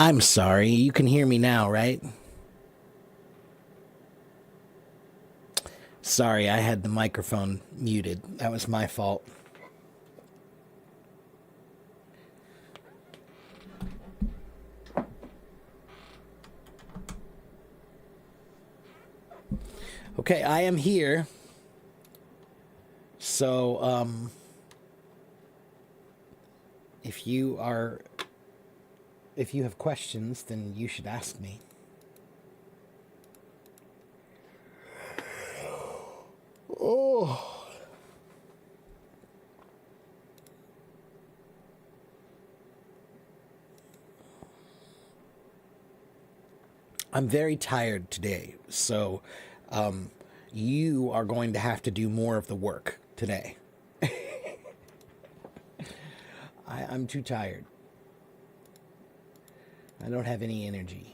I'm sorry. You can hear me now, right? Sorry, I had the microphone muted. That was my fault. Okay, I am here. So, if you are, if you have questions, then you should ask me. Oh, I'm very tired today. So, you are going to have to do more of the work today. I'm too tired. I don't have any energy.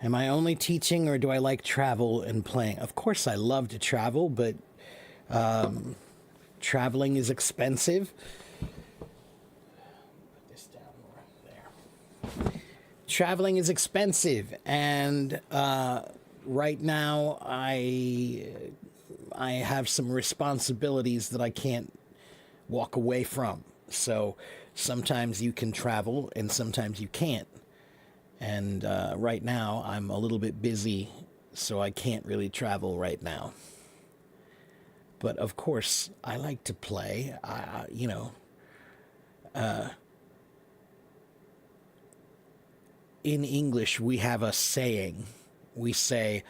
Am I only teaching or do I like travel and playing? Of course, I love to travel, but traveling is expensive. Put this down more there. Traveling is expensive, and right now I have some responsibilities that I can't walk away from. So sometimes you can travel, and sometimes you can't. And right now, I'm a little bit busy, so I can't really travel right now. But of course, I like to play. In English, we have a saying. We say,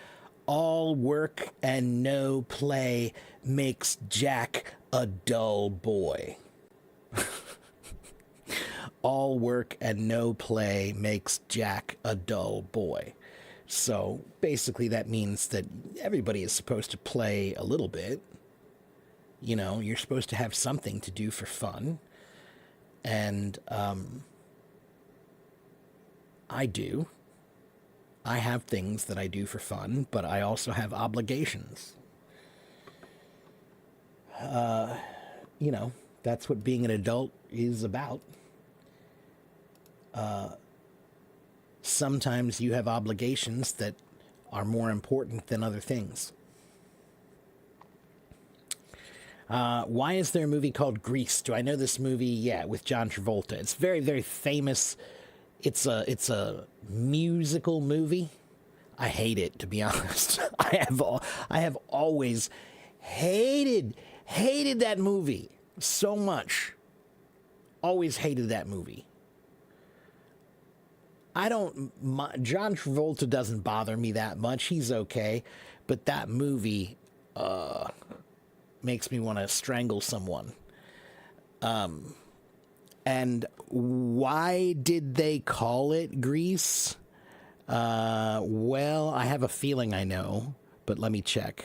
all work and no play makes Jack a dull boy. All work and no play makes Jack a dull boy. So basically, that means that everybody is supposed to play a little bit. You know, you're supposed to have something to do for fun. And I do. I have things that I do for fun, but I also have obligations. You know, that's what being an adult is about. Sometimes you have obligations that are more important than other things. Why is there a movie called Grease? Do I know this movie? Yeah, with John Travolta. It's very, very famous. It's a musical movie. I hate it, to be honest. I have always hated that movie so much. Always hated that movie. I don't. John Travolta doesn't bother me that much. He's okay, but that movie makes me want to strangle someone. And why did they call it Grease? Well, I have a feeling I know, but let me check.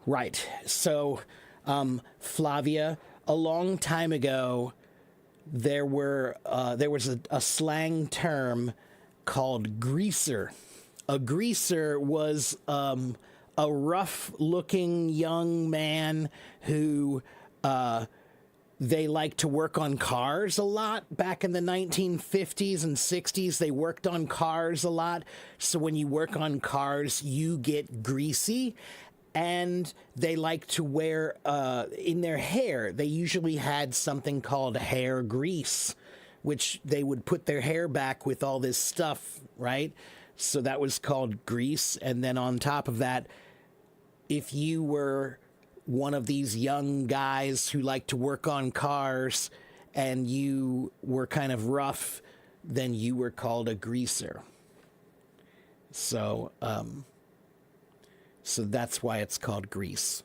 Right. So, Flavia, a long time ago, there was a slang term called greaser. A greaser was a rough-looking young man who They like to work on cars a lot. Back in the 1950s and 60s, they worked on cars a lot. So when you work on cars, you get greasy. And they like to wear, in their hair, they usually had something called hair grease, which they would put their hair back with all this stuff, right? So that was called grease. And then on top of that, if you were one of these young guys who like to work on cars and you were kind of rough, then you were called a greaser. So, so that's why it's called grease.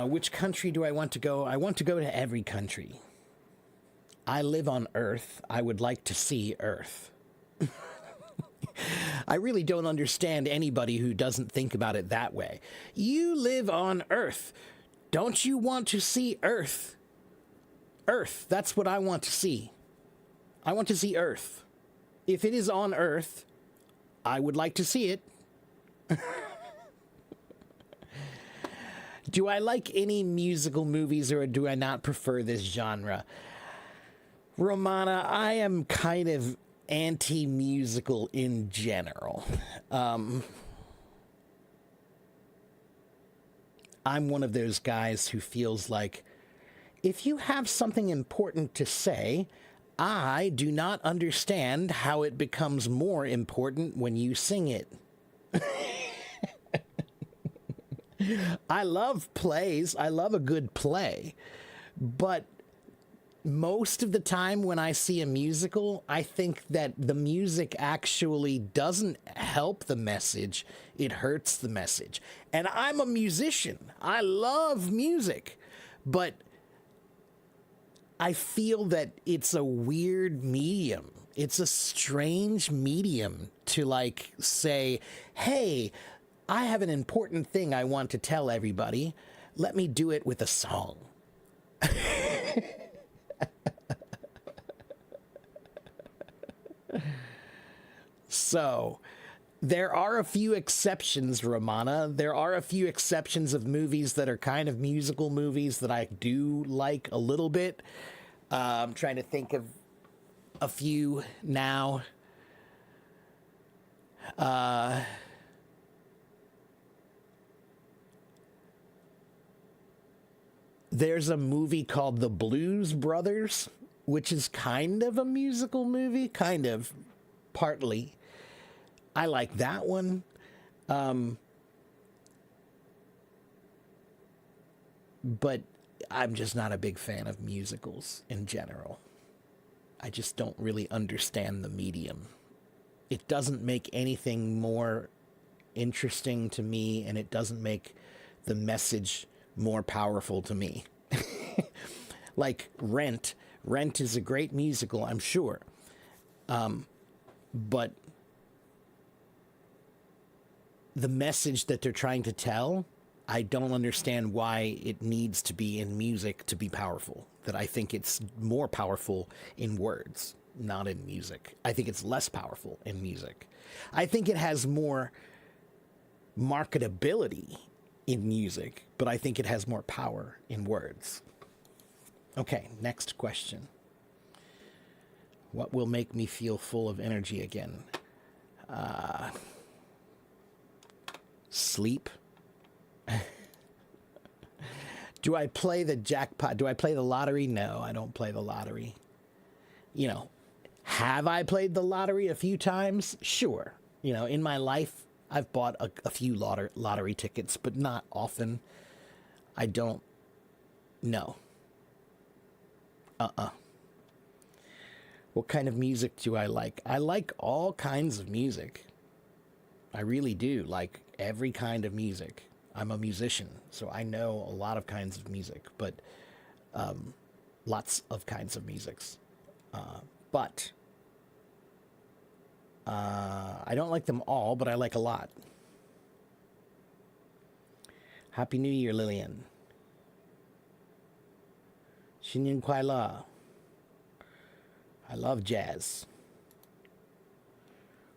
Which country do I want to go? I want to go to every country. I live on Earth. I would like to see Earth. I really don't understand anybody who doesn't think about it that way. You live on Earth. Don't you want to see Earth? Earth, that's what I want to see. I want to see Earth. If it is on Earth, I would like to see it. Do I like any musical movies or do I not prefer this genre? Romana, I am kind of anti-musical in general. I'm one of those guys who feels like if you have something important to say, I do not understand how it becomes more important when you sing it. I love plays. I love a good play. But most of the time when I see a musical, I think that the music actually doesn't help the message. It hurts the message. And I'm a musician. I love music. But I feel that it's a weird medium. It's a strange medium to like say, hey, I have an important thing I want to tell everybody. Let me do it with a song. So, there are a few exceptions, Romana. There are a few exceptions of movies that are kind of musical movies that I do like a little bit. I'm trying to think of a few now. There's a movie called The Blues Brothers, which is kind of a musical movie, kind of, partly. I like that one. But I'm just not a big fan of musicals in general. I just don't really understand the medium. It doesn't make anything more interesting to me, and it doesn't make the message more powerful to me. Like Rent. Rent is a great musical, I'm sure. But the message that they're trying to tell, I don't understand why it needs to be in music to be powerful. That I think it's more powerful in words, not in music. I think it's less powerful in music. I think it has more marketability in music, but I think it has more power in words. Okay, next question. What will make me feel full of energy again? Sleep. Do I play the jackpot? Do I play the lottery? No, I don't play the lottery. You know, have I played the lottery a few times? Sure. You know, in my life, I've bought a few lottery tickets, but not often. I don't. No. What kind of music do I like? I like all kinds of music. I really do like every kind of music. I'm a musician, so I know a lot of kinds of music, but lots of kinds of musics. But I don't like them all, but I like a lot. Happy New Year, Lillian. 新年快乐. I love jazz.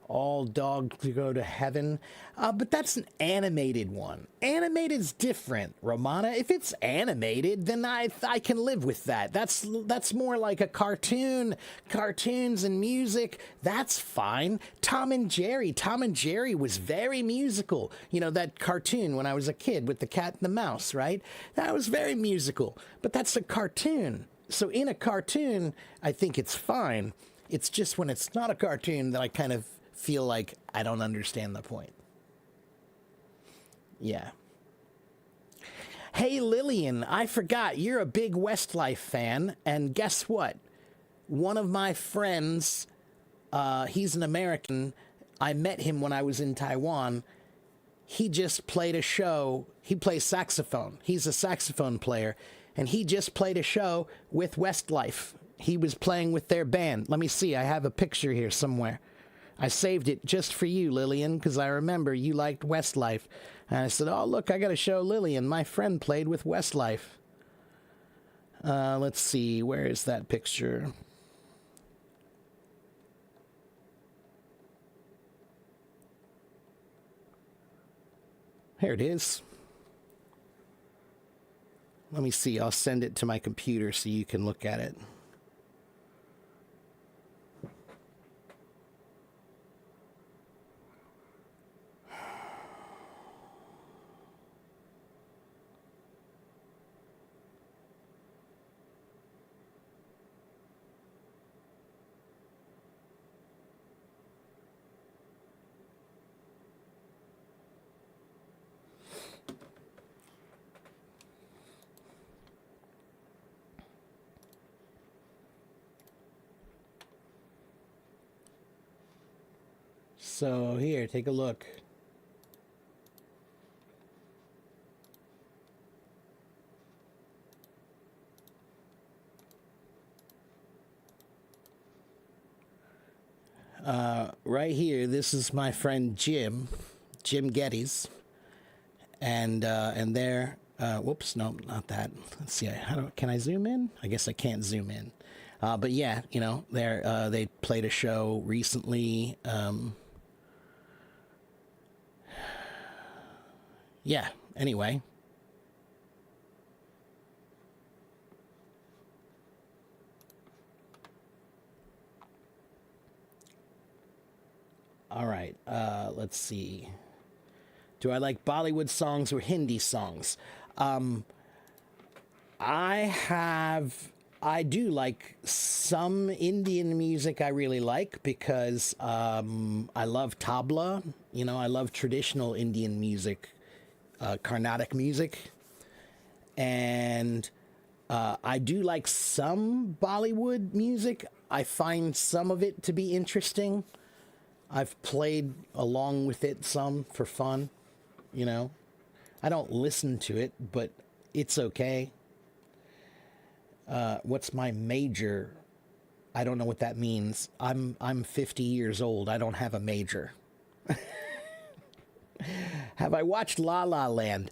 All dogs go to heaven. But that's an animated one. Animated's different, Romana. If it's animated, then I can live with that. That's more like a cartoon. Cartoons and music, that's fine. Tom and Jerry. Tom and Jerry was very musical. You know, that cartoon when I was a kid with the cat and the mouse, right? That was very musical. But that's a cartoon. So in a cartoon, I think it's fine. It's just when it's not a cartoon that I kind of feel like I don't understand the point. Yeah. Hey, Lillian, I forgot you're a big Westlife fan, and guess what? One of my friends, he's an American. I met him when I was in Taiwan. He just played a show. He plays saxophone. He's a saxophone player, and he just played a show with Westlife. He was playing with their band. Let me see. I have a picture here somewhere. I saved it just for you, Lillian, because I remember you liked Westlife. And I said, oh, look, I got to show Lillian. My friend played with Westlife. Let's see. Where is that picture? Here it is. Let me see. I'll send it to my computer so you can look at it. So here, take a look. Right here, this is my friend Jim Geddes, and there. Whoops, no, not that. Let's see. Can I zoom in? I guess I can't zoom in. But yeah, you know, they played a show recently. Yeah. Anyway. All right. Let's see. Do I like Bollywood songs or Hindi songs? I do like some Indian music I really like because I love tabla. You know, I love traditional Indian music, Carnatic music. And I do like some Bollywood music. I find some of it to be interesting. I've played along with it some for fun, you know. I don't listen to it, but it's okay. What's my major? I don't know what that means. I'm 50 years old. I don't have a major. Have I watched La La Land?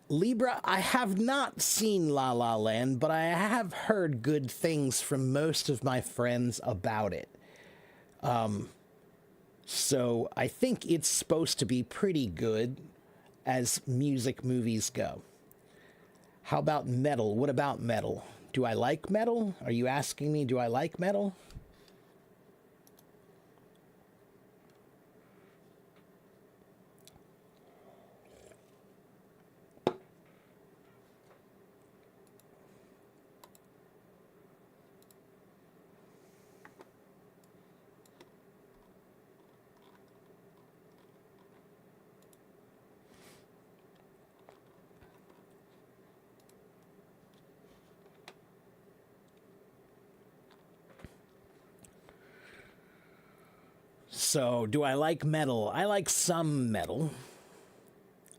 Libra, I have not seen La La Land, but I have heard good things from most of my friends about it. So I think it's supposed to be pretty good as music movies go. How about metal? What about metal? Do I like metal? Are you asking me, do I like metal? So, do I like metal? I like some metal.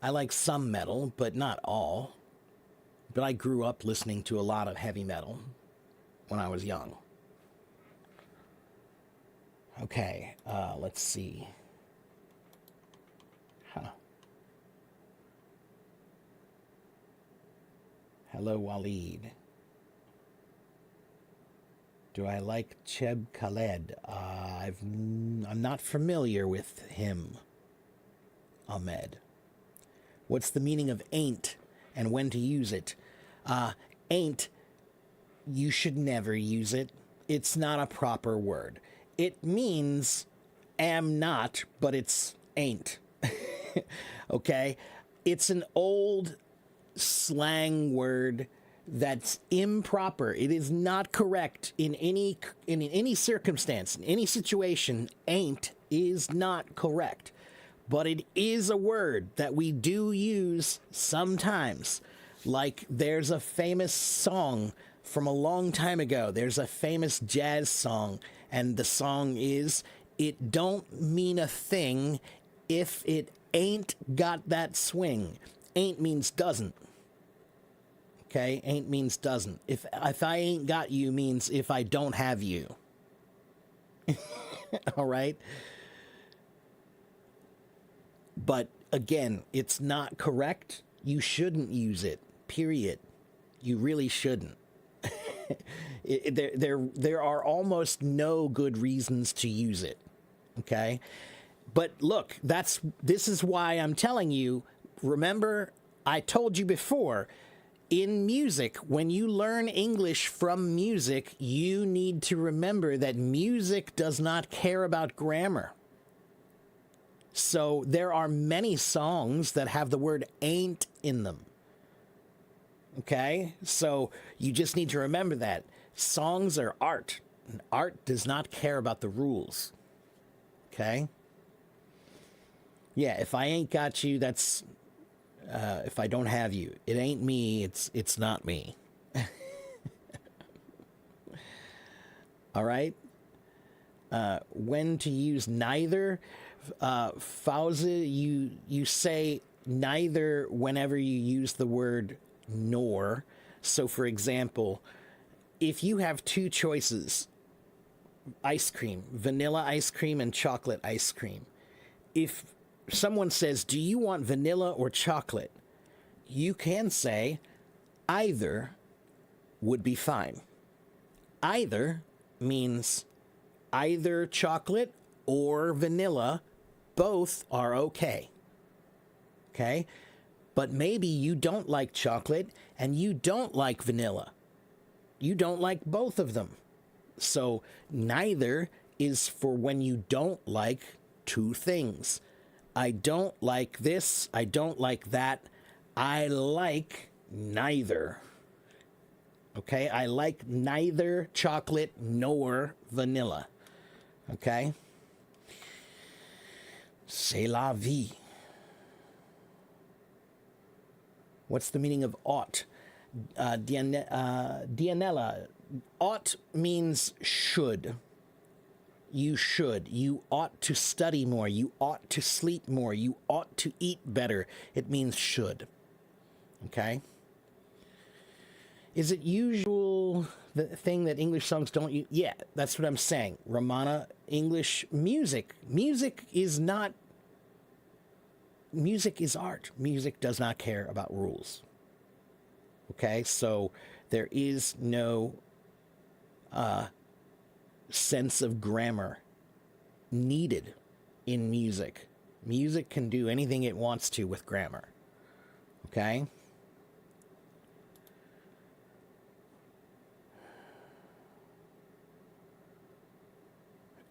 I like some metal, but not all. But I grew up listening to a lot of heavy metal when I was young. Okay, let's see. Huh. Hello, Waleed. Do I like Cheb Khaled? I'm not familiar with him, Ahmed. What's the meaning of ain't and when to use it? Ain't, you should never use it. It's not a proper word. It means am not, but it's ain't. Okay? It's an old slang word that's improper. It is not correct in any circumstance, in any situation. Ain't is not correct. But it is a word that we do use sometimes. Like there's a famous song from a long time ago. There's a famous jazz song, and the song is, "It don't mean a thing if it ain't got that swing." Ain't means doesn't. Okay? Ain't means doesn't. If I ain't got you means if I don't have you. All right? But again, it's not correct. You shouldn't use it. Period. You really shouldn't. There are almost no good reasons to use it. Okay? But look, this is why I'm telling you, remember, I told you before, in music, when you learn English from music, you need to remember that music does not care about grammar. So there are many songs that have the word ain't in them. Okay? So you just need to remember that. Songs are art. And art does not care about the rules. Okay? Yeah, if I ain't got you, that's... if I don't have you. It ain't me, it's not me. All right? When to use neither... Fauza, you say neither whenever you use the word nor. So, for example, if you have two choices, ice cream, vanilla ice cream and chocolate ice cream, if someone says, do you want vanilla or chocolate? You can say either would be fine. Either means either chocolate or vanilla. Both are okay. Okay? But maybe you don't like chocolate and you don't like vanilla. You don't like both of them. So neither is for when you don't like two things. I don't like this. I don't like that. I like neither. Okay? I like neither chocolate nor vanilla. Okay? C'est la vie. What's the meaning of ought? Dianella, ought means should. You should. You ought to study more. You ought to sleep more. You ought to eat better. It means should. Okay? Is it usual the thing that English songs don't use? Yeah, that's what I'm saying. Ramana, English music. Music is not... Music is art. Music does not care about rules. Okay? So there is no sense of grammar needed in music. Music can do anything it wants to with grammar. Okay?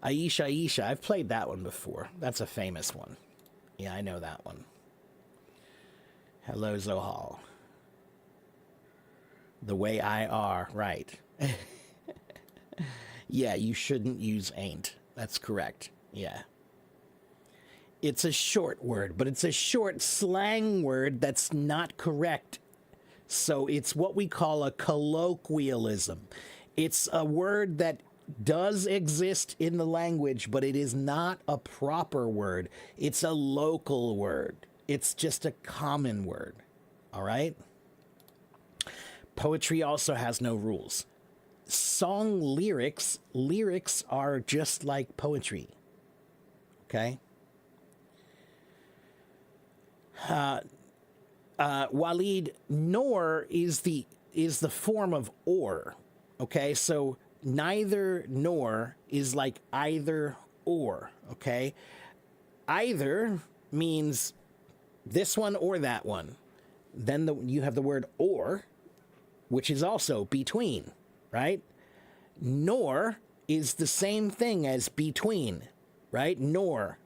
Aisha, Aisha. I've played that one before. That's a famous one. Yeah, I know that one. Hello, Zohal. The way I are, right. Yeah, you shouldn't use ain't. That's correct. Yeah. It's a short word, but it's a short slang word that's not correct. So it's what we call a colloquialism. It's a word that does exist in the language, but it is not a proper word. It's a local word. It's just a common word. All right? Poetry also has no rules. Song lyrics are just like poetry. Okay? Walid, nor is the form of or. Okay? So neither nor is like either or, okay? Either means this one or that one. Then you have the word or, which is also between, right? Nor is the same thing as between, right? Nor,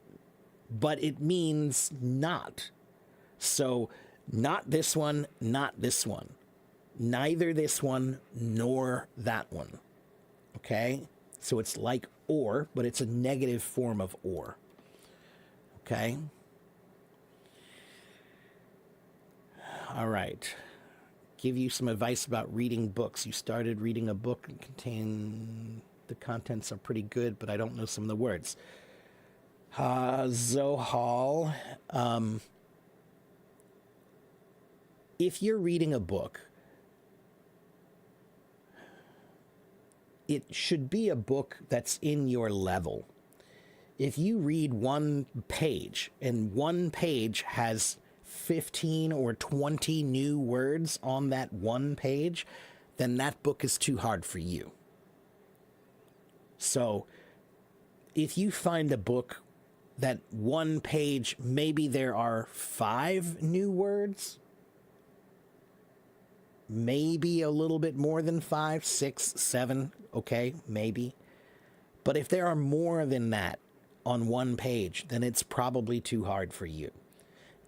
but it means not. So not this one, not this one. Neither this one nor that one. Okay? So it's like or, but it's a negative form of or. Okay? All right. Give you some advice about reading books. You started reading a book and the contents are pretty good, but I don't know some of the words. Zohal. If you're reading a book, it should be a book that's in your level. If you read one page and one page has 15 or 20 new words on that one page, then that book is too hard for you. So if you find a book that one page, maybe there are 5 new words, maybe a little bit more than 5, 6, 7, okay, maybe. But if there are more than that on one page, then it's probably too hard for you.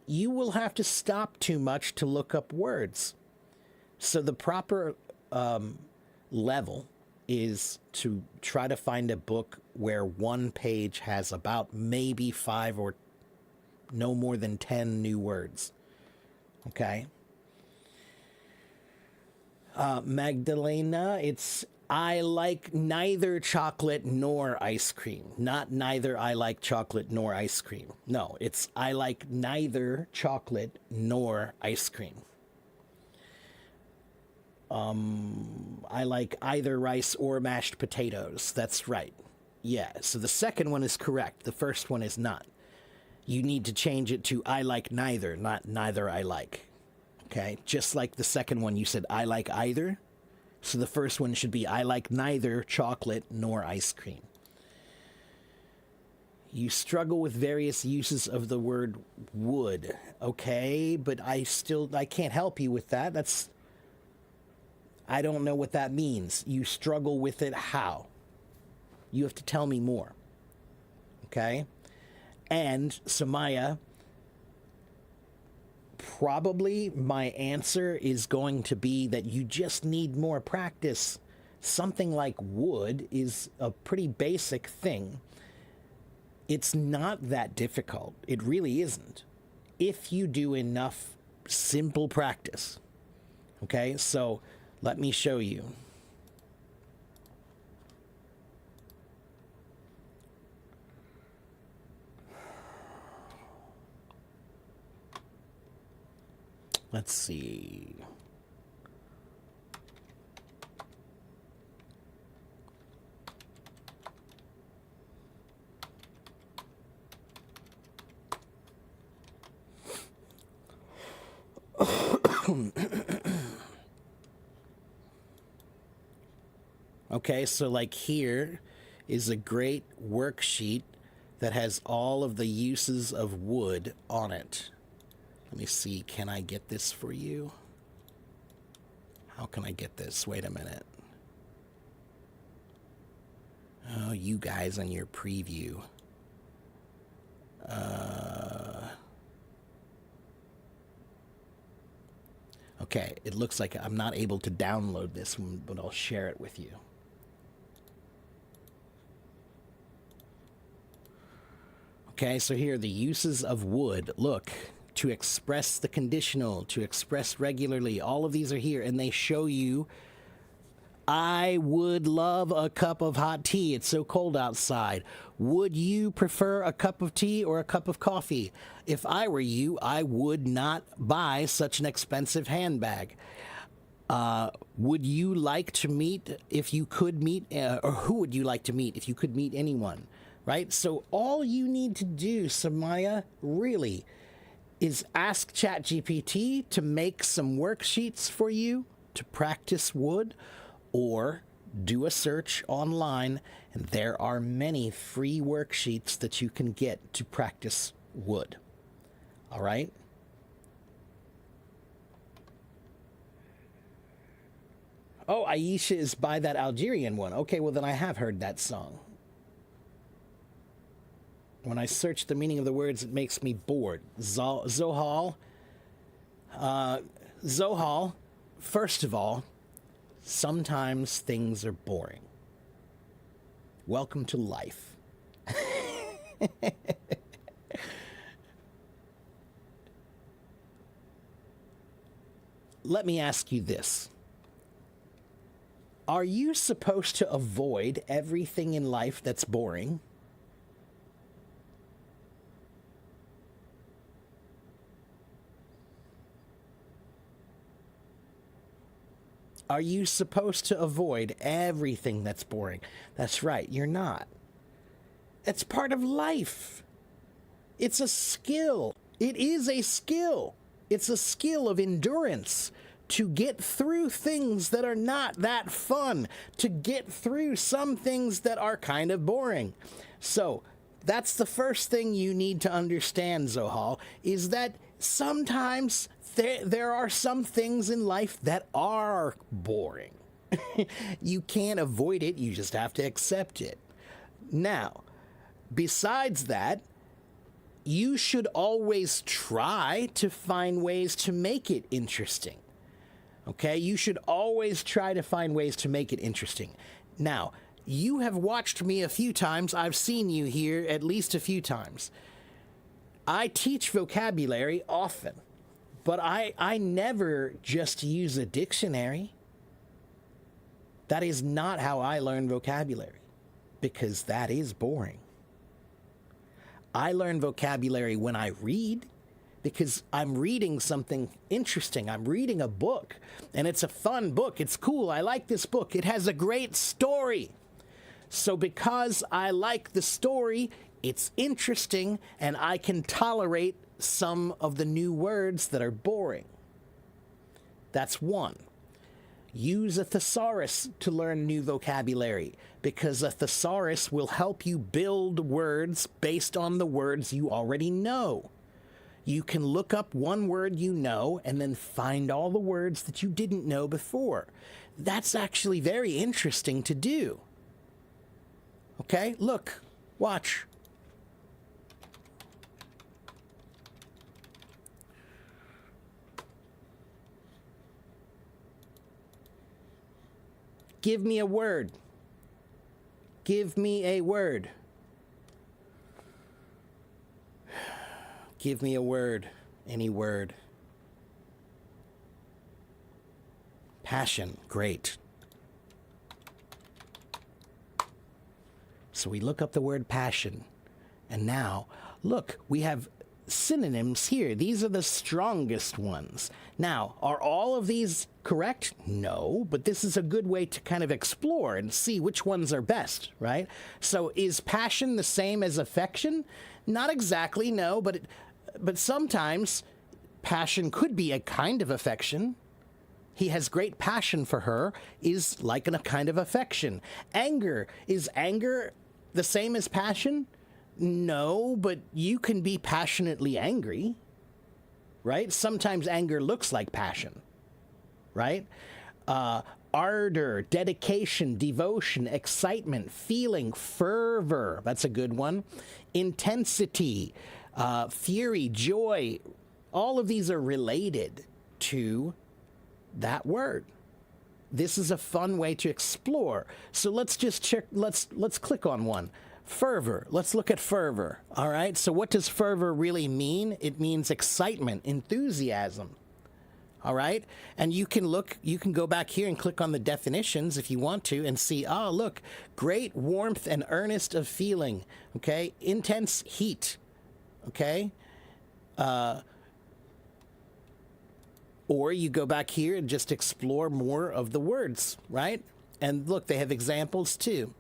You will have to stop too much to look up words. So the proper level is to try to find a book where one page has about maybe 5 or no more than 10 new words. Okay? Magdalena, it's I like neither chocolate nor ice cream. Not neither I like chocolate nor ice cream. No, it's I like neither chocolate nor ice cream. I like either rice or mashed potatoes. That's right. Yeah, so the second one is correct. The first one is not. You need to change it to I like neither, not neither I like. Okay, just like the second one, you said I like either. So the first one should be I like neither chocolate nor ice cream. You struggle with various uses of the word would. Okay, but I can't help you with that. I don't know what that means. You struggle with it how? You have to tell me more. Okay? And Samaya, probably my answer is going to be that you just need more practice. Something like would is a pretty basic thing. It's not that difficult. It really isn't. If you do enough simple practice. Okay, so let me show you. Let's see. Okay, so like here is a great worksheet that has all of the uses of would on it. Let me see, can I get this for you? How can I get this? Wait a minute. Oh, you guys on your preview. Okay, it looks like I'm not able to download this one, but I'll share it with you. Okay, so here are the uses of would. Look, to express the conditional, to express regularly, all of these are here, and they show you, I would love a cup of hot tea. It's so cold outside. Would you prefer a cup of tea or a cup of coffee? If I were you, I would not buy such an expensive handbag. Would you like to meet if you could meet, or who would you like to meet if you could meet anyone? Right? So all you need to do, Samaya, really, is ask ChatGPT to make some worksheets for you to practice would, or do a search online, and there are many free worksheets that you can get to practice would. All right? Oh, Aisha is by that Algerian one. Okay, well, then I have heard that song. When I search the meaning of the words, it makes me bored. Zohal. Zohal, first of all, sometimes things are boring. Welcome to life. Let me ask you this. Are you supposed to avoid everything in life that's boring? Are you supposed to avoid everything that's boring? That's right, you're not. It's part of life. It's a skill. It is a skill. It's a skill of endurance to get through things that are not that fun, to get through some things that are kind of boring. So that's the first thing you need to understand, Zohal, is that sometimes there are some things in life that are boring. You can't avoid it, you just have to accept it. Now, besides that, you should always try to find ways to make it interesting. Okay? You should always try to find ways to make it interesting. Now, you have watched me a few times. I've seen you here at least a few times. I teach vocabulary often, but I never just use a dictionary. That is not how I learn vocabulary, because that is boring. I learn vocabulary when I read, because I'm reading something interesting. I'm reading a book, and it's a fun book. It's cool. I like this book. It has a great story. So because I like the story, it's interesting, and I can tolerate some of the new words that are boring. That's one. Use a thesaurus to learn new vocabulary, because a thesaurus will help you build words based on the words you already know. You can look up one word you know and then find all the words that you didn't know before. That's actually very interesting to do. Okay, look, watch. Give me a word. Give me a word. Give me a word. Any word. Passion. Great. So we look up the word passion. And now, look, we have synonyms here. These are the strongest ones. Now, are all of these correct? No, but this is a good way to kind of explore and see which ones are best, right? So is passion the same as affection? Not exactly, no, but sometimes passion could be a kind of affection. He has great passion for her is like a kind of affection. Anger, is anger the same as passion? No, but you can be passionately angry, right? Sometimes anger looks like passion, right? Ardor, dedication, devotion, excitement, feeling, fervor. That's a good one. Intensity, fury, joy. All of these are related to that word. This is a fun way to explore. So let's just check. Let's click on one. Fervor. Let's look at fervor. All right. So what does fervor really mean? It means excitement, enthusiasm. All right. And you can go back here and click on the definitions if you want to and see, oh, look, great warmth and earnest of feeling. Okay. Intense heat. Okay. Or you go back here and just explore more of the words, right? And look, they have examples too.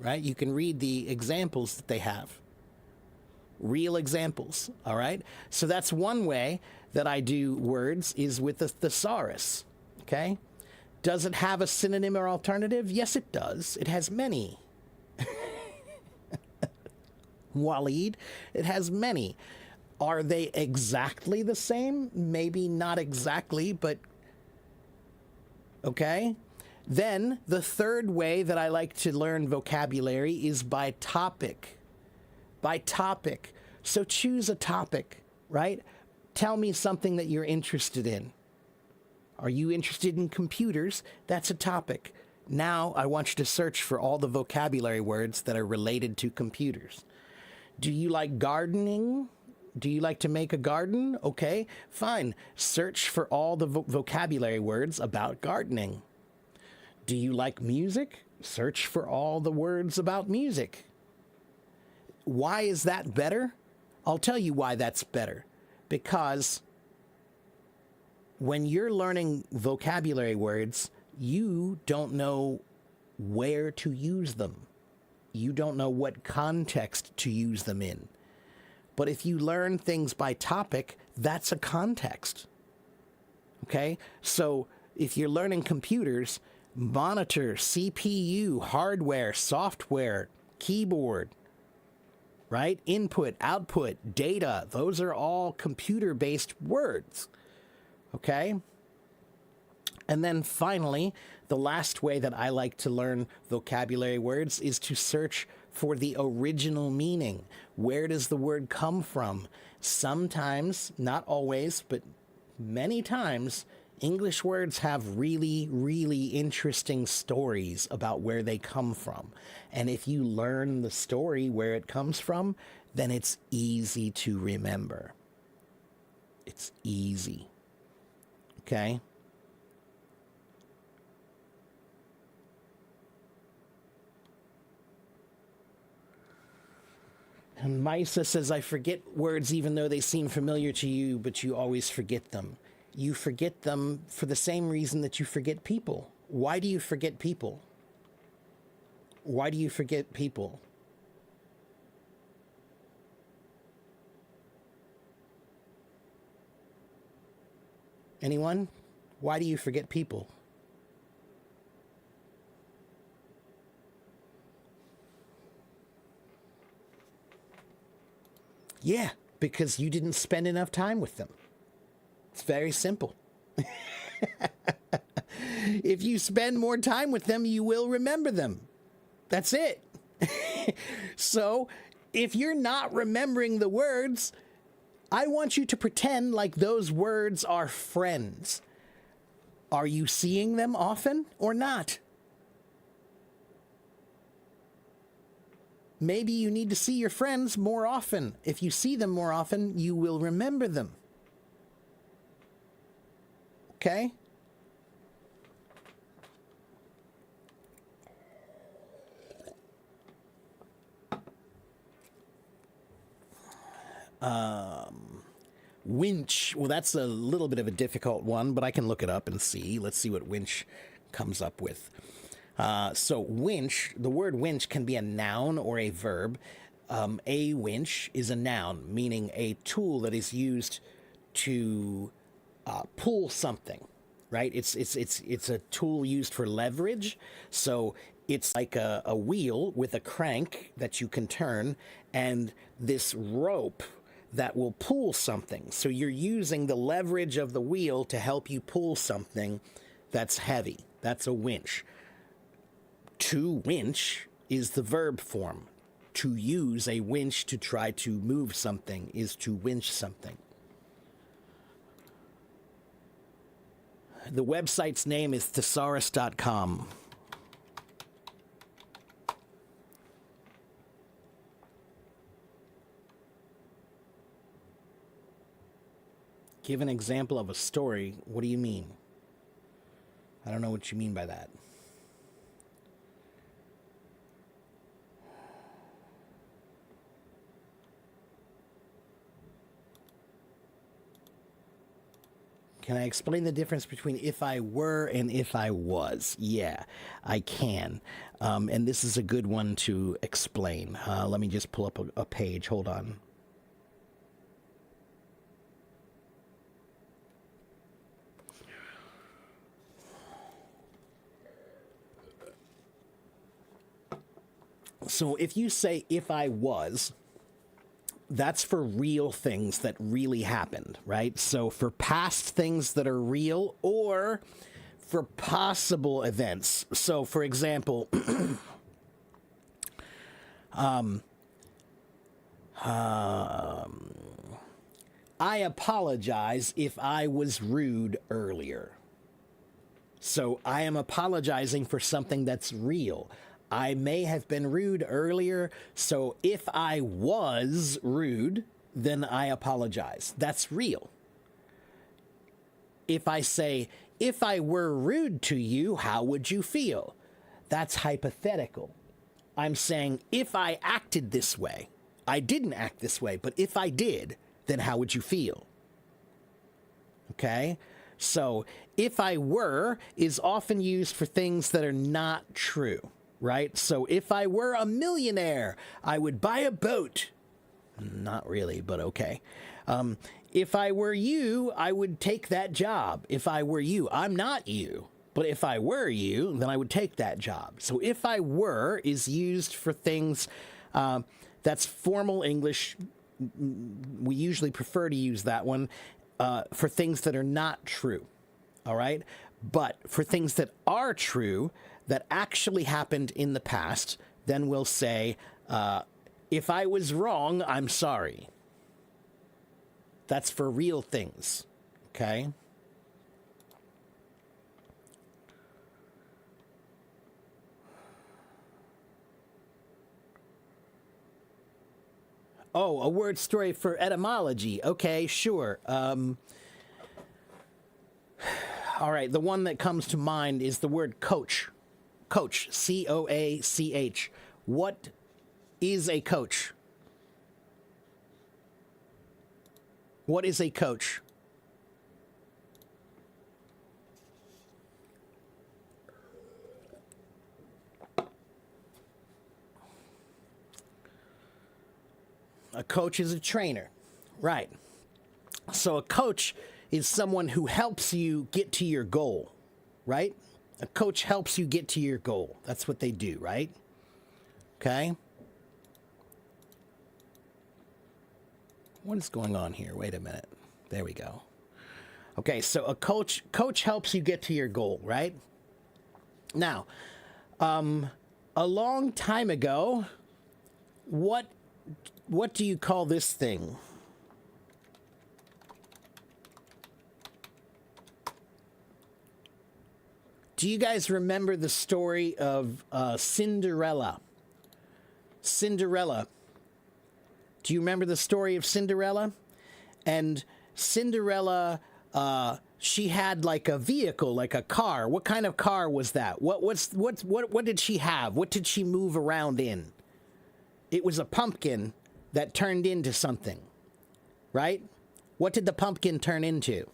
Right? You can read the examples that they have. Real examples, all right? So that's one way that I do words is with the thesaurus, okay? Does it have a synonym or alternative? Yes, it does. It has many. Waleed, it has many. Are they exactly the same? Maybe not exactly, but okay. Then the third way that I like to learn vocabulary is by topic. By topic. So choose a topic, right? Tell me something that you're interested in. Are you interested in computers? That's a topic. Now I want you to search for all the vocabulary words that are related to computers. Do you like gardening? Do you like to make a garden? Okay, fine. Search for all the vocabulary words about gardening. Do you like music? Search for all the words about music. Why is that better? I'll tell you why that's better. Because when you're learning vocabulary words, you don't know where to use them. You don't know what context to use them in. But if you learn things by topic, that's a context. Okay? So if you're learning computers, monitor, CPU, hardware, software, keyboard, right? Input, output, data, those are all computer-based words. Okay? And then finally, the last way that I like to learn vocabulary words is to search for the original meaning. Where does the word come from? Sometimes, not always, but many times, English words have really, really interesting stories about where they come from. And if you learn the story where it comes from, then it's easy to remember. It's easy. Okay? And Maisa says, I forget words even though they seem familiar to you, but you always forget them. You forget them for the same reason that you forget people. Why do you forget people? Why do you forget people? Anyone? Why do you forget people? Yeah, because you didn't spend enough time with them. It's very simple. If you spend more time with them, you will remember them. That's it. So, if you're not remembering the words, I want you to pretend like those words are friends. Are you seeing them often or not? Maybe you need to see your friends more often. If you see them more often, you will remember them. Okay? Winch. Well, that's a little bit of a difficult one, but I can look it up and see. Let's see what winch comes up with. So winch, the word winch can be a noun or a verb. A winch is a noun, meaning a tool that is used to pull something, right? It's a tool used for leverage. So it's like a wheel with a crank that you can turn and this rope that will pull something. So you're using the leverage of the wheel to help you pull something that's heavy. That's a winch. To winch is the verb form. To use a winch to try to move something is to winch something. The website's name is thesaurus.com. Give an example of a story. What do you mean? I don't know what you mean by that. Can I explain the difference between if I were and if I was? Yeah, I can. And this is a good one to explain. Let me just pull up a page. Hold on. So if you say if I was, that's for real things that really happened, right? So for past things that are real or for possible events. So for example, I apologize if I was rude earlier. So I am apologizing for something that's real. I may have been rude earlier, so if I was rude, then I apologize. That's real. If I say, if I were rude to you, how would you feel? That's hypothetical. I'm saying, if I acted this way, I didn't act this way, but if I did, then how would you feel? Okay? So, if I were is often used for things that are not true, right? So, if I were a millionaire, I would buy a boat. Not really, but okay. If I were you, I would take that job. If I were you, I'm not you. But if I were you, then I would take that job. So, if I were is used for things that's formal English. We usually prefer to use that one for things that are not true, all right? But for things that are true, that actually happened in the past, then we'll say, if I was wrong, I'm sorry. That's for real things, okay? Oh, a word story for etymology. Okay, sure. All right, the one that comes to mind is the word coach. Coach, C-O-A-C-H. What is a coach? What is a coach? A coach is a trainer, right? So a coach is someone who helps you get to your goal, right? A coach helps you get to your goal. That's what they do, right? Okay. What is going on here? Wait a minute. There we go. Okay, so a coach helps you get to your goal, right? Now, a long time ago, what do you call this thing? Do you guys remember the story of Cinderella? Cinderella. Do you remember the story of Cinderella? And Cinderella, she had like a vehicle, like a car. What kind of car was that? What did she have? What did she move around in? It was a pumpkin that turned into something, right? What did the pumpkin turn into?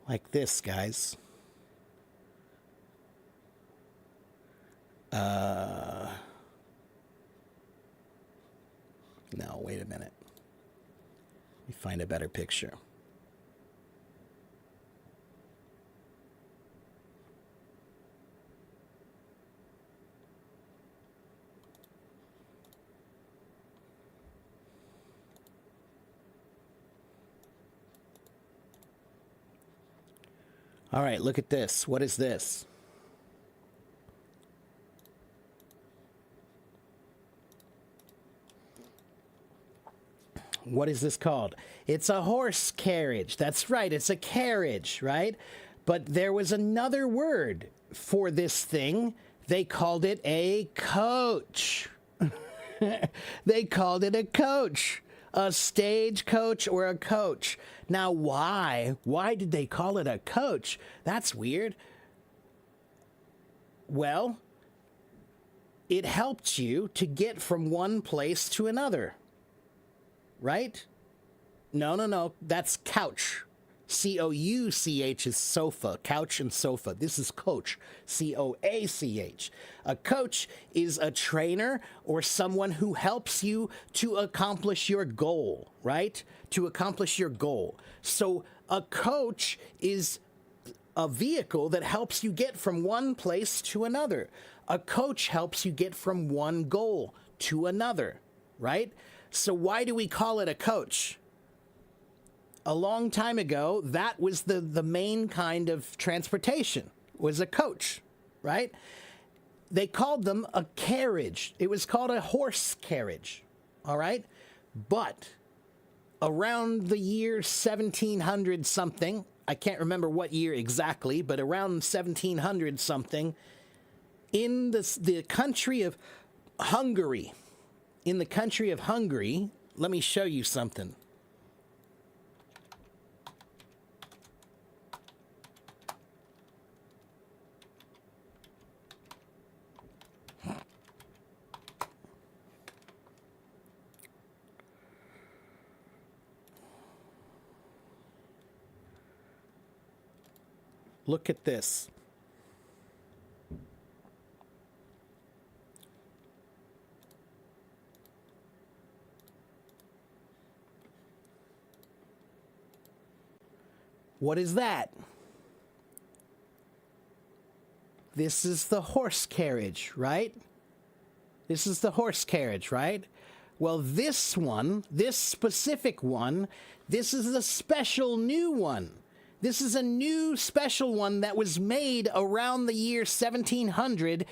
Like this, guys. No, wait a minute. Let me find a better picture. All right, look at this. What is this? What is this called? It's a horse carriage. That's right. It's a carriage, right? But there was another word for this thing. They called it a coach. They called it a coach. A stagecoach or a coach. Now, why? Why did they call it a coach? That's weird. Well, it helped you to get from one place to another. Right? No. That's couch. C-O-U-C-H is sofa, couch and sofa. This is coach, C-O-A-C-H. A coach is a trainer or someone who helps you to accomplish your goal, right? To accomplish your goal. So a coach is a vehicle that helps you get from one place to another. A coach helps you get from one goal to another, right? So why do we call it a coach? A long time ago, that was the main kind of transportation, was a coach, right? They called them a carriage. It was called a horse carriage, all right? But around the year 1700 something, I can't remember what year exactly, but around 1700 something, in the country of Hungary, let me show you something. Look at this. What is that? This is the horse carriage, right? This is the horse carriage, right? Well, this one, this specific one, this is a special new one. This is a new special one that was made around the year 1700.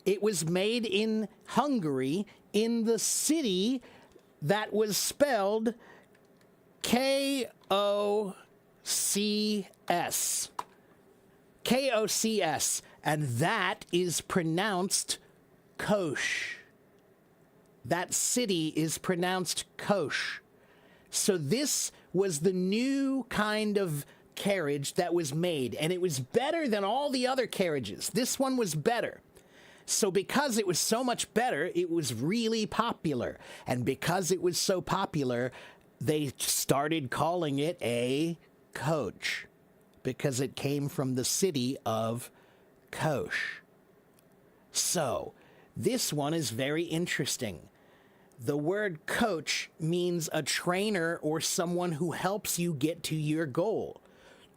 It was made in Hungary, in the city that was spelled K-O-C-S. K-O-C-S. And that is pronounced Kosh. That city is pronounced Kosh. So this was the new kind of carriage that was made, and it was better than all the other carriages. This one was better. So because it was so much better, it was really popular. And because it was so popular, they started calling it a coach, because it came from the city of Kosh. So this one is very interesting. The word coach means a trainer or someone who helps you get to your goal.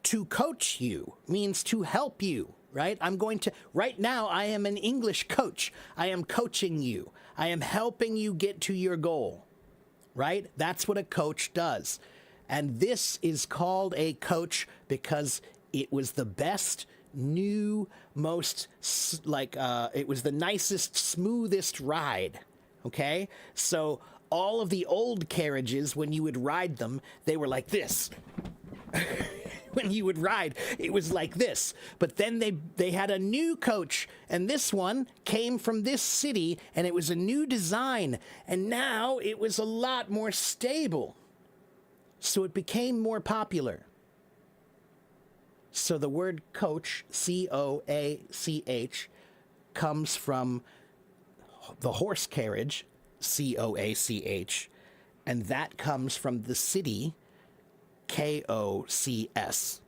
To coach you means to help you, right? Right now, I am an English coach. I am coaching you. I am helping you get to your goal, right? That's what a coach does. And this is called a coach because it was the best, new, most, it was the nicest, smoothest ride, okay? So all of the old carriages, when you would ride them, they were like this. When you would ride, it was like this. But then they had a new coach, and this one came from this city, and it was a new design, and now it was a lot more stable. So it became more popular. So the word coach, C-O-A-C-H, comes from the horse carriage, C-O-A-C-H, and that comes from the city, K-O-C-S,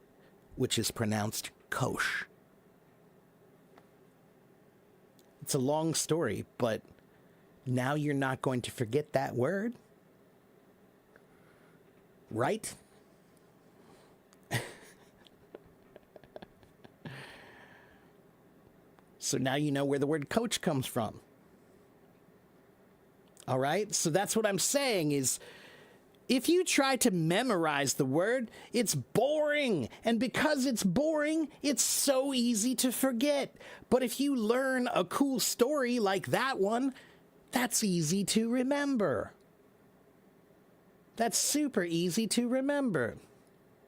which is pronounced Kosh. It's a long story, but now you're not going to forget that word, right? So now you know where the word coach comes from. All right? So that's what I'm saying is, if you try to memorize the word, it's boring. And because it's boring, it's so easy to forget. But if you learn a cool story like that one, that's easy to remember. That's super easy to remember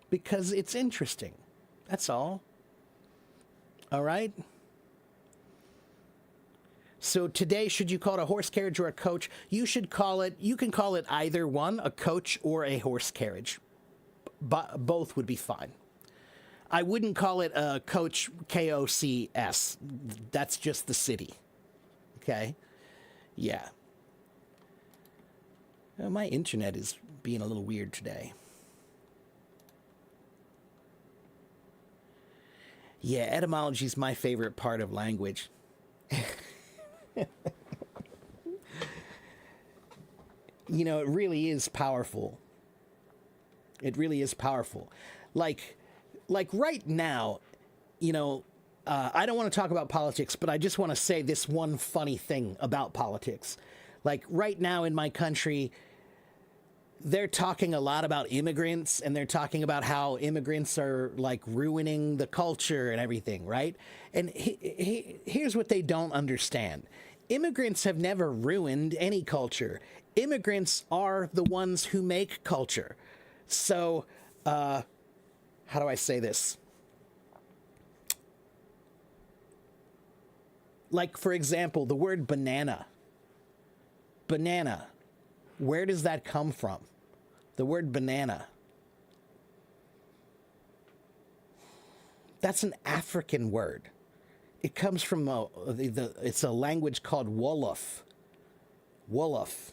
because it's interesting. That's all. All right? So today, should you call it a horse carriage or a coach? You can call it either one, a coach or a horse carriage. Both would be fine. I wouldn't call it a coach, K-O-C-S. That's just the city. Okay? Yeah. My internet is being a little weird today. Yeah, etymology is my favorite part of language. You know, it really is powerful. It really is powerful. Like, like right now, you know, I don't want to talk about politics, but I just want to say this one funny thing about politics. Like right now in my country, they're talking a lot about immigrants and they're talking about how immigrants are like ruining the culture and everything, right? And here's what they don't understand. Immigrants have never ruined any culture. Immigrants are the ones who make culture. So, how do I say this? Like, for example, the word banana. Banana. Where does that come from? The word banana. That's an African word. It comes from it's a language called Wolof. Wolof.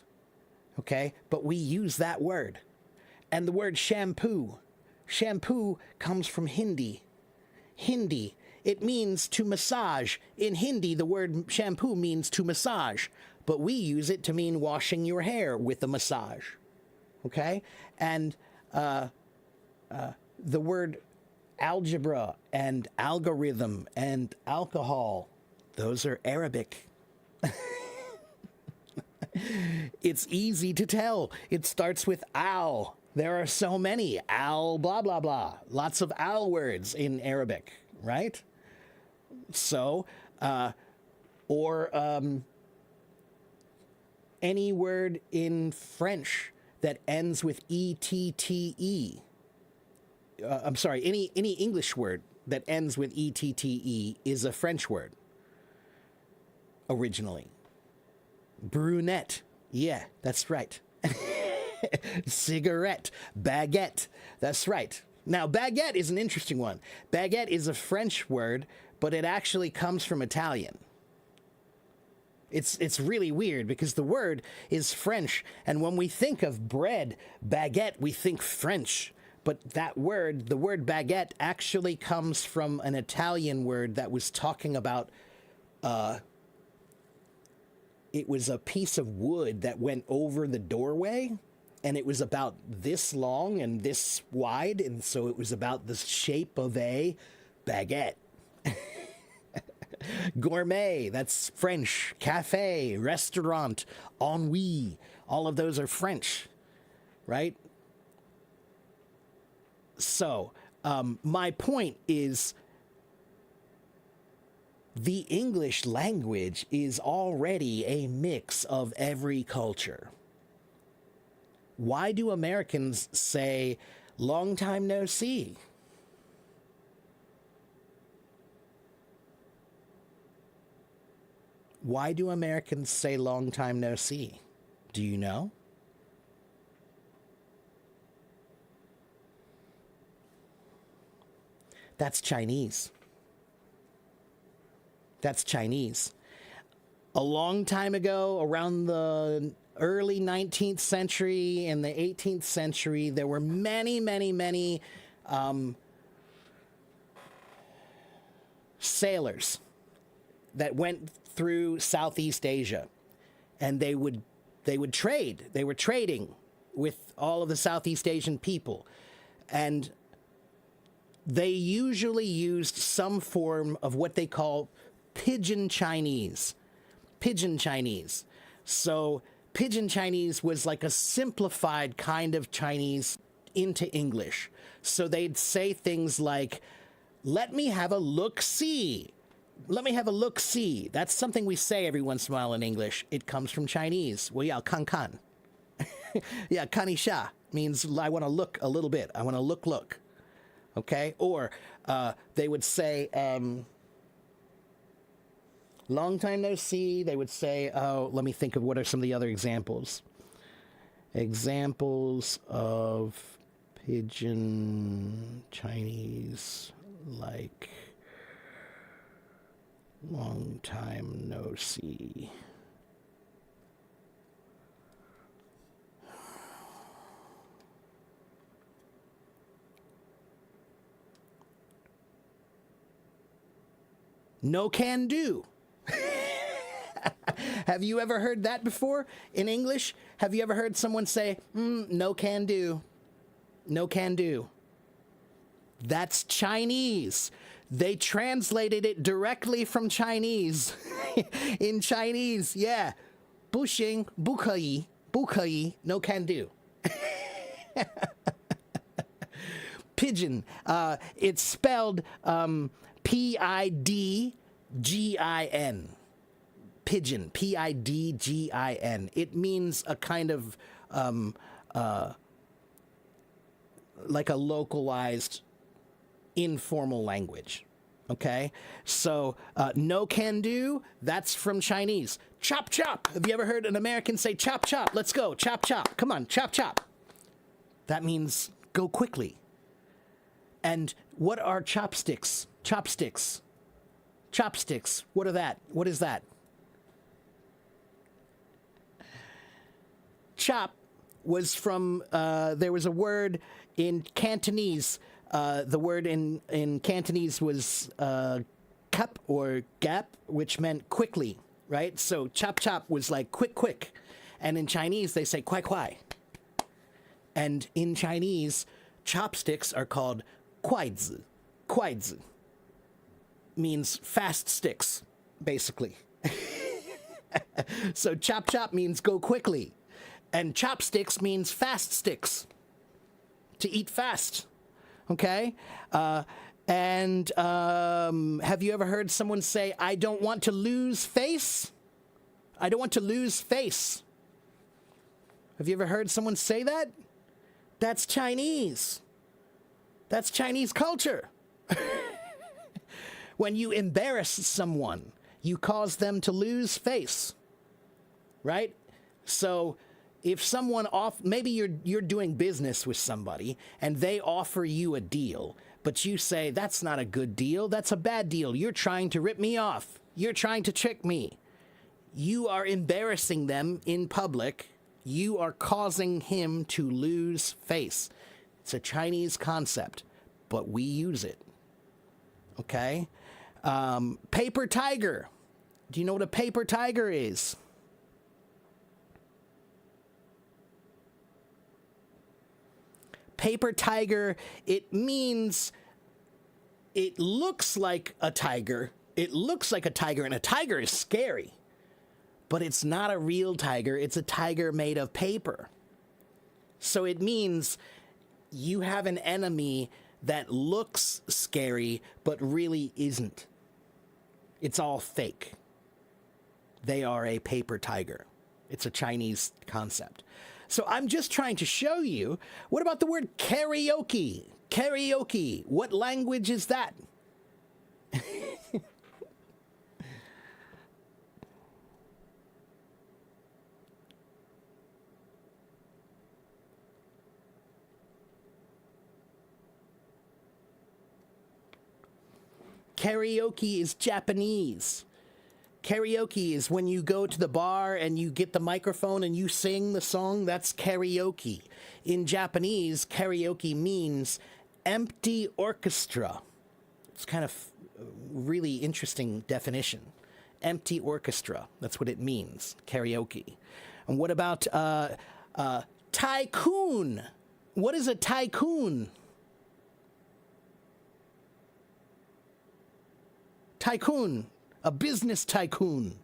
Okay? But we use that word. And the word shampoo. Shampoo comes from Hindi. Hindi. It means to massage. In Hindi, the word shampoo means to massage. But we use it to mean washing your hair with a massage. Okay? And the word algebra and algorithm and alcohol, those are Arabic. It's easy to tell. It starts with al. There are so many. Al blah blah blah. Lots of al words in Arabic, right? So, or any word in French that ends with E-T-T-E. I'm sorry, any English word that ends with E-T-T-E is a French word, originally. Brunette. Yeah, that's right. Cigarette. Baguette. That's right. Now, baguette is an interesting one. Baguette is a French word, but it actually comes from Italian. It's really weird because the word is French, and when we think of bread, baguette, we think French. But that word, the word baguette, actually comes from an Italian word that was talking about, it was a piece of wood that went over the doorway, and it was about this long and this wide, and so it was about the shape of a baguette. Gourmet, that's French. Cafe, restaurant, ennui, all of those are French, right? So, my point is the English language is already a mix of every culture. Why do Americans say, long time no see? Why do Americans say long time no see? Do you know? That's Chinese. That's Chinese. A long time ago, around the early 19th century and the 18th century, there were many, many, many sailors that went through Southeast Asia, and they would trade. They were trading with all of the Southeast Asian people, and they usually used some form of what they call Pidgin Chinese. Pidgin Chinese. So Pidgin Chinese was like a simplified kind of Chinese into English. So they'd say things like, let me have a look-see. Let me have a look-see. That's something we say every once in a while in English. It comes from Chinese. Well, yeah, kan kan. Yeah, kanisha means I want to look a little bit. I want to look. Okay? Or they would say, long time no see. They would say, oh, let me think of what are some of the other examples. Examples of Pidgin Chinese, like long time no see. No can do. Have you ever heard that before in English? Have you ever heard someone say, no can do? No can do. That's Chinese. They translated it directly from Chinese. In Chinese, yeah. 不行,不可以,不可以, no can do. Pigeon. It's spelled P-I-D-G-I-N. Pigeon. P-I-D-G-I-N. It means a kind of like a localized informal language. Okay? So, no can do, that's from Chinese. Chop, chop. Have you ever heard an American say, chop, chop? Let's go. Chop, chop. Come on, chop, chop. That means go quickly. And what are chopsticks? Chopsticks. Chopsticks. What are that? What is that? Chop was from, there was a word in Cantonese. The word in Cantonese was kap or gap, which meant quickly, right? So chop chop was like quick, quick. And in Chinese, they say kwai kwai. And in Chinese, chopsticks are called kuaizi. Kuaizi means fast sticks, basically. So chop chop means go quickly. And chopsticks means fast sticks, to eat fast. Okay? And have you ever heard someone say, I don't want to lose face? I don't want to lose face. Have you ever heard someone say that? That's Chinese. That's Chinese culture. When you embarrass someone, you cause them to lose face. Right? So if someone maybe you're doing business with somebody and they offer you a deal, but you say, that's not a good deal, that's a bad deal, you're trying to rip me off, you're trying to trick me. You are embarrassing them in public. You are causing him to lose face. It's a Chinese concept, but we use it. Okay? Paper tiger. Do you know what a paper tiger is? Paper tiger, it means it looks like a tiger. It looks like a tiger, and a tiger is scary. But it's not a real tiger. It's a tiger made of paper. So it means you have an enemy that looks scary, but really isn't. It's all fake. They are a paper tiger. It's a Chinese concept. So I'm just trying to show you, what about the word karaoke? Karaoke, what language is that? Karaoke is Japanese. Karaoke is when you go to the bar and you get the microphone and you sing the song. That's karaoke. In Japanese, karaoke means empty orchestra. It's kind of a really interesting definition. Empty orchestra. That's what it means, karaoke. And what about tycoon? What is a tycoon? Tycoon. A business tycoon.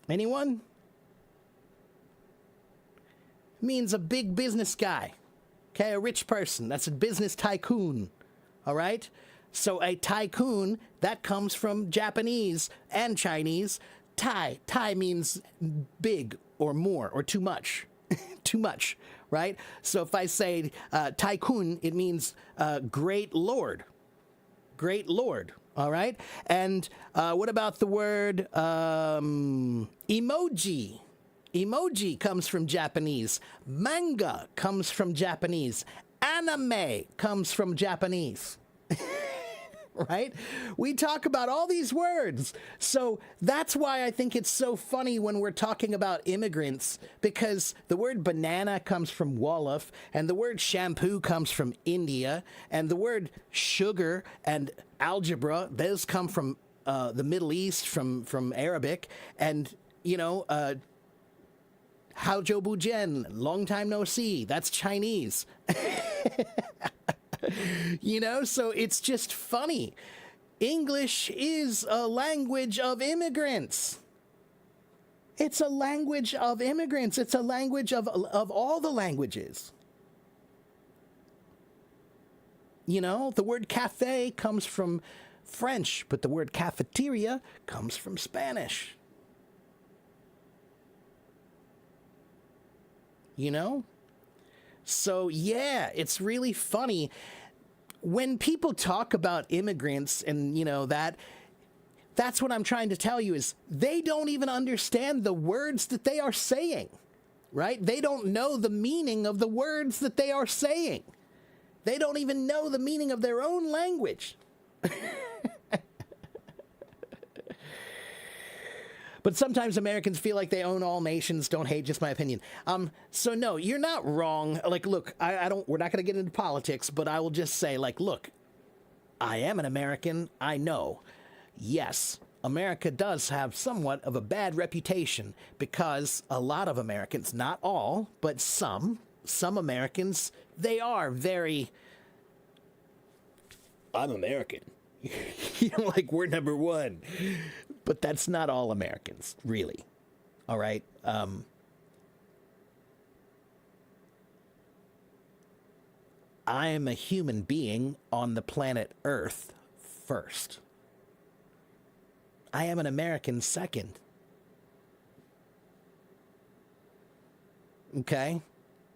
Anyone? Means a big business guy. Okay, a rich person. That's a business tycoon. All right? So a tycoon, that comes from Japanese and Chinese. Tai. Tai means big or more or too much. Too much, right? So if I say tycoon, it means great lord. Great lord, all right? And what about the word emoji? Emoji comes from Japanese. Manga comes from Japanese. Anime comes from Japanese. right? We talk about all these words. So that's why I think it's so funny when we're talking about immigrants, because the word banana comes from Wolof, and the word shampoo comes from India, and the word sugar and algebra, those come from the Middle East, from Arabic, and, Hao Zhou Bu Jian, long time no see, that's Chinese. So it's just funny. English is a language of immigrants. It's a language of immigrants. It's a language of all the languages. The word cafe comes from French, but the word cafeteria comes from Spanish. So, yeah, it's really funny when people talk about immigrants and, that's what I'm trying to tell you is they don't even understand the words that they are saying, right? They don't know the meaning of the words that they are saying. They don't even know the meaning of their own language. But sometimes Americans feel like they own all nations. Don't hate, just my opinion. So no, you're not wrong. Like, look, I don't. We're not going to get into politics, but I will just say, like, look, I am an American. I know. Yes, America does have somewhat of a bad reputation because a lot of Americans, not all, but some Americans, they are very. I'm American. Like we're number one. But that's not all Americans, really. All right? I am a human being on the planet Earth first. I am an American second. Okay?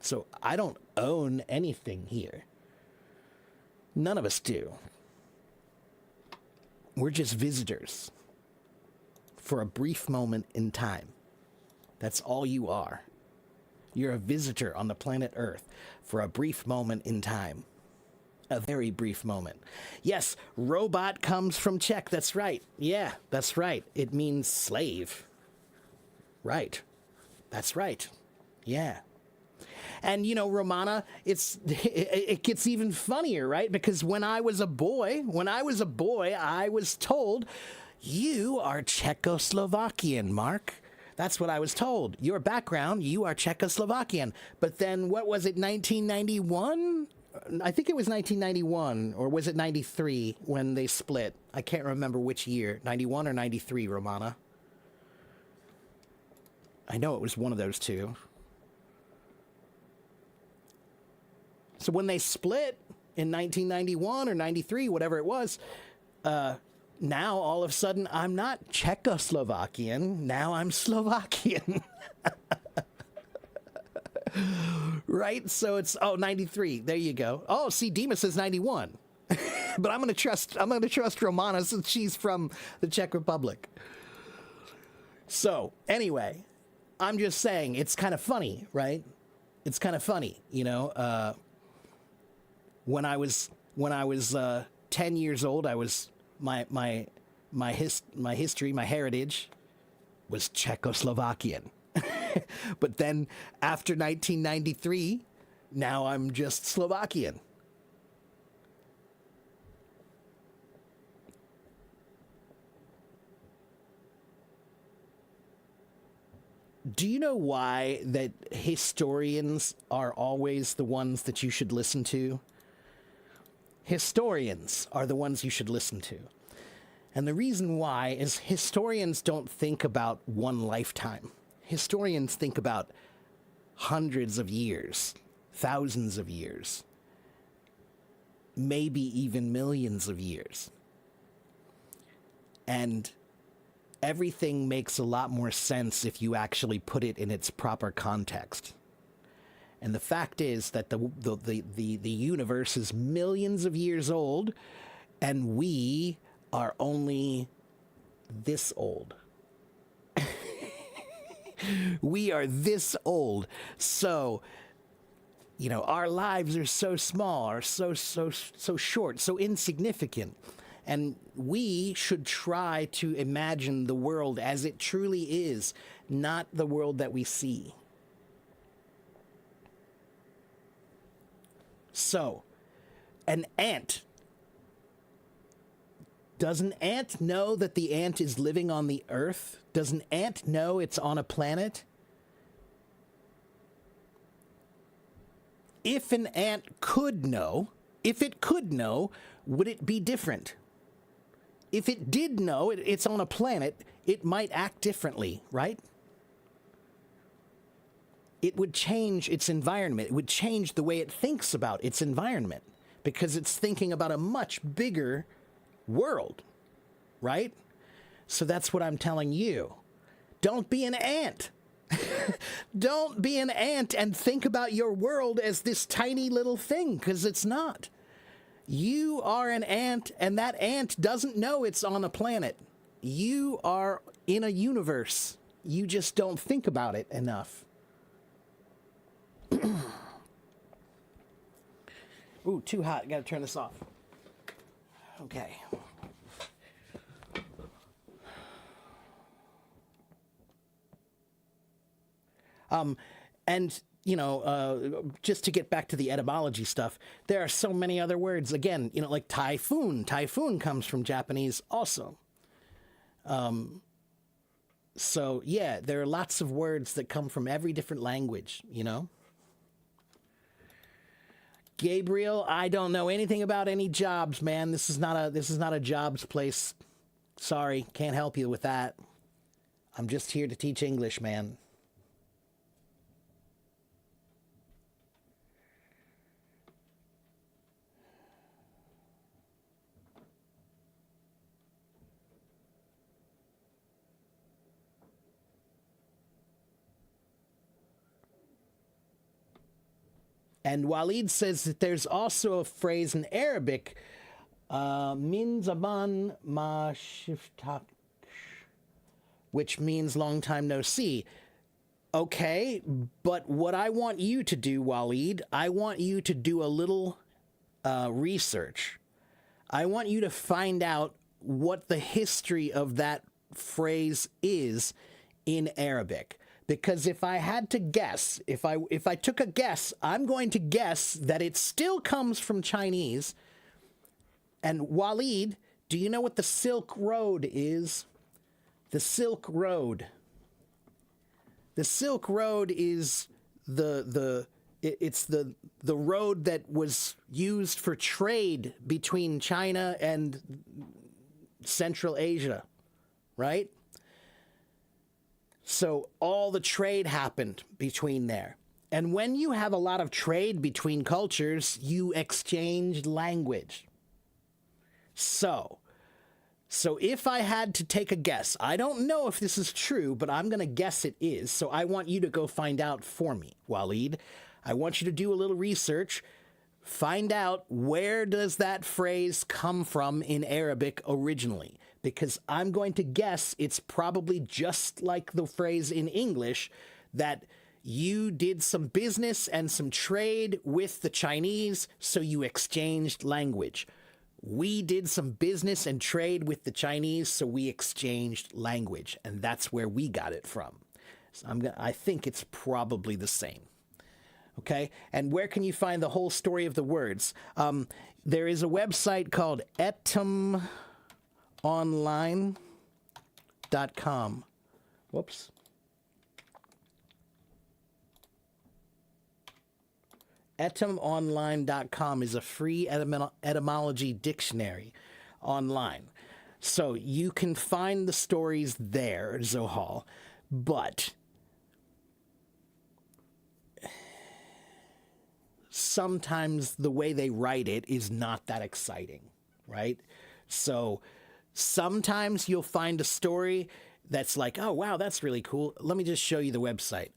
So I don't own anything here. None of us do. We're just visitors. For a brief moment in time. That's all you are. You're a visitor on the planet Earth for a brief moment in time. A very brief moment. Yes, robot comes from Czech. That's right. Yeah, that's right. It means slave. Right. That's right. Yeah. And, Romana, it gets even funnier, right? Because when I was a boy, I was told, you are Czechoslovakian, Mark. That's what I was told. Your background, you are Czechoslovakian. But then, what was it, 1991? I think it was 1991, or was it 93 when they split? I can't remember which year, 91 or 93, Romana. I know it was one of those two. So when they split in 1991 or 93, whatever it was, now, all of a sudden, I'm not Czechoslovakian. Now I'm Slovakian. Right? So it's, 93. There you go. Oh, see, Dima says 91. But I'm going to trust Romana since she's from the Czech Republic. So, anyway, I'm just saying, it's kind of funny, right? It's kind of funny, when I was 10 years old, I was my history, my heritage was Czechoslovakian. But then after 1993, now I'm just Slovakian. Do you know why that historians are always the ones that you should listen to? Historians are the ones you should listen to. And the reason why is historians don't think about one lifetime. Historians think about hundreds of years, thousands of years, maybe even millions of years. And everything makes a lot more sense if you actually put it in its proper context. And the fact is that the universe is millions of years old, and we are only this old. We are this old. So, our lives are so small, are so short, so insignificant. And we should try to imagine the world as it truly is, not the world that we see. So, an ant. Does an ant know that the ant is living on the earth? Does an ant know it's on a planet? If an ant could know, if it could know, would it be different? If it did know it's on a planet, it might act differently, right? It would change its environment. It would change the way it thinks about its environment because it's thinking about a much bigger world, right? So that's what I'm telling you. Don't be an ant. Don't be an ant and think about your world as this tiny little thing, because it's not. You are an ant, and that ant doesn't know it's on a planet. You are in a universe. You just don't think about it enough. Ooh, too hot. Gotta turn this off. Okay. And, you know, just to get back to the etymology stuff, there are so many other words. Again, you know, like typhoon. Typhoon comes from Japanese also. So, yeah, there are lots of words that come from every different language, you know? Gabriel, I don't know anything about any jobs, man. This is not a jobs place. Sorry, can't help you with that. I'm just here to teach English, man. And Walid says that there's also a phrase in Arabic, min zaman ma shiftak, which means long time no see. Okay, but what I want you to do, Walid, I want you to do a little research. I want you to find out what the history of that phrase is in Arabic. Because if I had to guess, if I took a guess, I'm going to guess that it still comes from Chinese. And Walid, do you know what the Silk Road is? The Silk Road. The Silk Road is it's the road that was used for trade between China and Central Asia, right? So all the trade happened between there. And when you have a lot of trade between cultures, you exchange language. So if I had to take a guess, I don't know if this is true, but I'm going to guess it is. So I want you to go find out for me, Walid. I want you to do a little research. Find out where does that phrase come from in Arabic originally. Because I'm going to guess it's probably just like the phrase in English that you did some business and some trade with the Chinese, so you exchanged language. We did some business and trade with the Chinese, so we exchanged language. And that's where we got it from. So I think it's probably the same. Okay? And where can you find the whole story of the words? There is a website called etymonline.com. Whoops. Etymonline.com is a free etymology dictionary online. So you can find the stories there, Zohal, but sometimes the way they write it is not that exciting, right? So sometimes you'll find a story that's like, oh, wow, that's really cool. Let me just show you the website.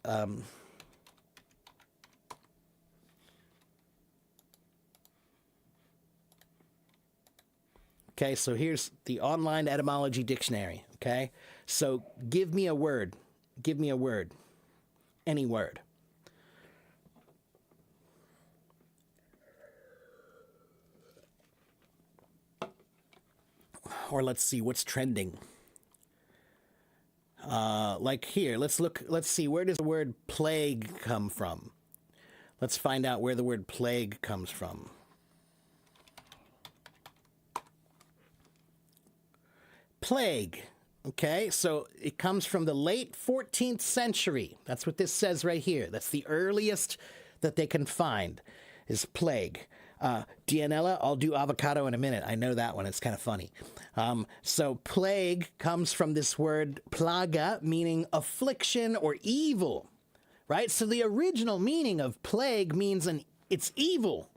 Okay, so here's the online etymology dictionary, okay? So give me a word. Give me a word. Any word. Or let's see what's trending. Like here, let's see, where does the word plague come from? Let's find out where the word plague comes from. Plague. Okay, so it comes from the late 14th century. That's what this says right here. That's the earliest that they can find is plague. Dianella, I'll do avocado in a minute. I know that one. It's kind of funny. So plague comes from this word plaga, meaning affliction or evil, right? So the original meaning of plague means it's evil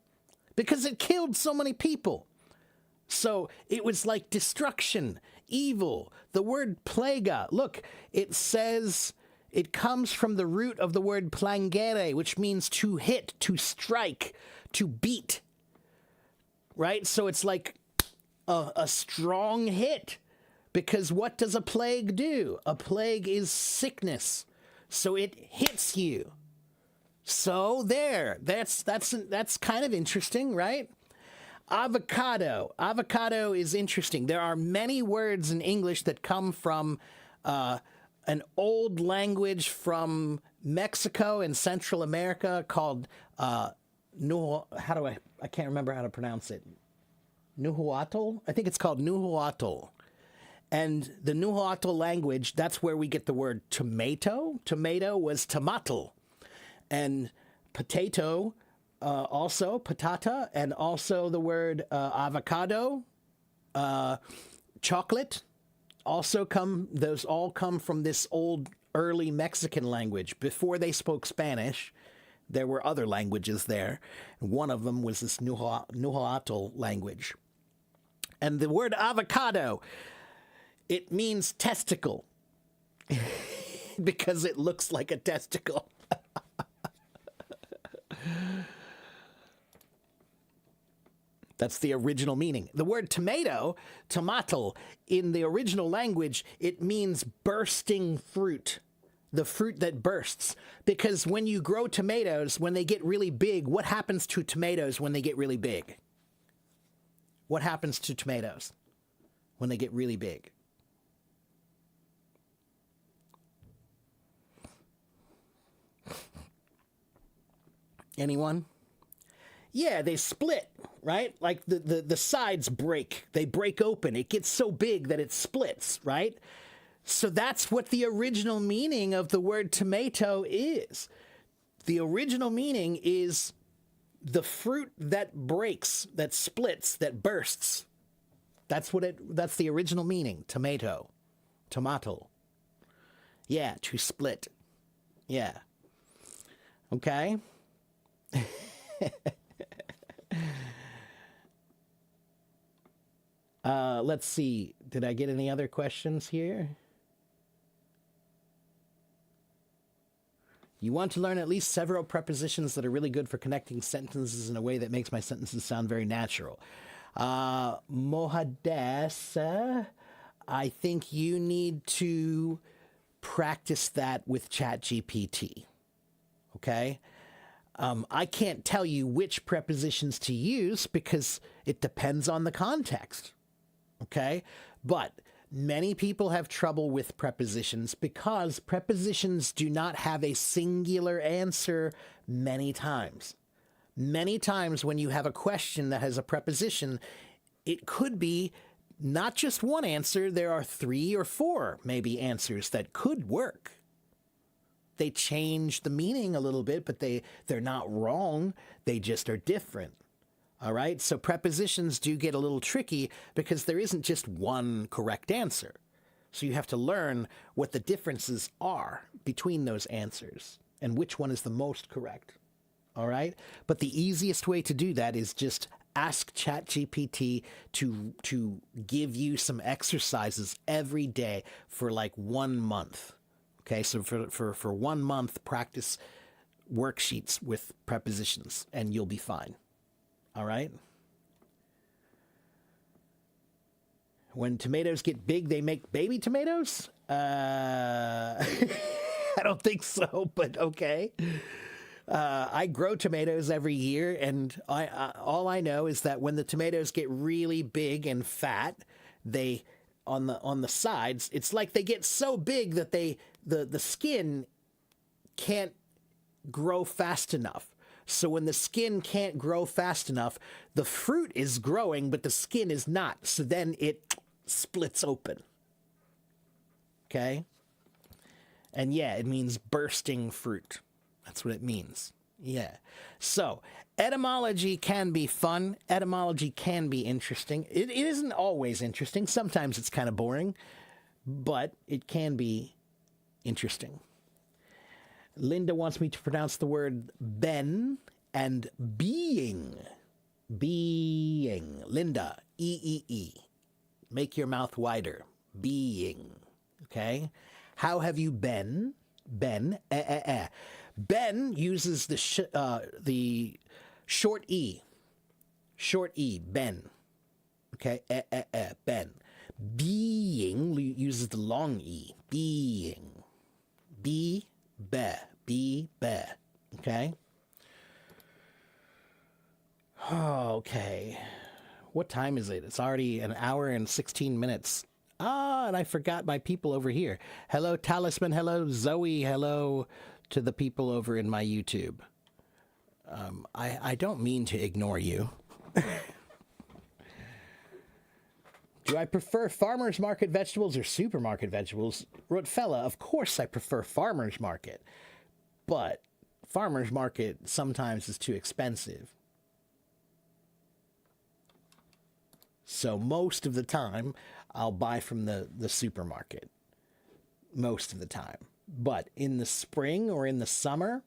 because it killed so many people. So it was like destruction, evil. The word plaga, look, it says it comes from the root of the word plangere, which means to hit, to strike, to beat. Right? So it's like a strong hit. Because what does a plague do? A plague is sickness. So it hits you. So there. That's kind of interesting, right? Avocado. Avocado is interesting. There are many words in English that come from an old language from Mexico and Central America called I can't remember how to pronounce it. Nahuatl? I think it's called Nahuatl. And the Nahuatl language, that's where we get the word tomato. Tomato was tomatl. And potato, also patata, and also the word avocado, chocolate, those all come from this old early Mexican language. Before they spoke Spanish, there were other languages there. One of them was this Nahuatl language. And the word avocado, it means testicle because it looks like a testicle. That's the original meaning. The word tomato, tomatl, in the original language, it means bursting fruit. The fruit that bursts. Because when you grow tomatoes, when they get really big, what happens to tomatoes when they get really big? What happens to tomatoes when they get really big? Anyone? Yeah, they split, right? Like the sides break. They break open. It gets so big that it splits, right? So that's what the original meaning of the word tomato is. The original meaning is the fruit that breaks, that splits, that bursts. That's the original meaning. Tomato. Tomato. Yeah, to split. Yeah. Okay. Let's see. Did I get any other questions here? You want to learn at least several prepositions that are really good for connecting sentences in a way that makes my sentences sound very natural. Mohades, I think you need to practice that with ChatGPT. Okay? I can't tell you which prepositions to use because it depends on the context. Okay? But many people have trouble with prepositions because prepositions do not have a singular answer many times. Many times when you have a question that has a preposition, it could be not just one answer. There are 3 or 4 maybe answers that could work. They change the meaning a little bit, but they're not wrong. They just are different. All right? So prepositions do get a little tricky because there isn't just one correct answer. So you have to learn what the differences are between those answers and which one is the most correct. All right? But the easiest way to do that is just ask ChatGPT to give you some exercises every day for like 1 month. Okay, so for 1 month, practice worksheets with prepositions, and you'll be fine. All right? When tomatoes get big, they make baby tomatoes? I don't think so, but okay. I grow tomatoes every year, and all I know is that when the tomatoes get really big and fat, they on the sides, it's like they get so big that the skin can't grow fast enough. So when the skin can't grow fast enough, the fruit is growing, but the skin is not. So then it splits open. Okay? And yeah, it means bursting fruit. That's what it means. Yeah. So etymology can be fun. Etymology can be interesting. It isn't always interesting. Sometimes it's kind of boring, but it can be interesting. Linda wants me to pronounce the word ben and being. Being. Linda, E-E-E. Make your mouth wider. Being. Okay? How have you been? Ben, Ben uses the short E. Short E, ben. Okay? Ben. Being uses the long E. Being. Be. Be. Okay? Okay. What time is it? It's already an hour and 16 minutes. And I forgot my people over here. Hello, Talisman. Hello, Zoe. Hello to the people over in my YouTube. I don't mean to ignore you. Do I prefer farmer's market vegetables or supermarket vegetables? Rotfella, of course I prefer farmer's market. But farmer's market sometimes is too expensive. So most of the time, I'll buy from the supermarket. Most of the time. But in the spring or in the summer,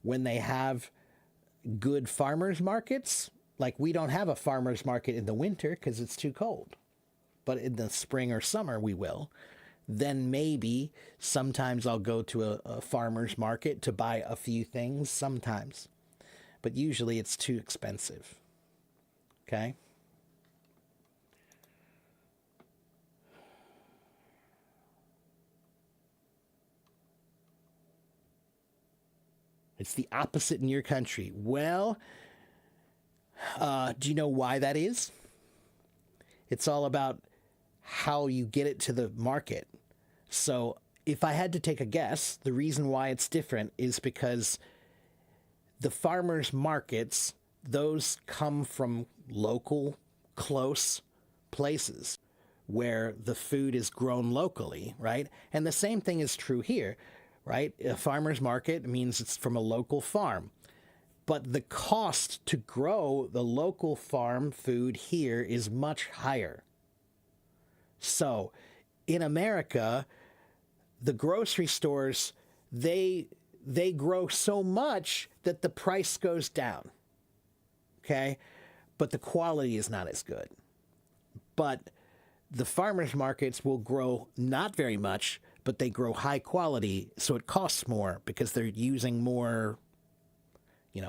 when they have good farmers markets, like we don't have a farmers market in the winter because it's too cold. But in the spring or summer, we will. Then maybe sometimes I'll go to a farmer's market to buy a few things, sometimes. But usually it's too expensive. Okay? It's the opposite in your country. Well, do you know why that is? It's all about how you get it to the market. So if I had to take a guess, the reason why it's different is because the farmers markets, those come from local, close places where the food is grown locally, right? And the same thing is true here, right? A farmer's market means it's from a local farm. But the cost to grow the local farm food here is much higher. So in America, the grocery stores, they grow so much that the price goes down. Okay? But the quality is not as good. But the farmers markets will grow not very much, but they grow high quality, so it costs more because they're using more,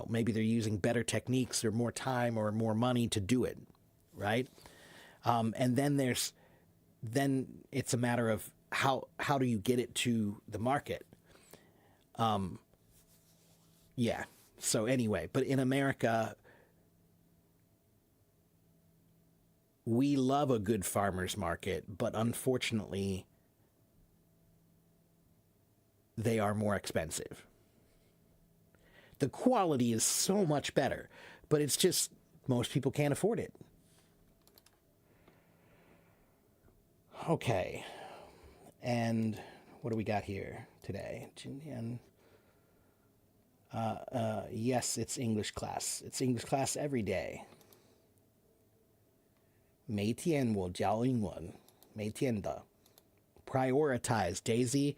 maybe they're using better techniques or more time or more money to do it, right? And then it's a matter of how do you get it to the market? Yeah. So anyway, but in America, we love a good farmer's market, but unfortunately, they are more expensive. The quality is so much better, but it's just most people can't afford it. Okay. And what do we got here today? Yes, it's English class. It's English class every day. 每天我教英文，每天的 prioritize. Daisy,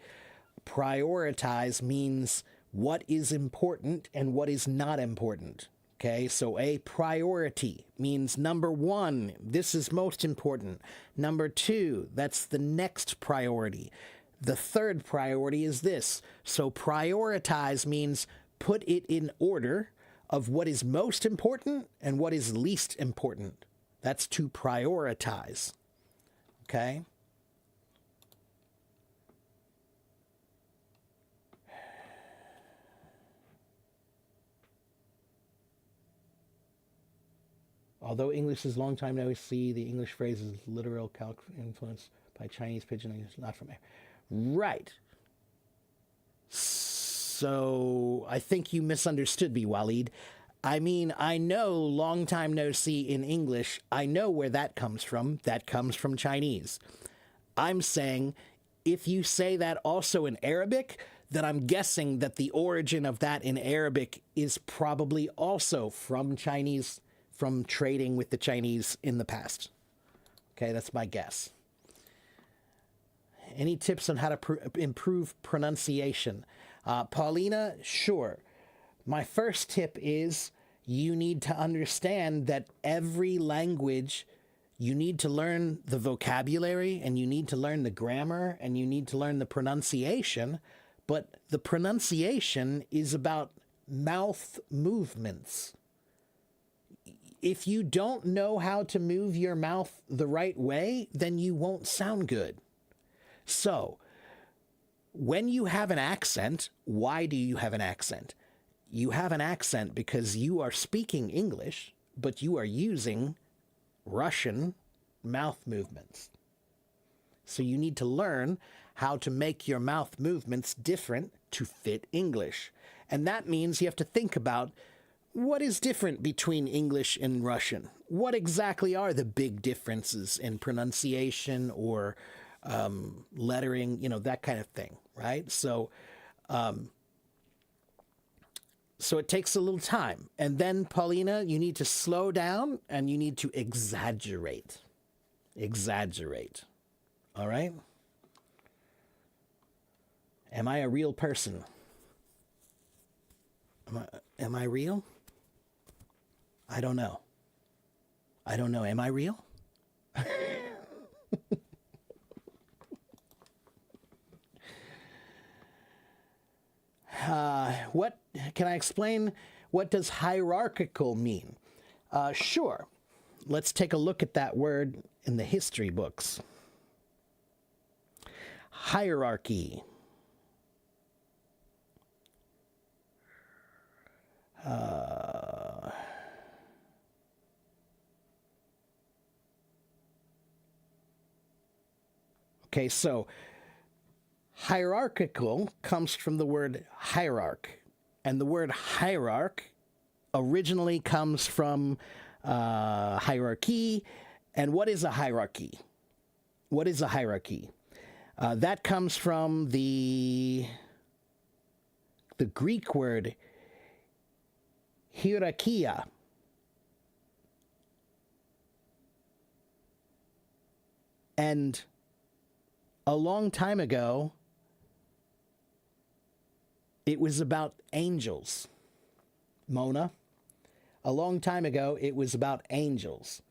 prioritize means what is important and what is not important. Okay, so a priority means number one, this is most important. Number two, that's the next priority. The third priority is this. So prioritize means put it in order of what is most important and what is least important. That's to prioritize. Okay? Although English is long time no see, the English phrase is literal calc influenced by Chinese pidgin English, not from there. Right. So I think you misunderstood me, Waleed. I mean, I know long time no see in English. I know where that comes from. That comes from Chinese. I'm saying if you say that also in Arabic, then I'm guessing that the origin of that in Arabic is probably also from Chinese, from trading with the Chinese in the past. Okay, that's my guess. Any tips on how to improve pronunciation? Paulina, sure. My first tip is you need to understand that every language, you need to learn the vocabulary and you need to learn the grammar and you need to learn the pronunciation, but the pronunciation is about mouth movements. If you don't know how to move your mouth the right way, then you won't sound good. So, when you have an accent, why do you have an accent? You have an accent because you are speaking English, but you are using Russian mouth movements. So you need to learn how to make your mouth movements different to fit English. And that means you have to think about what is different between English and Russian. What exactly are the big differences in pronunciation or lettering, you know, that kind of thing, right? So it takes a little time. And then, Paulina, you need to slow down and you need to exaggerate. Exaggerate. All right? Am I a real person? Am I real? I don't know. I don't know. Am I real? What can I explain? What does hierarchical mean? Sure. Let's take a look at that word in the history books. Hierarchy. Okay, so hierarchical comes from the word hierarch. And the word hierarch originally comes from hierarchy. And what is a hierarchy? What is a hierarchy? That comes from the Greek word hierarchia. And a long time ago, it was about angels. Mona, a long time ago, it was about angels.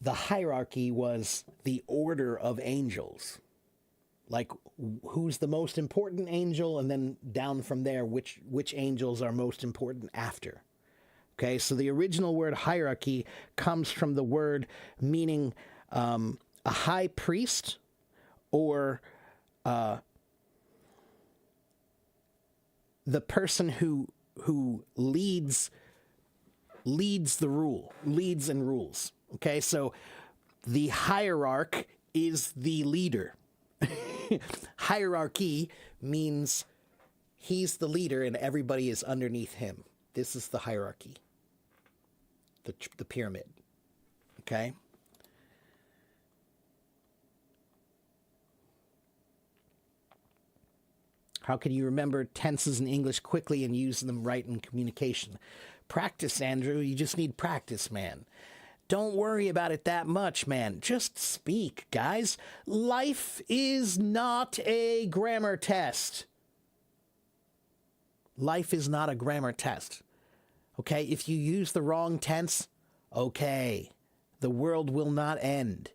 The hierarchy was the order of angels. Like, who's the most important angel, and then down from there, which angels are most important after. Okay, so the original word hierarchy comes from the word meaning a high priest or the person who leads the rule, leads and rules. Okay, so the hierarch is the leader. Hierarchy means he's the leader and everybody is underneath him. This is the hierarchy, the pyramid. Okay? How can you remember tenses in English quickly and use them right in communication? Practice, Andrew. You just need practice, man. Don't worry about it that much, man. Just speak, guys. Life is not a grammar test. Life is not a grammar test. Okay? If you use the wrong tense, okay. The world will not end.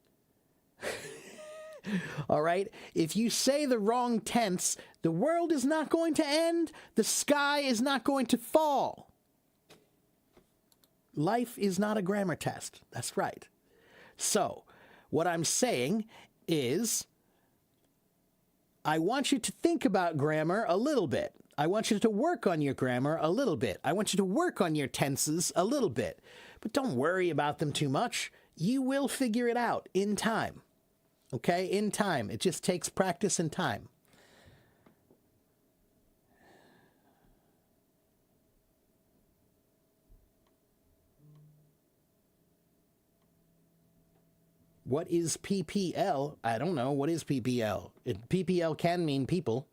All right? If you say the wrong tense, the world is not going to end. The sky is not going to fall. Life is not a grammar test. That's right. So, what I'm saying is, I want you to think about grammar a little bit. I want you to work on your grammar a little bit. I want you to work on your tenses a little bit. But don't worry about them too much. You will figure it out in time. Okay? In time. It just takes practice and time. What is PPL? I don't know. What is PPL? PPL can mean people.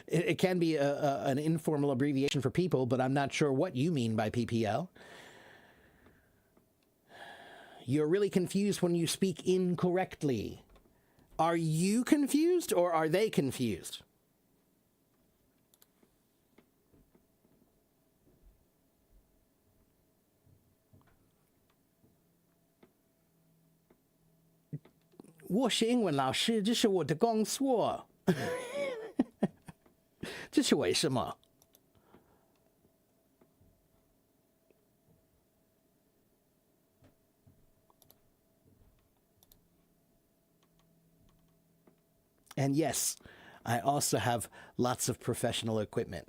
It can be an informal abbreviation for people, but I'm not sure what you mean by PPL. You're really confused when you speak incorrectly. Are you confused or are they confused? "我是英文老师，这是我的工作。这是为什么？" And yes, I also have lots of professional equipment.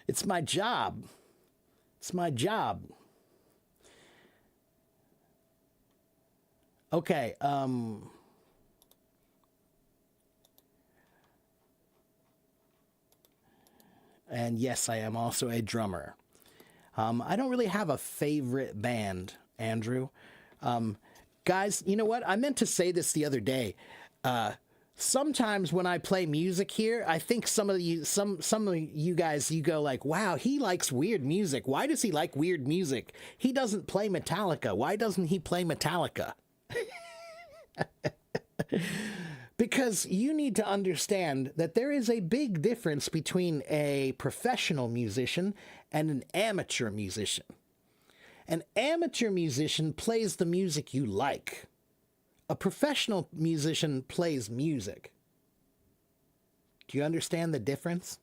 It's my job. It's my job. Okay, and yes, I am also a drummer. I don't really have a favorite band, Andrew. Guys, you know what? I meant to say this the other day. Sometimes when I play music here, I think some of you guys, you go like, wow, he likes weird music. Why does he like weird music? He doesn't play Metallica. Why doesn't he play Metallica? Because you need to understand that there is a big difference between a professional musician and an amateur musician. An amateur musician plays the music you like. A professional musician plays music. Do you understand the difference?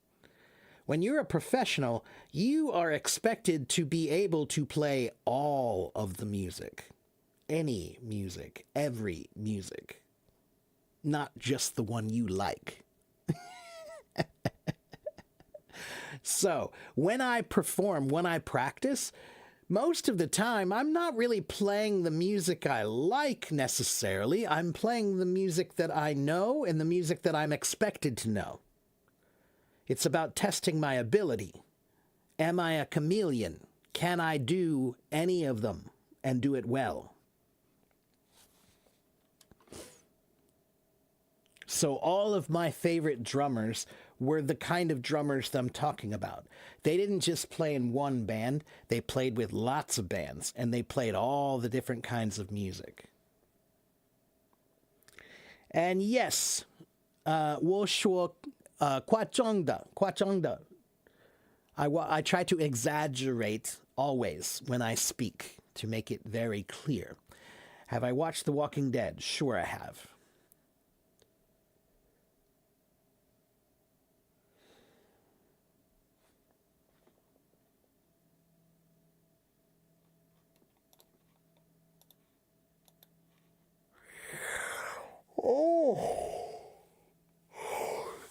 When you're a professional, you are expected to be able to play all of the music. Any music, every music. Not just the one you like. So, when I perform, when I practice, most of the time, I'm not really playing the music I like necessarily. I'm playing the music that I know and the music that I'm expected to know. It's about testing my ability. Am I a chameleon? Can I do any of them and do it well? So all of my favorite drummers were the kind of drummers that I'm talking about. They didn't just play in one band, they played with lots of bands, and they played all the different kinds of music. And yes, 我说夸张的. I try to exaggerate always when I speak to make it very clear. Have I watched The Walking Dead? Sure I have. Oh,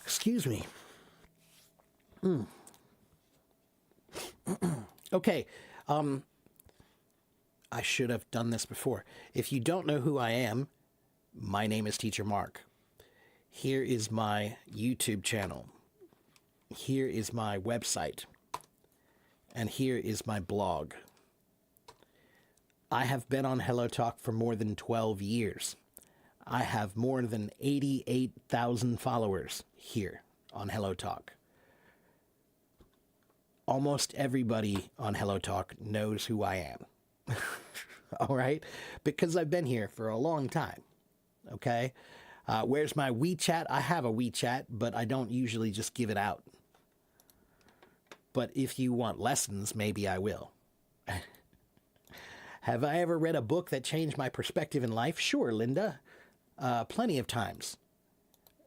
excuse me. Okay, I should have done this before. If you don't know who I am, my name is Teacher Mark. Here is my YouTube channel. Here is my website. And here is my blog. I have been on Hello Talk for more than 12 years. I have more than 88,000 followers here on Hello Talk. Almost everybody on Hello Talk knows who I am. All right? Because I've been here for a long time. Okay? Where's my WeChat? I have a WeChat, but I don't usually just give it out. But if you want lessons, maybe I will. Have I ever read a book that changed my perspective in life? Sure, Linda. Plenty of times.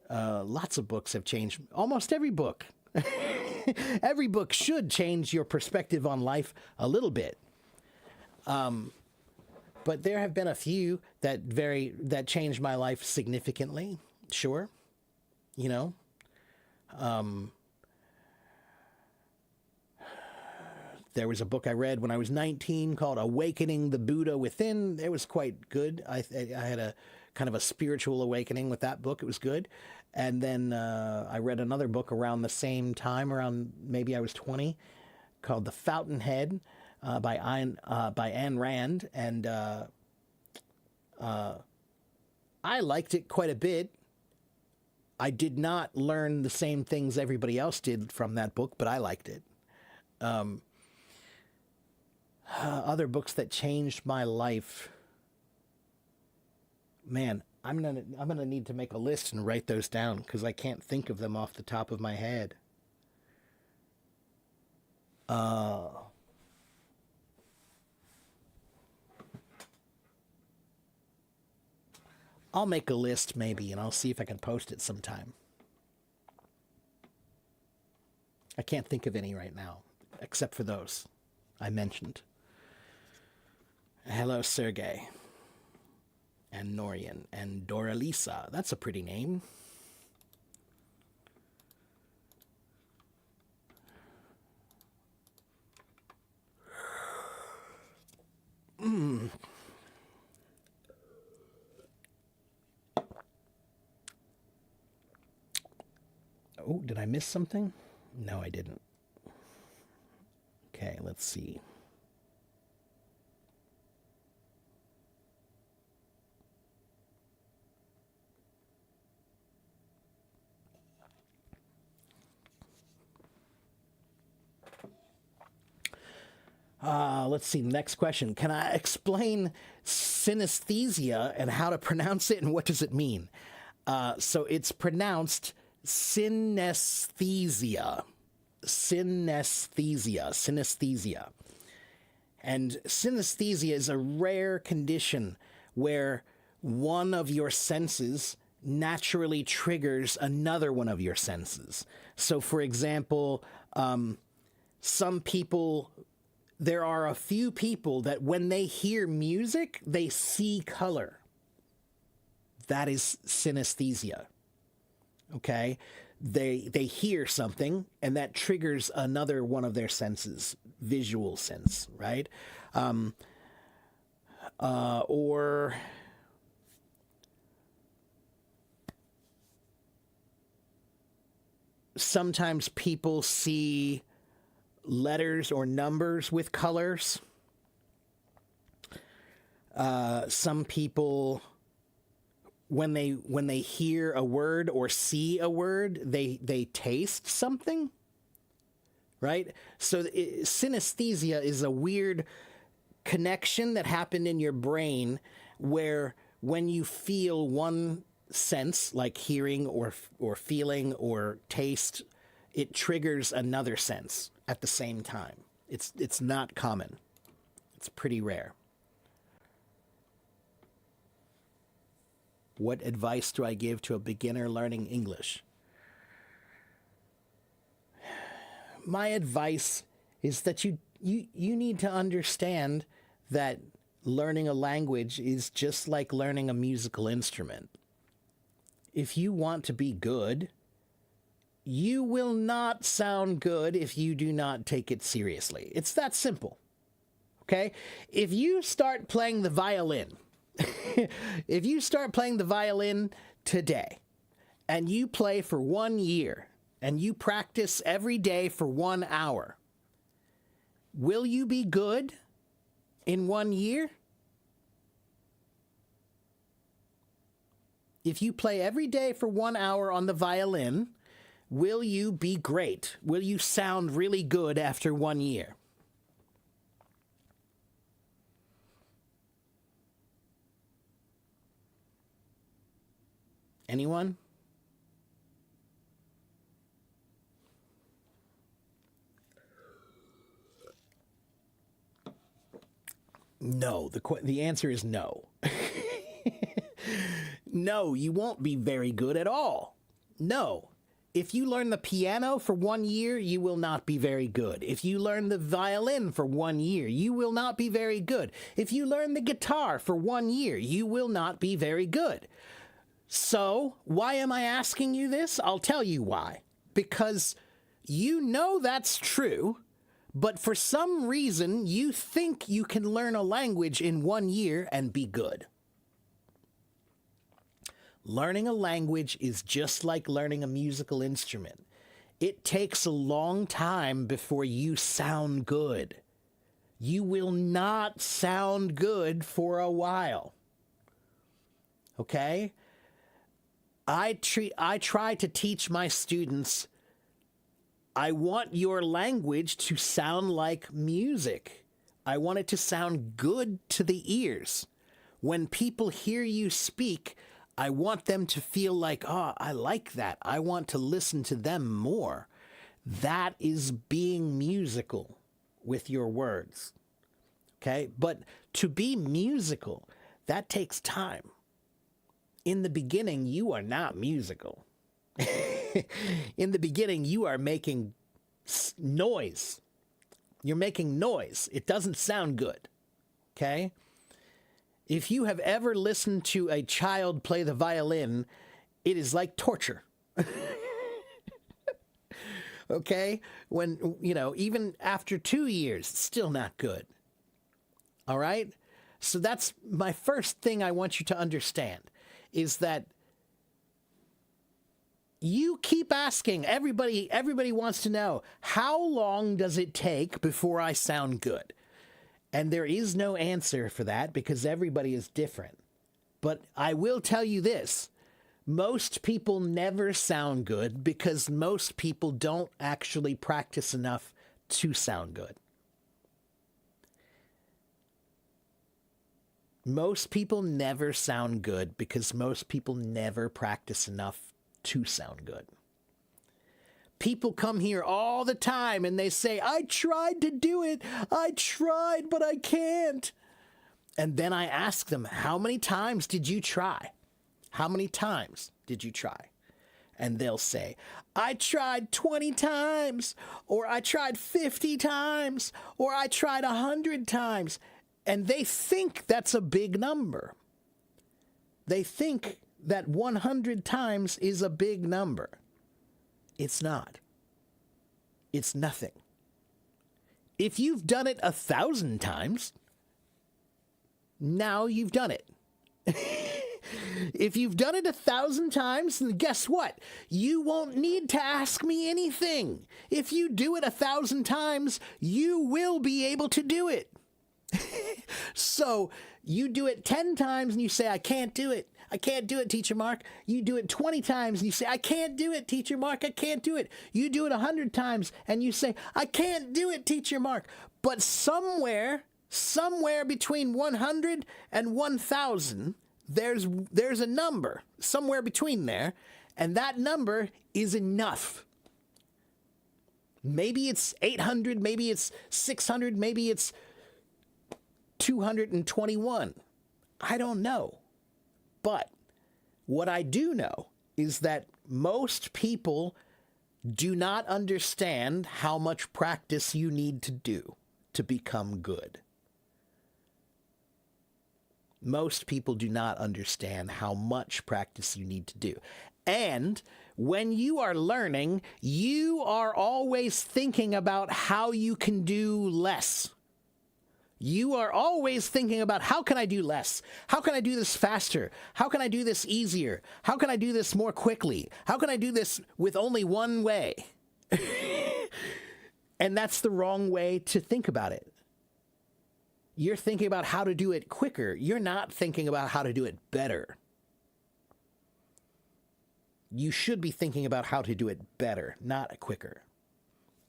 Lots of books have changed. Almost every book. Every book should change your perspective on life a little bit. But there have been a few that changed my life significantly. Sure. You know. There was a book I read when I was 19 called Awakening the Buddha Within. It was quite good. I had a kind of a spiritual awakening with that book. It was good. And then I read another book around the same time, around maybe I was 20, called The Fountainhead by Ayn Rand. And I liked it quite a bit. I did not learn the same things everybody else did from that book, but I liked it. Other books that changed my life. Man, I'm gonna need to make a list and write those down because I can't think of them off the top of my head. I'll make a list maybe, and I'll see if I can post it sometime. I can't think of any right now, except for those I mentioned. Hello, Sergey. And Norian. And Doralisa. That's a pretty name. Oh, did I miss something? No, I didn't. Okay, let's see. Let's see. Next question. Can I explain synesthesia and how to pronounce it and what does it mean? So it's pronounced synesthesia. Synesthesia. And synesthesia is a rare condition where one of your senses naturally triggers another one of your senses. So, for example, there are a few people that when they hear music, they see color. That is synesthesia. Okay? They hear something, and that triggers another one of their senses, visual sense, right? Or sometimes people see letters or numbers with colors. Some people, when they hear a word or see a word, they taste something, right? So synesthesia is a weird connection that happened in your brain where when you feel one sense, like hearing or feeling or taste, it triggers another sense at the same time. It's not common. It's pretty rare. What advice do I give to a beginner learning English? My advice is that you need to understand that learning a language is just like learning a musical instrument. If you want to be good, you will not sound good if you do not take it seriously. It's that simple. Okay? If you start playing the violin, if you start playing the violin today, and you play for 1 year, and you practice every day for 1 hour, will you be good in 1 year? If you play every day for 1 hour on the violin, will you be great? Will you sound really good after 1 year? Anyone? No. The answer is no. No, you won't be very good at all. No. If you learn the piano for 1 year, you will not be very good. If you learn the violin for 1 year, you will not be very good. If you learn the guitar for 1 year, you will not be very good. So, why am I asking you this? I'll tell you why. Because you know that's true, But for some reason, you think you can learn a language in 1 year and be good. Learning a language is just like learning a musical instrument. It takes a long time before you sound good. You will not sound good for a while. Okay? I try to teach my students, I want your language to sound like music. I want it to sound good to the ears. When people hear you speak, I want them to feel like, oh, I like that. I want to listen to them more. That is being musical with your words. Okay? But to be musical, that takes time. In the beginning, you are not musical. In the beginning, you are making noise. You're making noise. It doesn't sound good. Okay? If you have ever listened to a child play the violin, it is like torture. Okay? When, even after 2 years, it's still not good. All right? So that's my first thing I want you to understand, is that you keep asking. Everybody wants to know, how long does it take before I sound good? And there is no answer for that because everybody is different. But I will tell you this. Most people never sound good because most people don't actually practice enough to sound good. Most people never sound good because most people never practice enough to sound good. People come here all the time and they say, I tried to do it. I tried, but I can't. And then I ask them, how many times did you try? How many times did you try? And they'll say, I tried 20 times, or I tried 50 times, or I tried 100 times. And they think that's a big number. They think that 100 times is a big number. It's not. It's nothing. If you've done it 1,000 times, now you've done it. If you've done it 1,000 times, then guess what? You won't need to ask me anything. If you do it 1,000 times, you will be able to do it. So you do it 10 times and you say, I can't do it. I can't do it, Teacher Mark. You do it 20 times and you say, I can't do it, Teacher Mark. I can't do it. You do it 100 times and you say, I can't do it, Teacher Mark. But somewhere between 100 and 1,000, there's a number somewhere between there, and that number is enough. Maybe it's 800, maybe it's 600, maybe it's 221. I don't know. But what I do know is that most people do not understand how much practice you need to do to become good. Most people do not understand how much practice you need to do. And when you are learning, you are always thinking about how you can do less. You are always thinking about, how can I do less? How can I do this faster? How can I do this easier? How can I do this more quickly? How can I do this with only one way? And that's the wrong way to think about it. You're thinking about how to do it quicker. You're not thinking about how to do it better. You should be thinking about how to do it better, not quicker.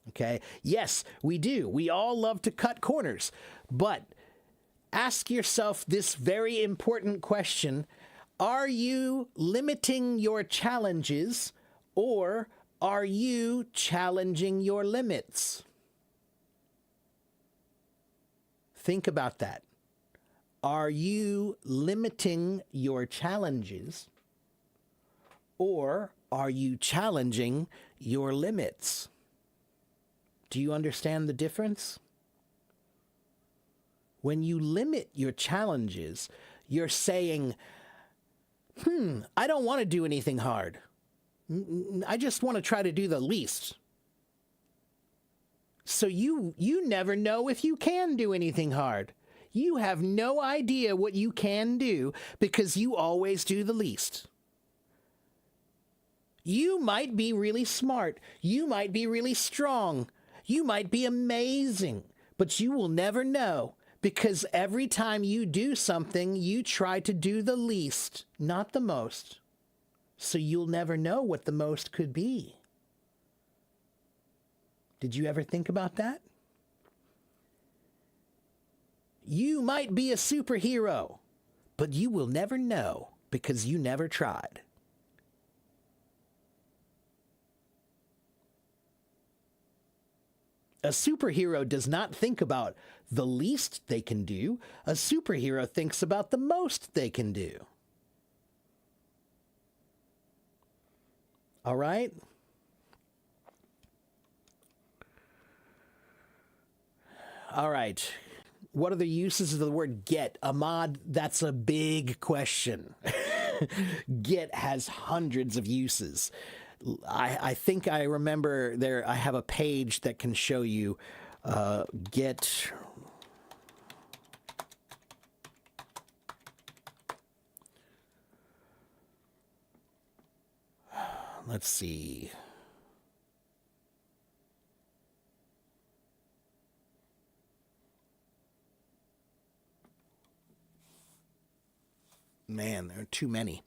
Okay? Yes, we do. We all love to cut corners. But ask yourself this very important question. Are you limiting your challenges, or are you challenging your limits? Think about that. Are you limiting your challenges, or are you challenging your limits? Do you understand the difference? When you limit your challenges, you're saying, I don't want to do anything hard. I just want to try to do the least. So you never know if you can do anything hard. You have no idea what you can do because you always do the least. You might be really smart. You might be really strong. You might be amazing, but you will never know because every time you do something, you try to do the least, not the most. So you'll never know what the most could be. Did you ever think about that? You might be a superhero, but you will never know because you never tried. A superhero does not think about the least they can do. A superhero thinks about the most they can do. All right? All right. What are the uses of the word get? Ahmad, that's a big question. Get has hundreds of uses. I think I remember there, I have a page that can show you get. Let's see. Man, there are too many.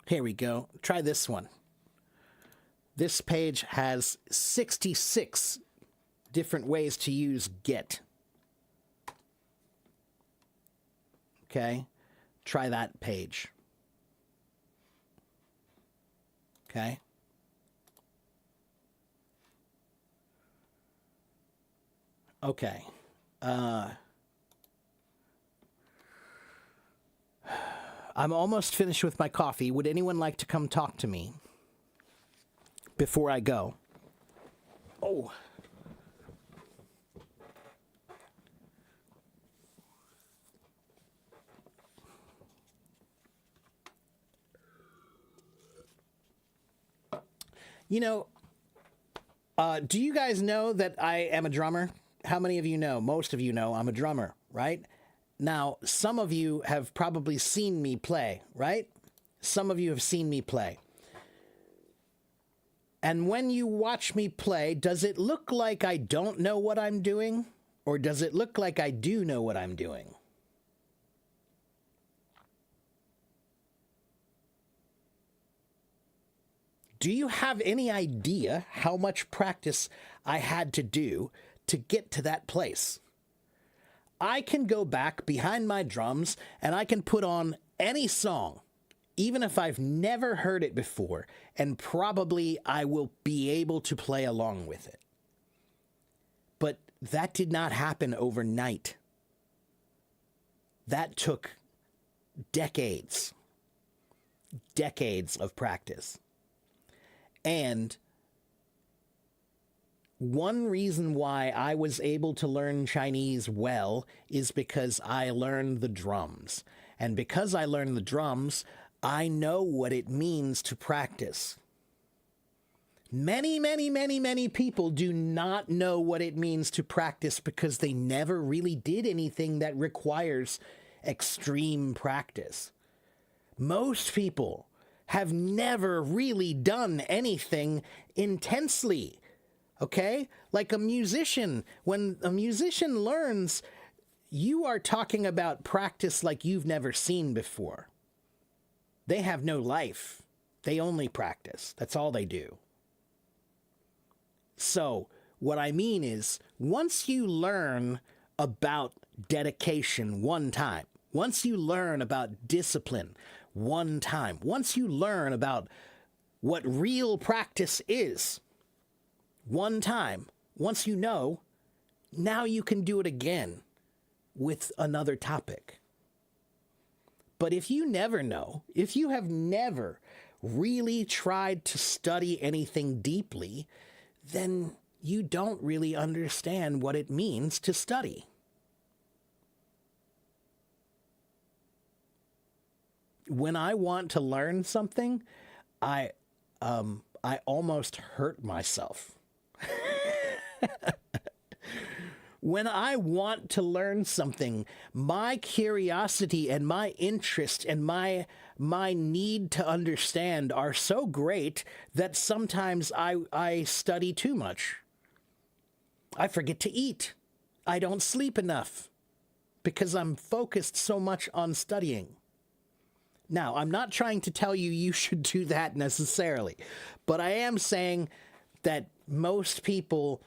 Here we go. Try this one. This page has 66 different ways to use get. Okay? Try that page. Okay? Okay. I'm almost finished with my coffee. Would anyone like to come talk to me before I go? Oh. You know, do you guys know that I am a drummer? How many of you know? Most of you know I'm a drummer, right? Now, some of you have probably seen me play, right? Some of you have seen me play. And when you watch me play, does it look like I don't know what I'm doing? Or does it look like I do know what I'm doing? Do you have any idea how much practice I had to do to get to that place? I can go back behind my drums and I can put on any song, even if I've never heard it before, and probably I will be able to play along with it. But that did not happen overnight. That took decades of practice. And one reason why I was able to learn Chinese well is because I learned the drums. And because I learned the drums, I know what it means to practice. Many people do not know what it means to practice because they never really did anything that requires extreme practice. Most people have never really done anything intensely. Okay? Like a musician, when a musician learns, you are talking about practice like you've never seen before. They have no life. They only practice. That's all they do. So, what I mean is, once you learn about dedication one time, once you learn about discipline one time, once you learn about what real practice is one time, once you know, now you can do it again with another topic. But if you never know, if you have never really tried to study anything deeply, then you don't really understand what it means to study. When I want to learn something, I almost hurt myself. When I want to learn something, my curiosity and my interest and my need to understand are so great that sometimes I study too much. I forget to eat. I don't sleep enough because I'm focused so much on studying. Now, I'm not trying to tell you you should do that necessarily, but I am saying that most people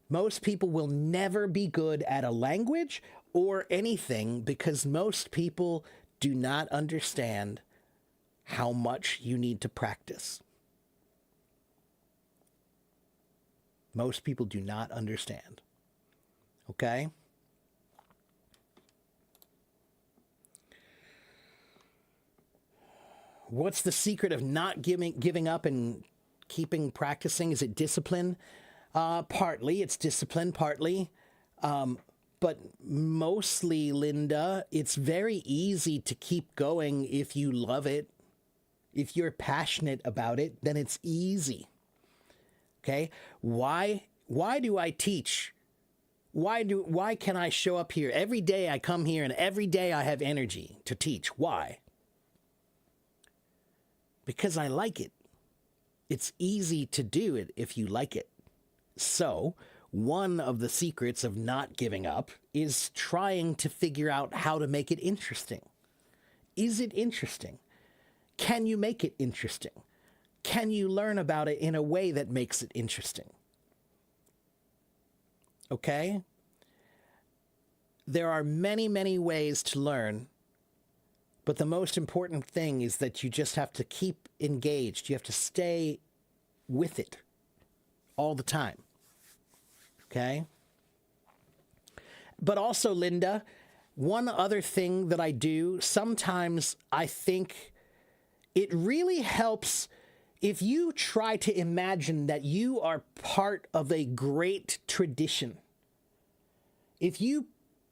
will never be good at a language or anything because most people do not understand how much you need to practice. Most people do not understand. Okay? What's the secret of not giving up and keeping practicing? Is it discipline? Partly. It's discipline, partly. But mostly, Linda, it's very easy to keep going if you love it. If you're passionate about it, then it's easy. Okay? Why do I teach? Why can I show up here? Every day I come here and every day I have energy to teach. Why? Because I like it. It's easy to do it if you like it. So, one of the secrets of not giving up is trying to figure out how to make it interesting. Is it interesting? Can you make it interesting? Can you learn about it in a way that makes it interesting? Okay? There are many, many ways to learn, but the most important thing is that you just have to keep engaged. You have to stay with it all the time. Okay? But also, Linda, one other thing that I do, sometimes I think it really helps if you try to imagine that you are part of a great tradition. If you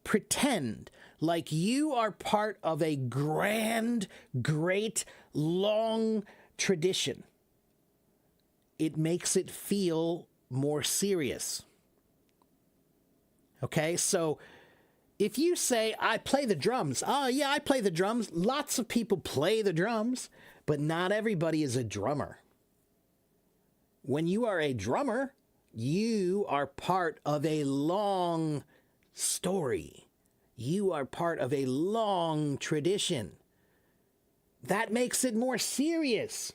pretend like you are part of a grand, great, long tradition, it makes it feel more serious. Okay, so if you say, I play the drums. Oh, yeah, I play the drums. Lots of people play the drums, but not everybody is a drummer. When you are a drummer, you are part of a long story. You are part of a long tradition. That makes it more serious.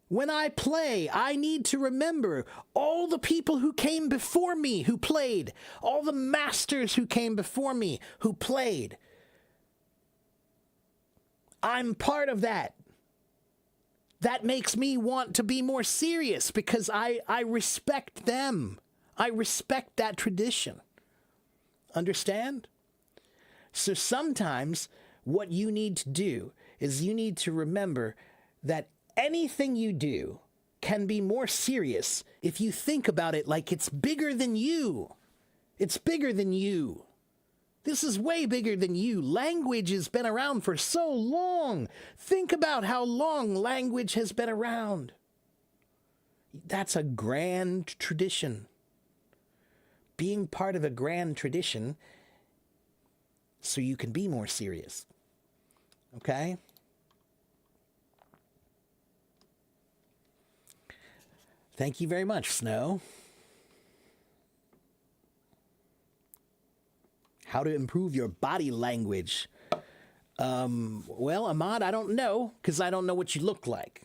When I play, I need to remember all the people who came before me who played, all the masters who came before me who played. I'm part of that. That makes me want to be more serious because I respect them. I respect that tradition. Understand? So sometimes what you need to do is you need to remember that anything you do can be more serious if you think about it like it's bigger than you. It's bigger than you. This is way bigger than you. Language has been around for so long. Think about how long language has been around. That's a grand tradition. Being part of a grand tradition so you can be more serious. Okay? Thank you very much, Snow. How to improve your body language. Well, Ahmad, I don't know, because I don't know what you look like,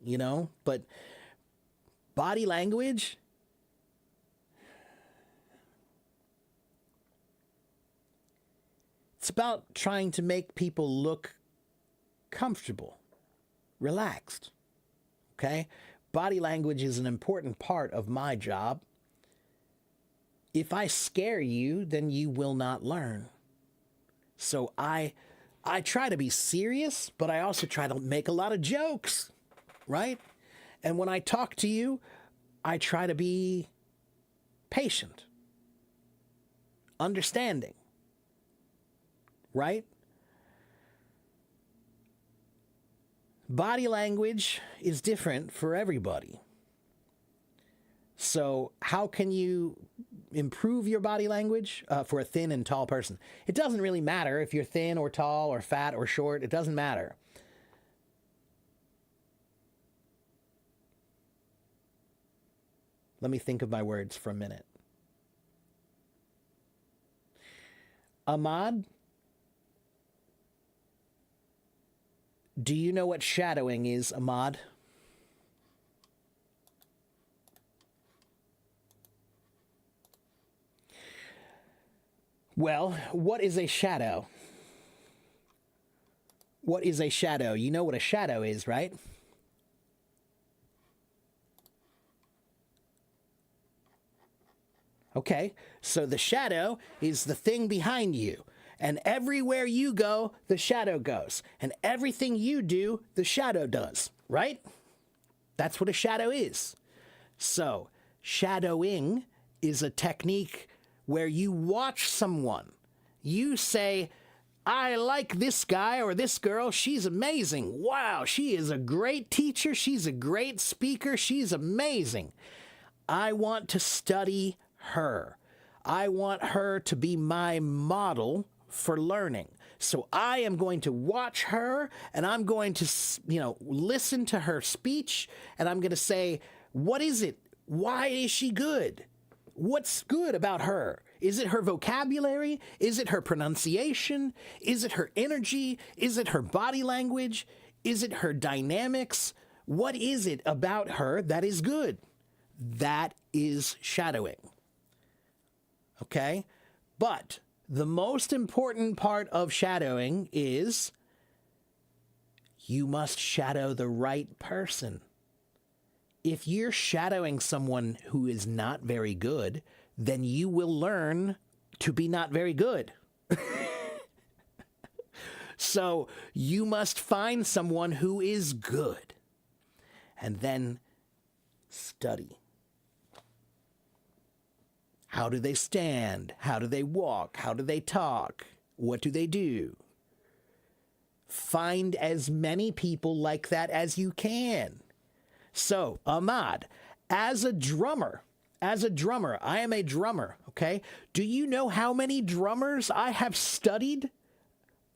you know, but body language, it's about trying to make people look comfortable, relaxed, okay? Body language is an important part of my job. If I scare you, then you will not learn. So I try to be serious, but I also try to make a lot of jokes, right? And when I talk to you, I try to be patient, understanding, right? Body language is different for everybody. So, how can you improve your body language for a thin and tall person? It doesn't really matter if you're thin or tall or fat or short. It doesn't matter. Let me think of my words for a minute. Ahmad, do you know what shadowing is, Ahmad? Well, what is a shadow? What is a shadow? You know what a shadow is, right? Okay, so the shadow is the thing behind you. And everywhere you go, the shadow goes. And everything you do, the shadow does, right? That's what a shadow is. So, shadowing is a technique where you watch someone. You say, I like this guy or this girl. She's amazing. Wow, she is a great teacher. She's a great speaker. She's amazing. I want to study her. I want her to be my model for learning. So I am going to watch her and I'm going to, listen to her speech and I'm going to say, what is it? Why is she good? What's good about her? Is it her vocabulary? Is it her pronunciation? Is it her energy? Is it her body language? Is it her dynamics? What is it about her that is good? That is shadowing. Okay? But the most important part of shadowing is you must shadow the right person. If you're shadowing someone who is not very good, then you will learn to be not very good. So you must find someone who is good and then study. How do they stand? How do they walk? How do they talk? What do they do? Find as many people like that as you can. So, Ahmad, as a drummer, I am a drummer, okay? Do you know how many drummers I have studied?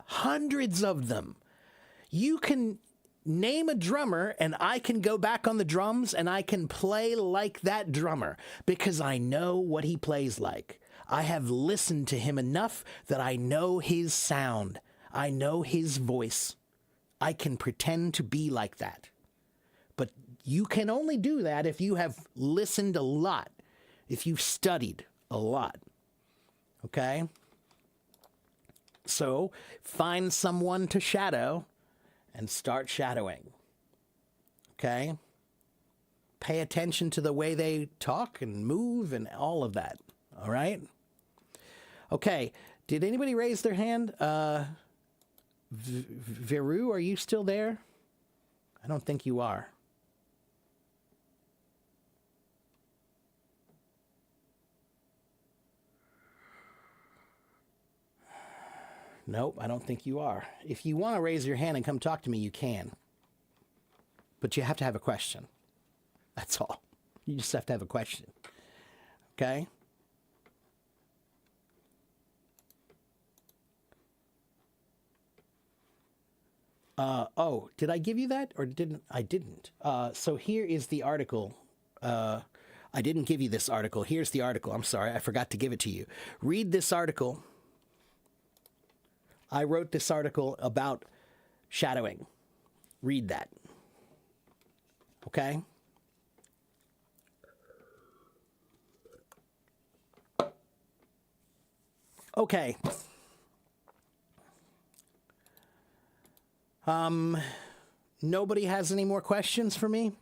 Hundreds of them. You can name a drummer and I can go back on the drums and I can play like that drummer because I know what he plays like. I have listened to him enough that I know his sound. I know his voice. I can pretend to be like that. But you can only do that if you have listened a lot, if you've studied a lot. Okay? So find someone to shadow and start shadowing. Okay? Pay attention to the way they talk and move and all of that. All right? Okay. Did anybody raise their hand? Veru, are you still there? I don't think you are. Nope, I don't think you are. If you want to raise your hand and come talk to me, you can. But you have to have a question. That's all. You just have to have a question. Okay? Did I give you that or didn't? I didn't. So here is the article. I didn't give you this article. Here's the article. I'm sorry. I forgot to give it to you. Read this article. I wrote this article about shadowing. Read that. Okay? Okay. Nobody has any more questions for me?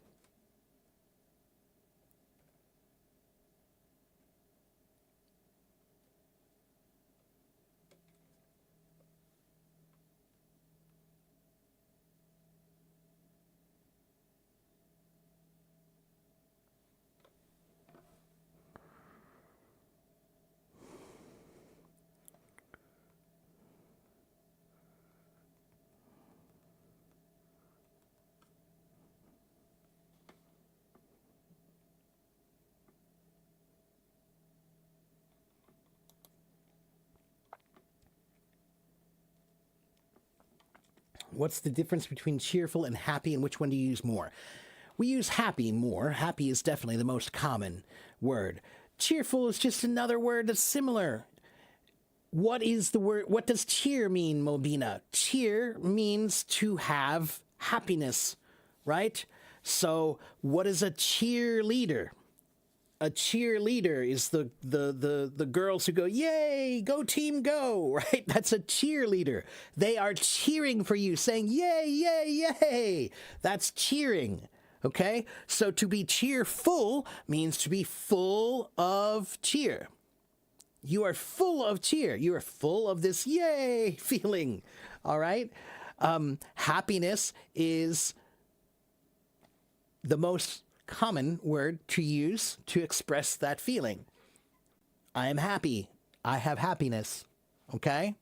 What's the difference between cheerful and happy, and which one do you use more? We use happy more. Happy is definitely the most common word. Cheerful is just another word that's similar. What is the word? What does cheer mean, Mobina? Cheer means to have happiness, right? So what is a cheerleader? A cheerleader is the girls who go, yay, go team go, right? That's a cheerleader. They are cheering for you, saying, yay, yay, yay. That's cheering, okay? So to be cheerful means to be full of cheer. You are full of cheer. You are full of this yay feeling, all right? Happiness is the most common word to use to express that feeling. I am happy. I have happiness. Okay?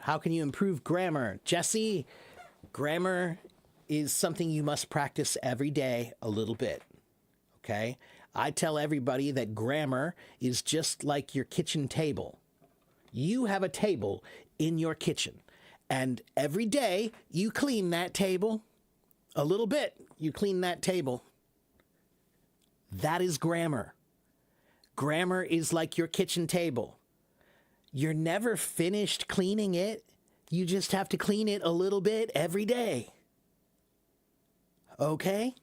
How can you improve grammar? Jesse, grammar is something you must practice every day a little bit. Okay? I tell everybody that grammar is just like your kitchen table. You have a table in your kitchen. And every day you clean that table a little bit. You clean that table. That is grammar. Grammar is like your kitchen table. You're never finished cleaning it. You just have to clean it a little bit every day. Okay?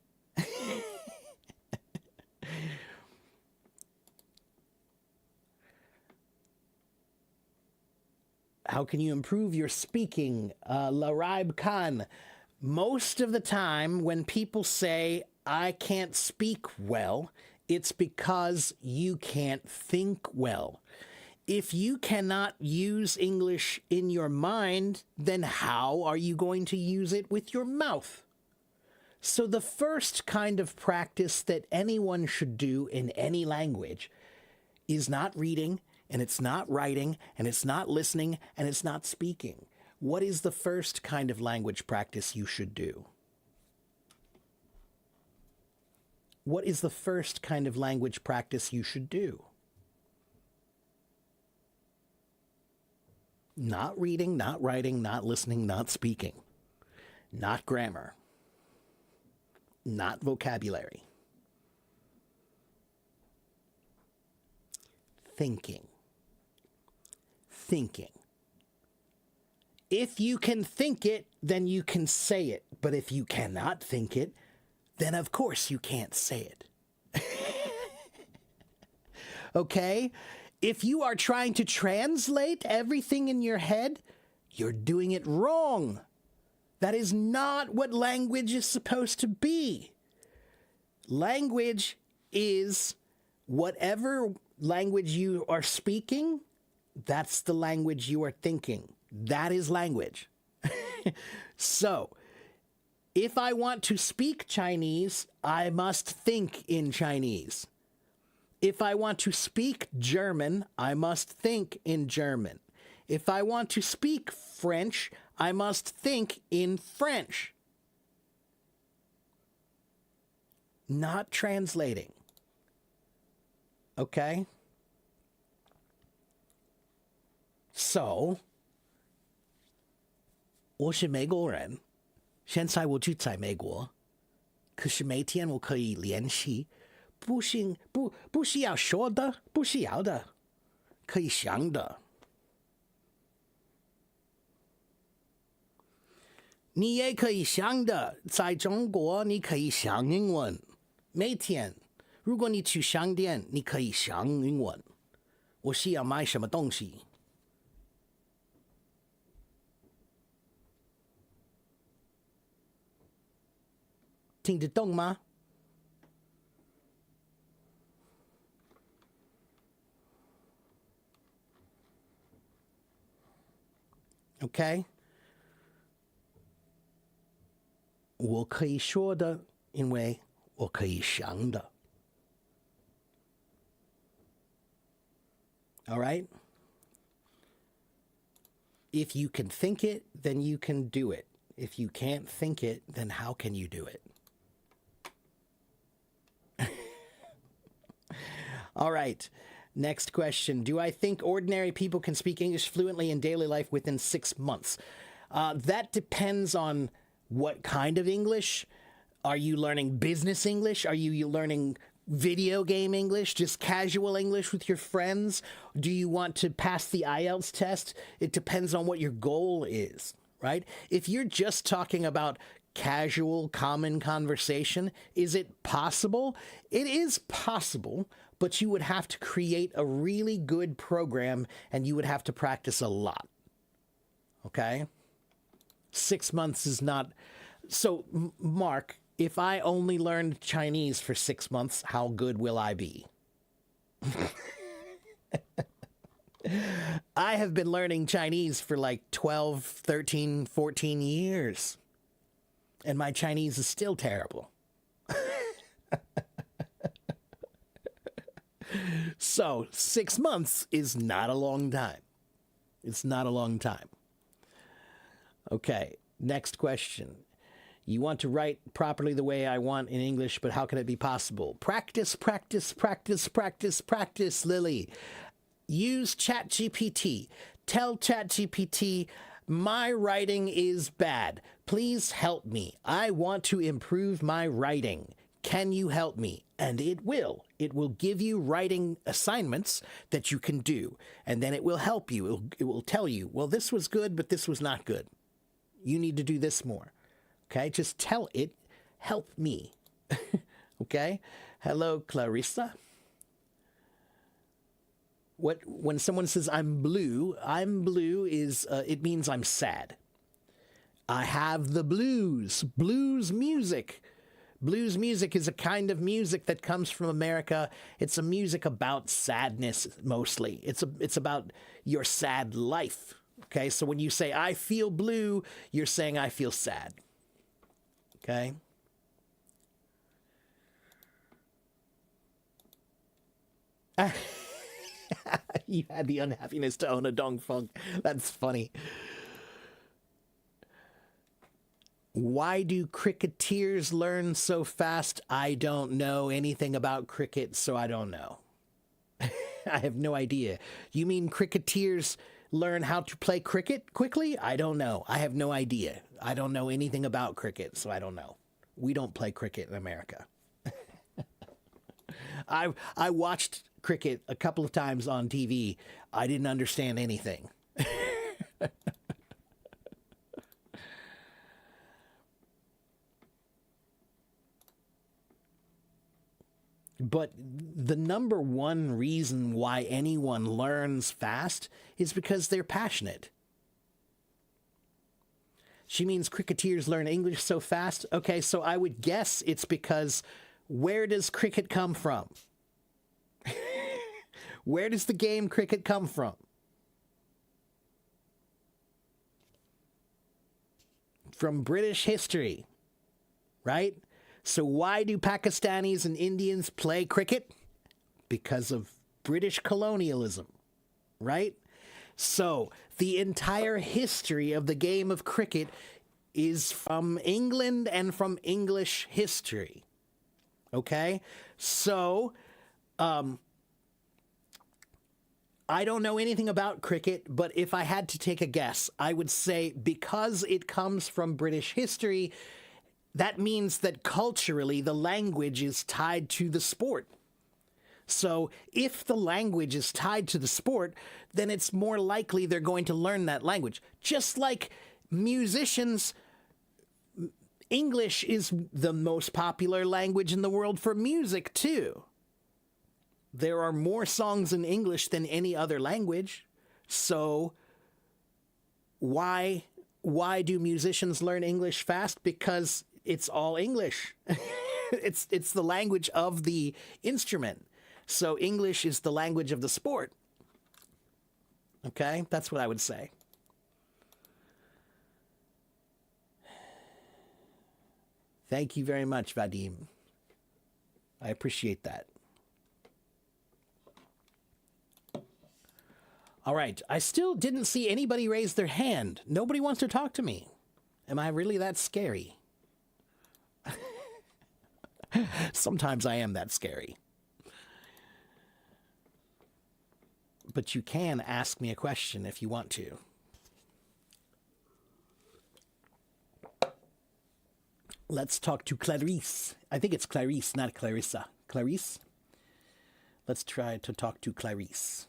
How can you improve your speaking? Laraib Khan, most of the time when people say, I can't speak well, it's because you can't think well. If you cannot use English in your mind, then how are you going to use it with your mouth? So the first kind of practice that anyone should do in any language is not reading, and it's not writing, and it's not listening, and it's not speaking. What is the first kind of language practice you should do? What is the first kind of language practice you should do? Not reading, not writing, not listening, not speaking. Not grammar. Not vocabulary. Thinking. Thinking. If you can think it, then you can say it. But if you cannot think it, then of course you can't say it. Okay? If you are trying to translate everything in your head, you're doing it wrong. That is not what language is supposed to be. Language is whatever language you are speaking, that's the language you are thinking. That is language. So, if I want to speak Chinese, I must think in Chinese. If I want to speak German, I must think in German. If I want to speak French, I must think in French. Not translating. Okay? So, 我是美国人，现在我就在美国，可是每天我可以联系，不需要说的，不需要的，可以想的。你也可以想的，在中国你可以想英文，每天，如果你去商店，你可以想英文。我需要买什么东西？听得懂吗？OK， 我可以说的，因为我可以想的。All right? If you can think it, then you can do it. If you can't think it, then how can you do it? All right. Next question. Do I think ordinary people can speak English fluently in daily life within 6 months? That depends on what kind of English. Are you learning business English? Are you learning video game English, just casual English with your friends? Do you want to pass the IELTS test? It depends on what your goal is, right? If you're just talking about casual, common conversation, is it possible? It is possible, but you would have to create a really good program and you would have to practice a lot. Okay? 6 months is not... So, Mark, if I only learned Chinese for 6 months, how good will I be? I have been learning Chinese for like 12, 13, 14 years. And my Chinese is still terrible. So, 6 months is not a long time. It's not a long time. Okay, next question. You want to write properly the way I want in English, but how can it be possible? Practice, practice, practice, practice, practice, Lily. Use ChatGPT. Tell ChatGPT, my writing is bad. Please help me. I want to improve my writing. Can you help me? And it will. It will give you writing assignments that you can do. And then it will help you. It will tell you, well, this was good, but this was not good. You need to do this more. Okay, just tell it, help me. Okay? Hello, Clarissa. When someone says I'm blue is, it means I'm sad. I have the blues. Blues music. Blues music is a kind of music that comes from America. It's a music about sadness, mostly. It's about your sad life. Okay, so when you say I feel blue, you're saying I feel sad. Okay. You had the unhappiness to own a Dong Funk. That's funny. Why do cricketers learn so fast? I don't know anything about cricket, so I don't know. I have no idea. You mean cricketers learn how to play cricket quickly? I don't know. I have no idea. I don't know anything about cricket, so I don't know. We don't play cricket in America. I watched cricket a couple of times on TV. I didn't understand anything. But the number one reason why anyone learns fast is because they're passionate. She means cricketers learn English so fast? Okay, so I would guess it's because where does cricket come from? Where does the game cricket come from? From British history, right? So why do Pakistanis and Indians play cricket? Because of British colonialism, right? So the entire history of the game of cricket is from England and from English history. Okay? So, I don't know anything about cricket, but if I had to take a guess, I would say because it comes from British history, that means that culturally the language is tied to the sport. So if the language is tied to the sport, then it's more likely they're going to learn that language. Just like musicians, English is the most popular language in the world for music too. There are more songs in English than any other language. So why do musicians learn English fast? Because it's all English. It's the language of the instrument. So English is the language of the sport. Okay? That's what I would say. Thank you very much, Vadim. I appreciate that. All right. I still didn't see anybody raise their hand. Nobody wants to talk to me. Am I really that scary? Sometimes I am that scary. but you can ask me a question if you want to. Let's talk to Clarice. I think it's Clarice, not Clarissa. Clarice? Let's try to talk to Clarice.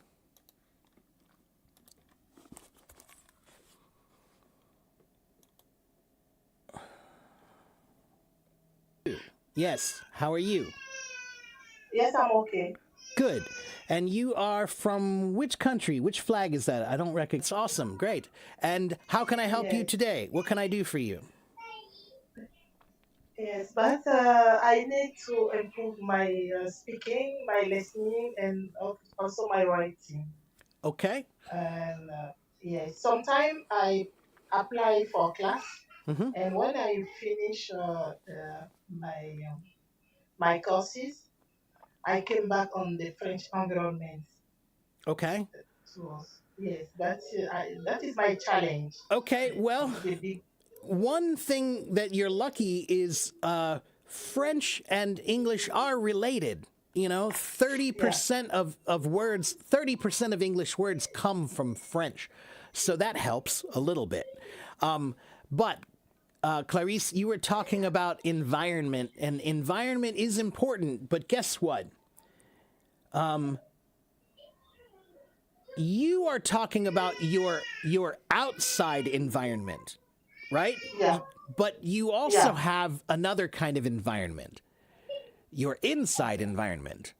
Yes, how are you? Yes, I'm okay. Good. And you are from which country? Which flag is that? I don't recognize. It's awesome. Great. And how can I help you Yes, today? What can I do for you? yes, but I need to improve my speaking, my listening, and also my writing. Okay. And yes, sometimes I apply for class, Mm-hmm. and when I finish my courses, I came back on the French environment. Okay. So yes, that is my challenge. Okay. Well, The big one thing that you're lucky is French and English are related. You know, yeah. 30% of words, 30% of English words come from French. So that helps a little bit. But Clarice, you were talking about environment, and environment is important. But guess what? You are talking about your outside environment, right? Yeah, But you also yeah. have another kind of environment, your inside environment.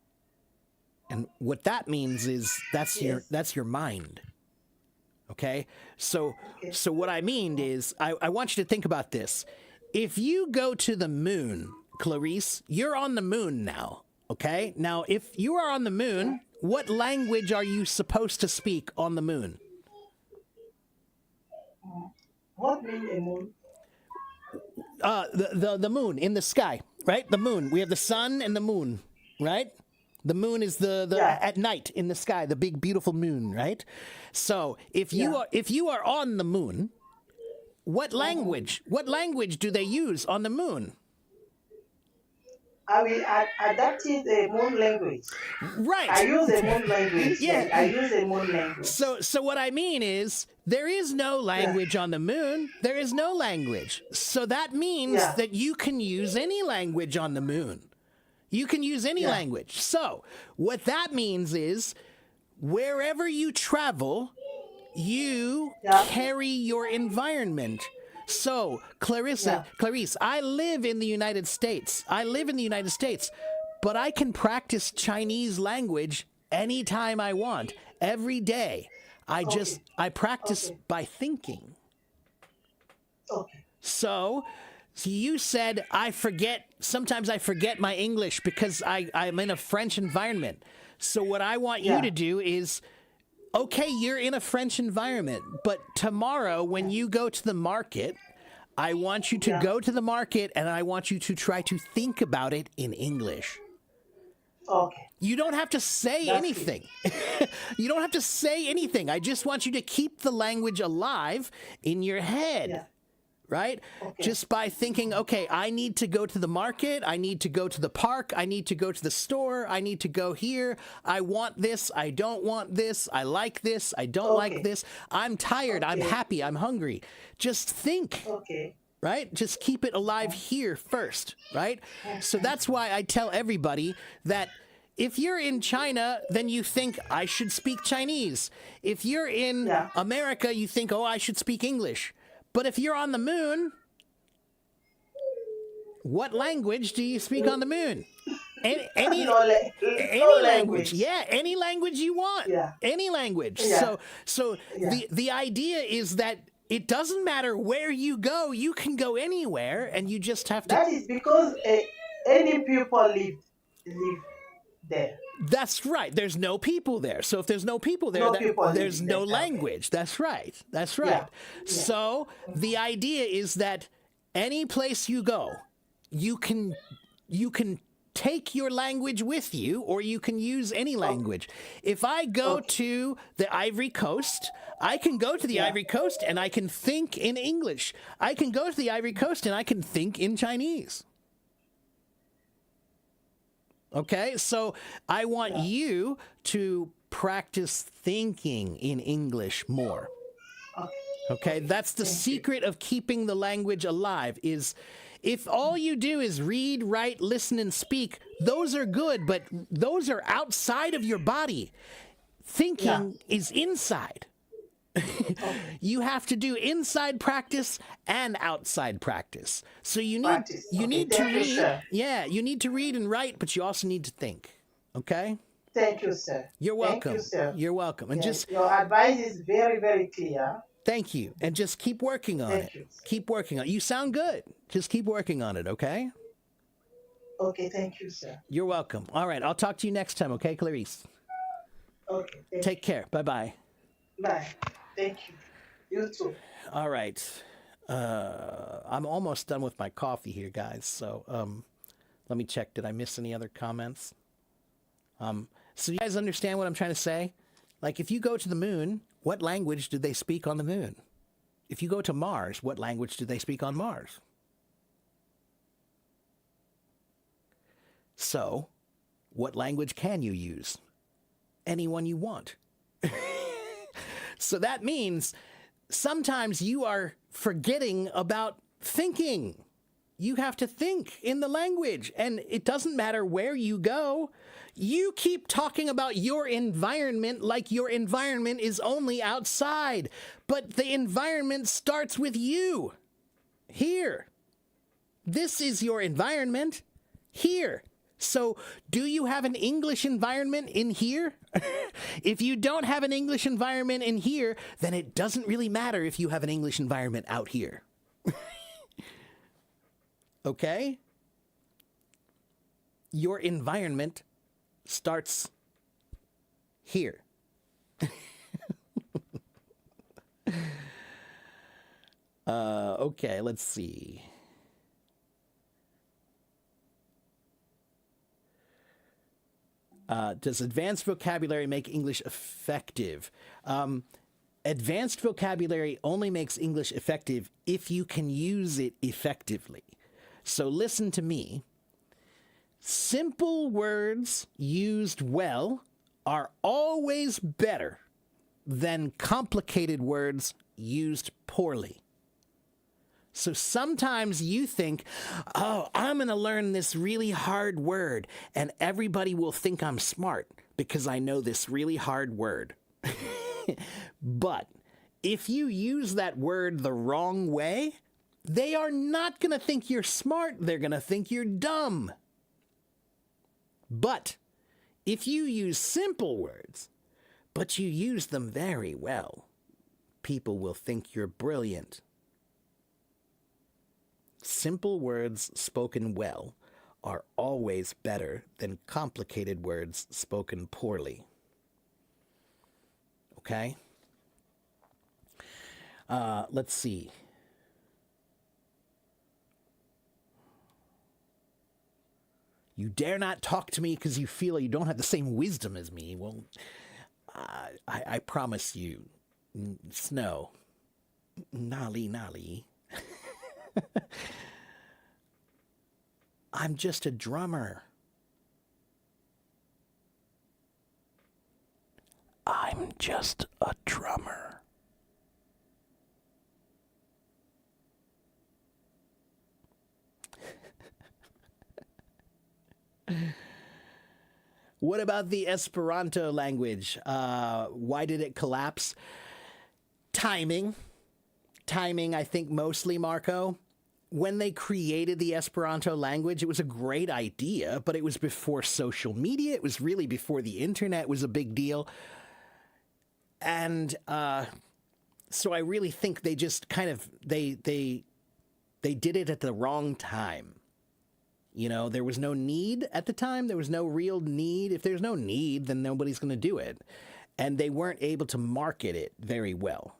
And what that means is Yes. that's your mind. Okay? So Okay. so what I mean is I want you to think about this. If you go to the moon, Clarice, you're on the moon now. Okay? Now if you are on the Yeah. moon, what language are you supposed to speak on the moon? What mean a moon? The moon in the sky, right? The moon. We have the sun and the moon, right? The moon is Yeah, the at night in the sky, the big beautiful moon, right? So yeah. if you are on the moon, Mhm. what language do they use on the moon? I will adapt it a moon language. I Right. use a moon language. Yes, I Yeah. use a moon language. So what I mean is there is no Yeah, language on the moon. There is no language. So that means yeah, that you can use any language on the moon. You can use any yeah, language. So, what that means is wherever you travel, you yeah, carry your environment. So, yeah. Clarice, I live in the United States. I live in the United States, but I can practice Chinese language anytime I want, every day. Okay, I practice okay, by thinking. okay. So, so you said sometimes I forget my English because I'm in a French environment. So what I want you to Yeah, do is, okay, you're in a French environment, but tomorrow when yeah, you go to the market, I want you to yeah. go to the market and I want you to try to think about it in English. Okay, You don't have to say that's good. anything. You don't have to say anything. I just want you to keep the language alive in your head, Yeah, right? okay, Just by thinking, okay, I need to go to the market, I need to go to the park, I need to go to the store, I need to go here, I want this, I don't want this, I like this, I don't like okay, this, I'm tired, I'm okay, happy, I'm hungry. Just think, okay. right? Just keep it alive here first, right? So that's why I tell everybody that if you're in China, then you think I should speak Chinese. If you're in Yeah, America, you think, oh, I should speak English. But if you're on the moon, what language do you speak on the moon? Any any, no, no any language. language. Yeah, any language you want. Yeah, Any language. yeah, So yeah. the idea is that it doesn't matter where you go, you can go anywhere and you just have to. That is because any people live there. That's right. There's no people there. So if there's no people there, No that people there's living no there. Okay. language. That's right. That's Yeah, right. yeah. So the idea is that any place you go, you can you can take your language with you or you can use any Okay, language. If I go okay. to the Ivory Coast, I can go to the Yeah, Ivory Coast and I can think in English. I can go to the Ivory Coast and I can think in Chinese. Okay, so I want yeah, you to practice thinking in English more. Okay. Okay, Okay. that's the Thank you. secret of keeping the language alive is if all you do is read, write, listen and speak, those are good, but those are outside of your body. Yeah. Thinking is inside. Okay. You have to do inside practice and outside practice. So Practice. you Okay. need to Thank you, read. sir. Yeah, you need to read and write, but you also need to think. Okay? Thank you, sir. You're Thank you, welcome. sir. You're welcome. And Yes, just your advice is very, very clear. thank you. And just keep working on it. Thank you, sir. Keep working on it. You sound good. Just keep working on it, okay? Okay, thank you, sir. You're welcome. All right, I'll talk to you next time, okay, Clarice? Okay, thank Take care. Bye-bye. you. Bye. Thank you. You too. All right. I'm almost done with my coffee here, guys. So let me check. Did I miss any other comments? So you guys understand what I'm trying to say? Like, if you go to the moon, what language do they speak on the moon? If you go to Mars, what language do they speak on Mars? So, what language can you use? Anyone you want. So that means sometimes you are forgetting about thinking. You have to think in the language, and it doesn't matter where you go. You keep talking about your environment like your environment is only outside, but the environment starts with you. Here. This is your environment. Here. So, do you have an English environment in here? If you don't have an English environment in here, then it doesn't really matter if you have an English environment out here. Okay? Your environment starts here. Okay, let's see. Does advanced vocabulary make English effective? Advanced vocabulary only makes English effective if you can use it effectively. So listen to me. Simple words used well are always better than complicated words used poorly. So sometimes you think, oh, I'm going to learn this really hard word, and everybody will think I'm smart because I know this really hard word. But if you use that word the wrong way, they are not going to think you're smart. They're going to think you're dumb. But if you use simple words, but you use them very well, people will think you're brilliant. Simple words spoken well are always better than complicated words spoken poorly. Okay? Let's see. You dare not talk to me because you feel you don't have the same wisdom as me. Well, I promise you, Snow, Nolly Nolly, I'm just a drummer. I'm just a drummer. What about the Esperanto language? Why did it collapse? Timing. Timing, I think, mostly, Marco. When they created the Esperanto language, it was a great idea, but it was before social media. It was really before the internet was a big deal. And so I really think they just kind of, they did it at the wrong time. You know, there was no need at the time. There was no real need. If there's no need, then nobody's going to do it. And they weren't able to market it very well.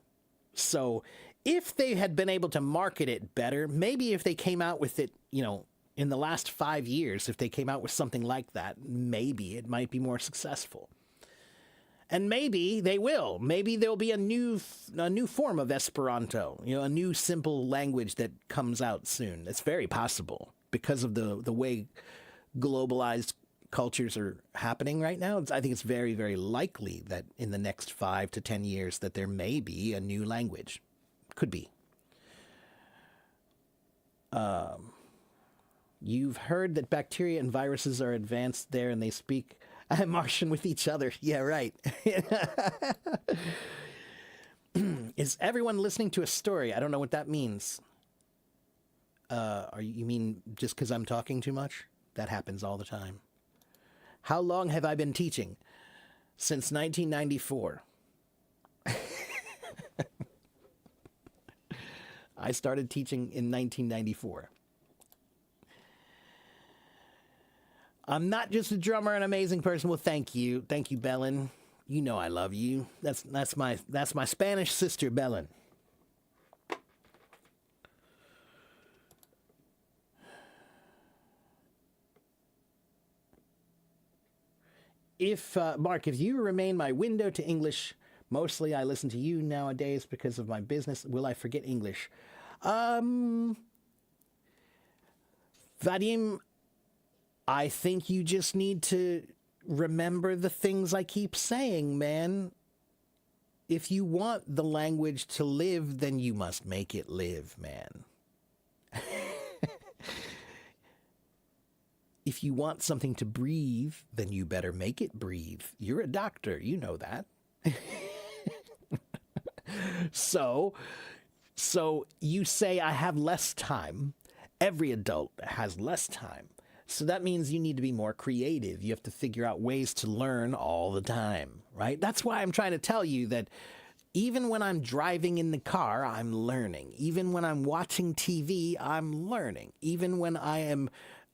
So if they had been able to market it better, maybe if they came out with it, you know, in the last 5 years, if they came out with something like that, maybe it might be more successful. And maybe they will. Maybe there'll be a new form of Esperanto, you know, a new simple language that comes out soon. It's very possible because of the way globalized cultures are happening right now. I think it's very, very likely that in the next 5 to 10 years that there may be a new language. Could be. You've heard that bacteria and viruses are advanced there and they speak Martian with each other. Yeah, right. Is everyone listening to a story? I don't know what that means. You mean just because I'm talking too much? That happens all the time. How long have I been teaching? Since 1994. I started teaching in 1994. I'm not just a drummer, an amazing person. Well, thank you, Belen. You know I love you. That's my Spanish sister, Belen. If Mark, if you remain my window to English, mostly I listen to you nowadays because of my business. Will I forget English? Vadim, I think you just need to remember the things I keep saying, man. If you want the language to live, then you must make it live, man. If you want something to breathe, then you better make it breathe. You're a doctor, you know that. So you say I have less time. Every adult has less time. So that means you need to be more creative. You have to figure out ways to learn all the time, right? That's why I'm trying to tell you that even when I'm driving in the car, I'm learning. Even when I'm watching TV, I'm learning. Even when I am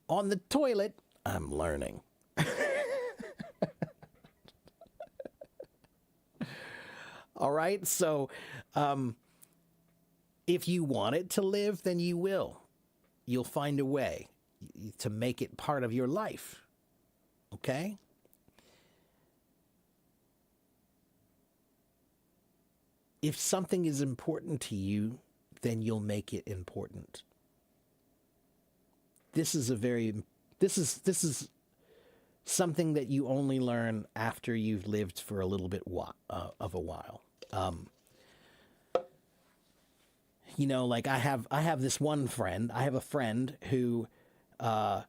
on the toilet, I'm learning. All right? So if you want it to live, then you will. You'll find a way to make it part of your life. Okay? If something is important to you, then you'll make it important. This is something that you only learn after you've lived for a little bit of a while. Like I have this one friend. I have a friend who I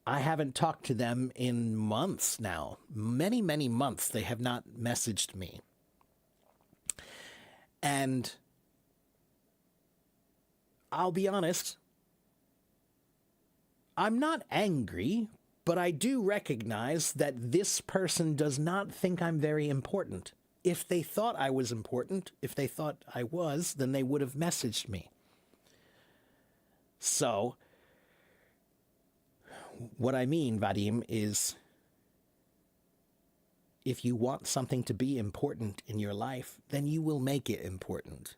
haven't talked to them in months now. Many, many months. They have not messaged me. And I'll be honest, I'm not angry, but I do recognize that this person does not think I'm very important. If they thought I was important, if they thought I was, then they would have messaged me. So, what I mean, Vadim, is if you want something to be important in your life, then you will make it important.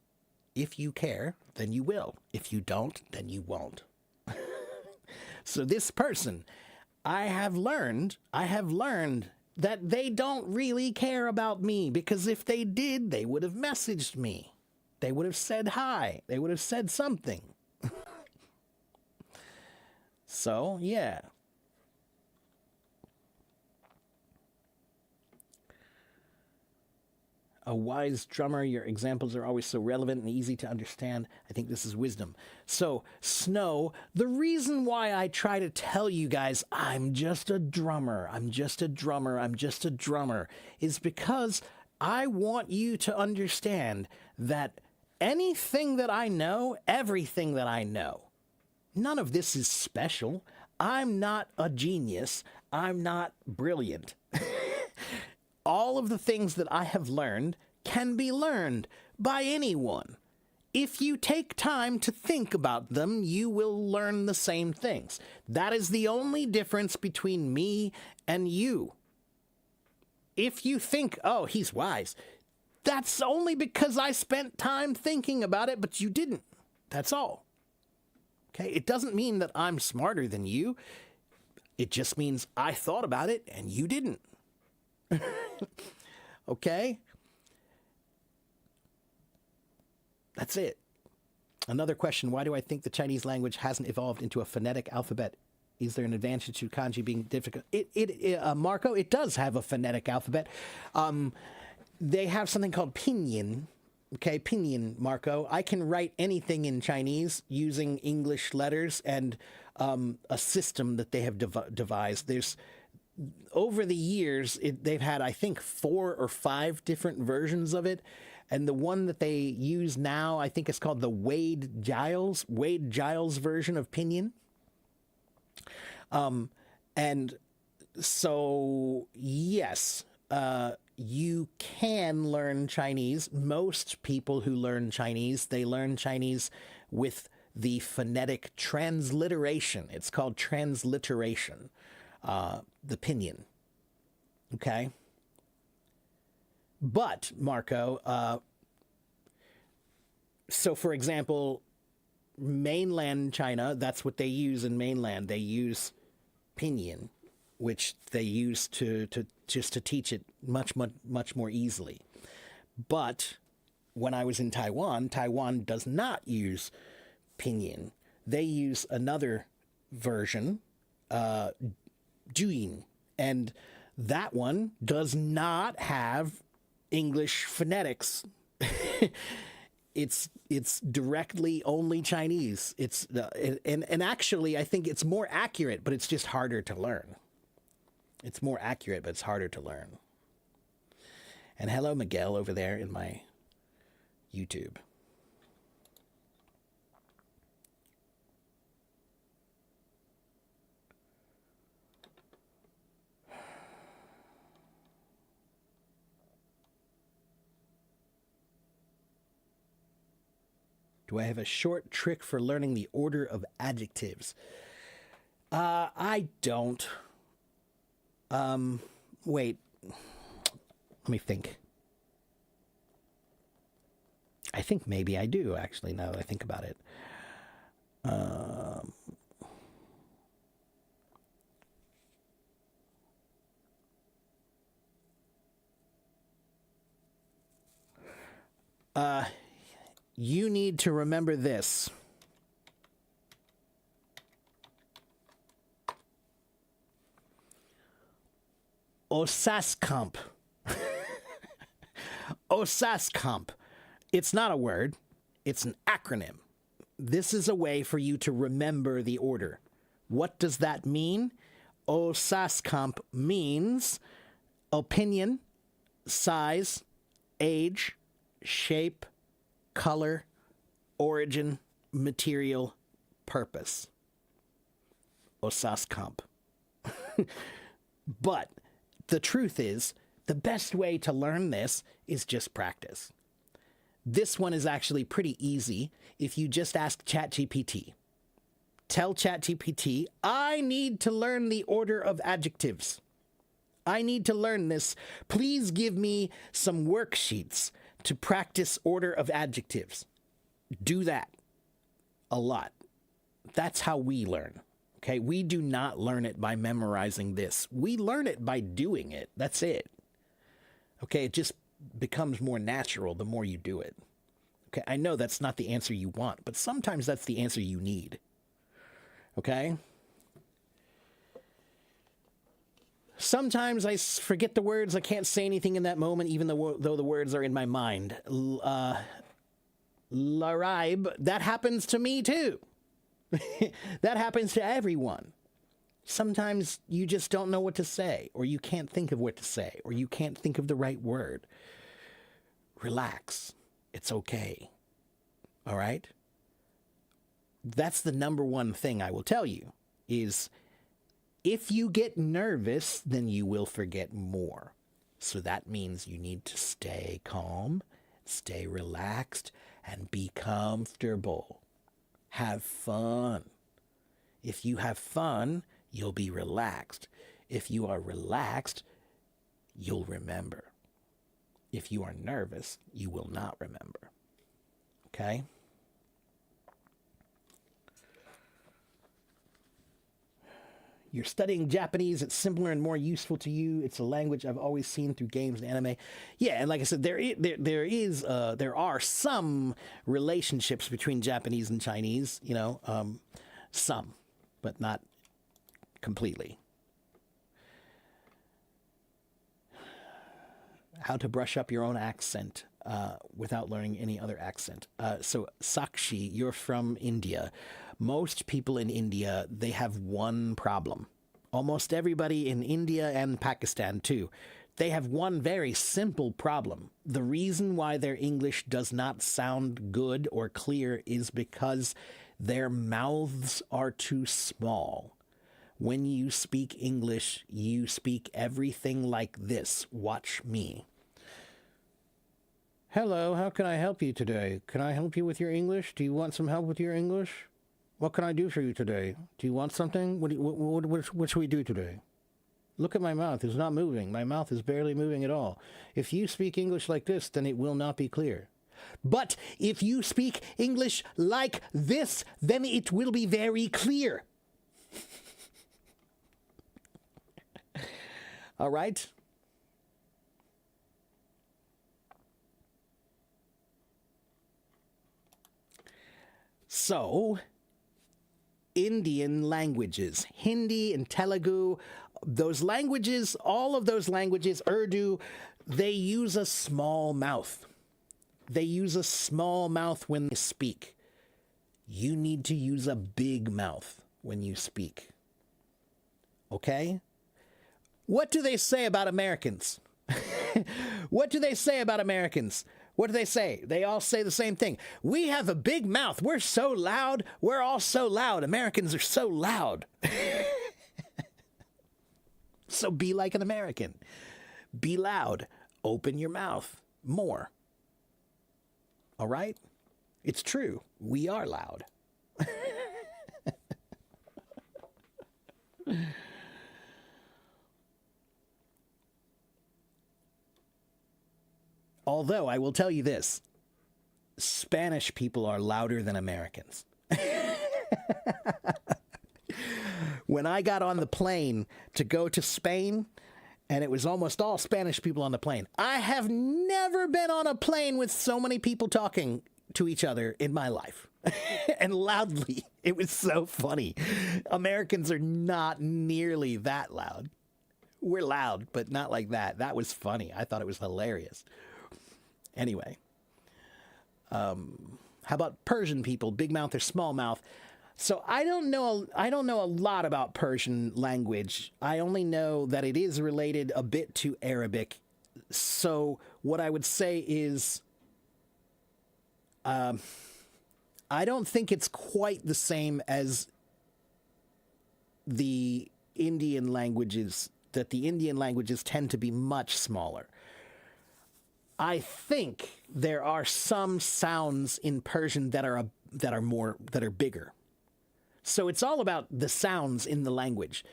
If you care, then you will. If you don't, then you won't. So this person, I have learned that they don't really care about me, because if they did, they would have messaged me. They would have said hi. They would have said something. So, yeah. A wise drummer, your examples are always so relevant and easy to understand. I think this is wisdom. So, Snow, the reason why I try to tell you guys I'm just a drummer, is because I want you to understand that anything that I know, everything that I know, none of this is special. I'm not a genius. I'm not brilliant. All of the things that I have learned can be learned by anyone. If you take time to think about them, you will learn the same things. That is the only difference between me and you. If you think, oh, he's wise, that's only because I spent time thinking about it, but you didn't. That's all. Okay? It doesn't mean that I'm smarter than you. It just means I thought about it and you didn't. Okay? That's it. Another question, why do I think the Chinese language hasn't evolved into a phonetic alphabet Is there an advantage to kanji being difficult? Marco, it does have a phonetic alphabet. They have something called pinyin. Okay, pinyin, Marco. I can write anything in Chinese using English letters and a system that they have devised. There's over the years, they've had, I think, 4 or 5 different versions of it. And the one that they use now, I think, is called the Wade Giles version of pinyin. And so, yes, you can learn Chinese. Most people who learn Chinese, they learn Chinese with the phonetic transliteration. It's called transliteration, the pinyin. Okay? But, Marco, so for example, mainland China, that's what they use in mainland. They use pinyin, which they use to just to teach it much more easily. But when I was in Taiwan, Taiwan does not use pinyin. They use another version, Juyin, and that one does not have English phonetics. It's directly only Chinese. It's and actually I think it's more accurate, but it's just harder to learn. It's more accurate, but it's harder to learn. And hello, Miguel, over there in my YouTube. Do I have a short trick for learning the order of adjectives? I don't. Wait. Let me think. I think maybe I do, actually, now that I think about it. You need to remember this. Osaskamp. Osaskamp. It's not a word. It's an acronym. This is a way for you to remember the order. What does that mean? Osaskamp means opinion, size, age, shape, color, origin, material, purpose. Osaskamp. But the truth is, the best way to learn this is just practice. This one is actually pretty easy if you just ask ChatGPT. Tell ChatGPT, I need to learn the order of adjectives. I need to learn this. Please give me some worksheets to practice order of adjectives. Do that a lot. That's how we learn. Okay, we do not learn it by memorizing this. We learn it by doing it. That's it. Okay, it just becomes more natural the more you do it. Okay, I know that's not the answer you want, but sometimes that's the answer you need. Okay? Sometimes I forget the words. I can't say anything in that moment, even though the words are in my mind. Laraib, that happens to me too. That happens to everyone. Sometimes you just don't know what to say, or you can't think of what to say, or you can't think of the right word. Relax. It's okay. All right? That's the number one thing I will tell you is if you get nervous, then you will forget more. So that means you need to stay calm, stay relaxed, and be comfortable. Have fun. If you have fun, you'll be relaxed. If you are relaxed, you'll remember. If you are nervous, you will not remember. Okay? You're studying Japanese. It's simpler and more useful to you. It's a language I've always seen through games and anime. Yeah, and like I said, there are some relationships between Japanese and Chinese. Some, but not completely. How to brush up your own accent without learning any other accent. So, Sakshi, you're from India. Most people in India, they have one problem. Almost everybody in India and Pakistan, too. They have one very simple problem. The reason why their English does not sound good or clear is because their mouths are too small. When you speak English, you speak everything like this. Watch me. Hello, how can I help you today? Can I help you with your English? Do you want some help with your English? What can I do for you today? Do you want something? What should we do today? Look at my mouth. It's not moving. My mouth is barely moving at all. If you speak English like this, then it will not be clear. But if you speak English like this, then it will be very clear. All right? So, Indian languages, Hindi and Telugu, those languages, all of those languages, Urdu, they use a small mouth. They use a small mouth when they speak. You need to use a big mouth when you speak. Okay? What do they say about Americans? What do they say about Americans? What do they say? They all say the same thing. We have a big mouth. We're so loud. We're all so loud. Americans are so loud. So be like an American. Be loud. Open your mouth more. All right? It's true. We are loud. Although I will tell you this, Spanish people are louder than Americans. When I got on the plane to go to Spain, and it was almost all Spanish people on the plane, I have never been on a plane with so many people talking to each other in my life. And loudly. It was so funny. Americans are not nearly that loud. We're loud, but not like that. That was funny. I thought it was hilarious. Anyway, how about Persian people? Big mouth or small mouth? So I don't know a lot about Persian language. I only know that it is related a bit to Arabic. So what I would say is, I don't think it's quite the same as the Indian languages, that the Indian languages tend to be much smaller. I think there are some sounds in Persian that are bigger. So it's all about the sounds in the language.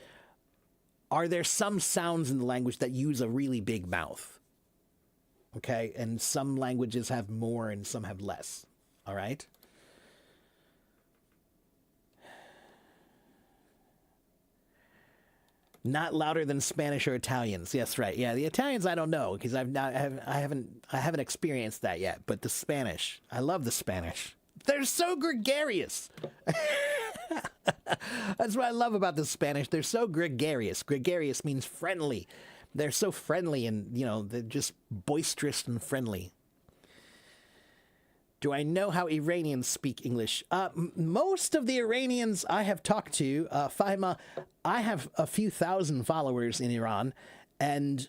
Are there some sounds in the language that use a really big mouth? Okay, and some languages have more and some have less. All right? Not louder than Spanish or Italians. Yes, right. Yeah, the Italians I don't know because I haven't experienced that yet. But the Spanish, I love the Spanish. They're so gregarious. That's what I love about the Spanish. They're so gregarious. Gregarious means friendly. They're so friendly and, they're just boisterous and friendly. Do I know how Iranians speak English? Most of the Iranians I have talked to, Fahima, I have a few thousand followers in Iran, and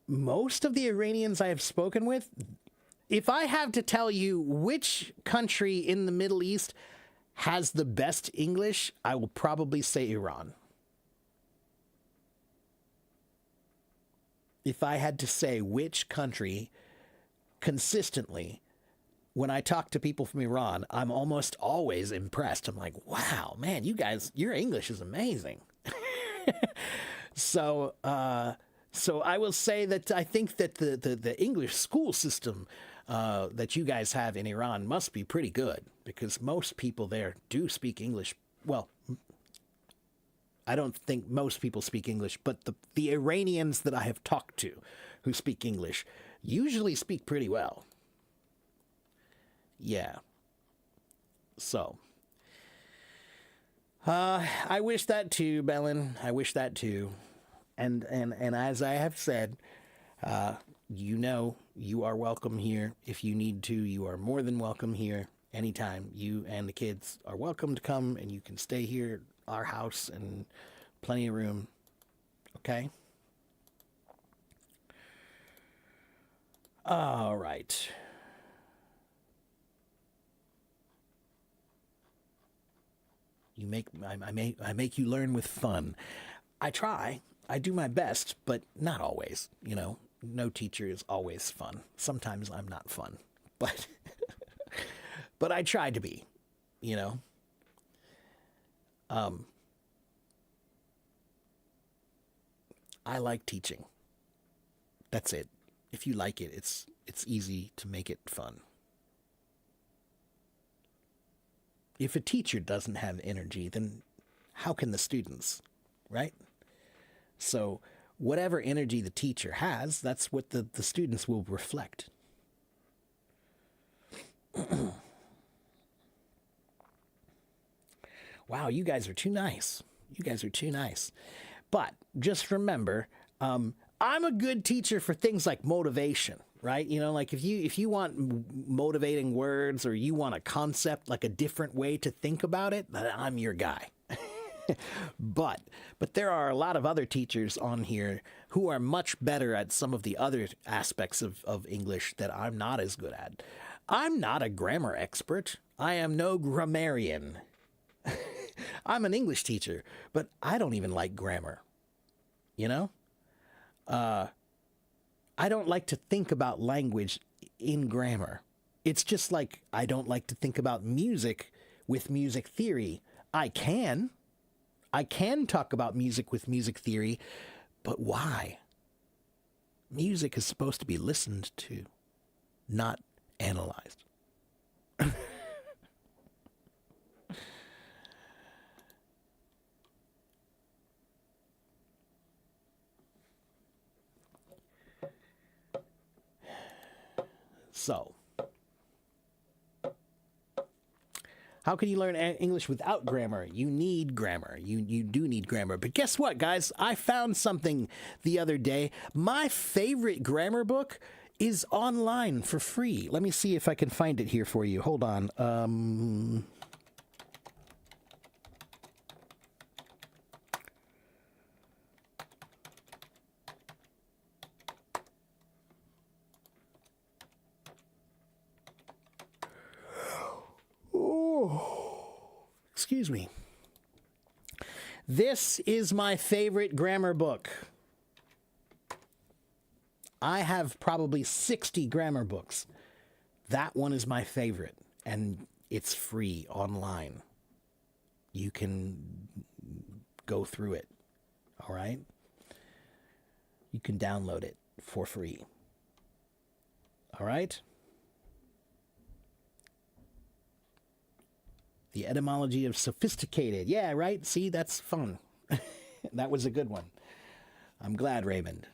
most of the Iranians I have spoken with, if I have to tell you which country in the Middle East has the best English, I will probably say Iran. If I had to say which country consistently, when I talk to people from Iran, I'm almost always impressed. I'm like, wow, man, you guys, your English is amazing. So I will say that I think that the English school system that you guys have in Iran must be pretty good because most people there do speak English. Well, I don't think most people speak English, but the Iranians that I have talked to who speak English usually speak pretty well. Yeah. So, I wish that too, Bellin. I wish that too. And as I have said, you know, you are welcome here. If you need to, you are more than welcome here anytime. You and the kids are welcome to come, and you can stay here at our house and plenty of room. Okay? All right. I make you learn with fun. I try. I do my best, but not always, you know. No teacher is always fun. Sometimes I'm not fun, but but I try to be, you know. I like teaching. That's it. If you like it, it's easy to make it fun. If a teacher doesn't have energy, then how can the students, right? So, whatever energy the teacher has, that's what the students will reflect. Wow, you guys are too nice. You guys are too nice. But just remember, I'm a good teacher for things like motivation, right? You know, like if you want motivating words, or you want a concept, like a different way to think about it, I'm your guy. But there are a lot of other teachers on here who are much better at some of the other aspects of English that I'm not as good at. I'm not a grammar expert. I am no grammarian. I'm an English teacher, but I don't even like grammar. You know? I don't like to think about language in grammar. It's just like I don't like to think about music with music theory. I can talk about music with music theory, but why? Music is supposed to be listened to, not analyzed. So, how can you learn English without grammar? You need grammar. You do need grammar. But guess what, guys? I found something the other day. My favorite grammar book is online for free. Let me see if I can find it here for you. Hold on. Excuse me. This is my favorite grammar book. I have probably 60 grammar books. That one is my favorite, and it's free online. You can go through it, all right? You can download it for free. All right? The etymology of sophisticated. Yeah, right? See, that's fun. That was a good one. I'm glad, Raymond.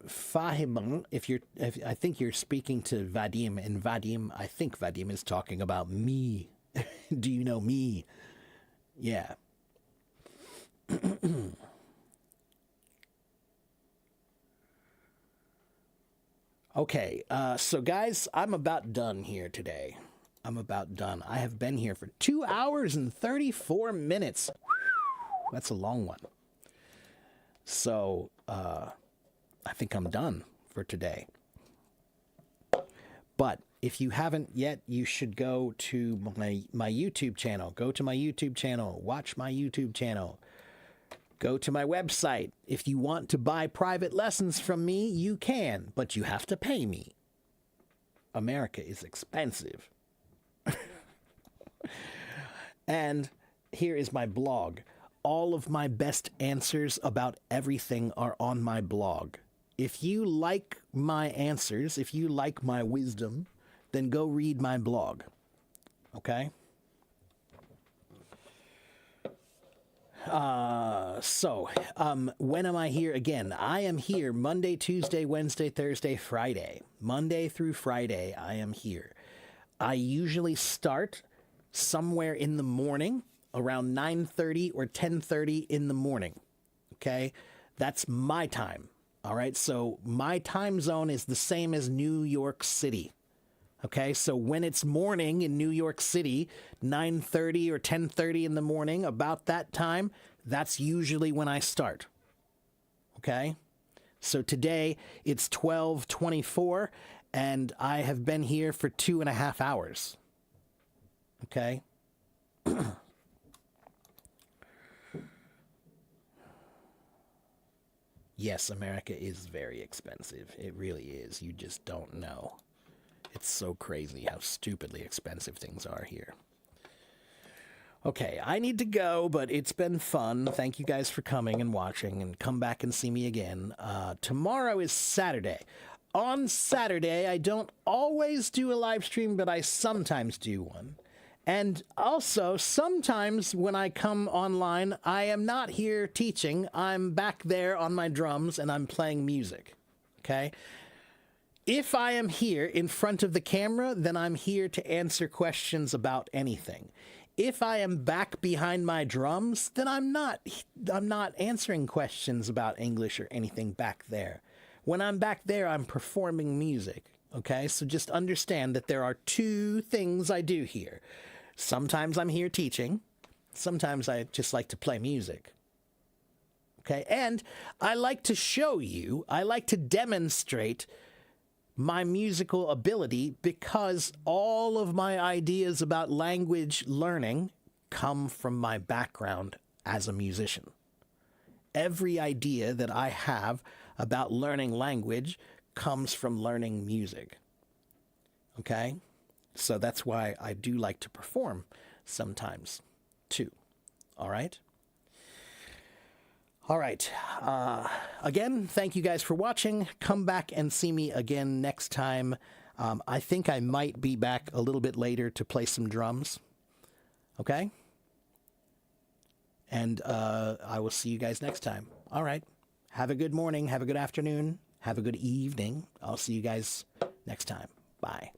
Fahim, if I think you're speaking to Vadim, and Vadim, I think Vadim is talking about me. Do you know me? Yeah. Okay, so guys, I'm about done here today. I'm about done. I have been here for 2 hours and 34 minutes. That's a long one. So, I think I'm done for today. But if you haven't yet, you should go to my YouTube channel. Go to my YouTube channel. Watch my YouTube channel. Go to my website. If you want to buy private lessons from me, you can, but you have to pay me. America is expensive. And here is my blog. All of my best answers about everything are on my blog. If you like my answers, if you like my wisdom, then go read my blog. Okay? When am I here again? I am here Monday, Tuesday, Wednesday, Thursday, Friday. Monday through Friday, I am here. I usually start somewhere in the morning, around 9:30 or 10:30 in the morning. Okay? That's my time. All right? So my time zone is the same as New York City. Okay? So when it's morning in New York City, 9:30 or 10:30 in the morning, about that time, that's usually when I start. Okay? So today it's 12:24 and I have been here for 2.5 hours. Okay? Yes, America is very expensive. It really is. You just don't know. It's so crazy how stupidly expensive things are here. Okay, I need to go, but it's been fun. Thank you guys for coming and watching, and come back and see me again. Tomorrow is Saturday. On Saturday, I don't always do a live stream, but I sometimes do one. And also, sometimes when I come online, I am not here teaching. I'm back there on my drums and I'm playing music. Okay? If I am here in front of the camera, then I'm here to answer questions about anything. If I am back behind my drums, then I'm not answering questions about English or anything back there. When I'm back there, I'm performing music. Okay? So just understand that there are two things I do here. Sometimes I'm here teaching. Sometimes I just like to play music. Okay? And I like to show you, I like to demonstrate my musical ability because all of my ideas about language learning come from my background as a musician. Every idea that I have about learning language comes from learning music. Okay? So that's why I do like to perform sometimes, too. All right? All right. Again, thank you guys for watching. Come back and see me again next time. I think I might be back a little bit later to play some drums. Okay? And I will see you guys next time. All right. Have a good morning. Have a good afternoon. Have a good evening. I'll see you guys next time. Bye.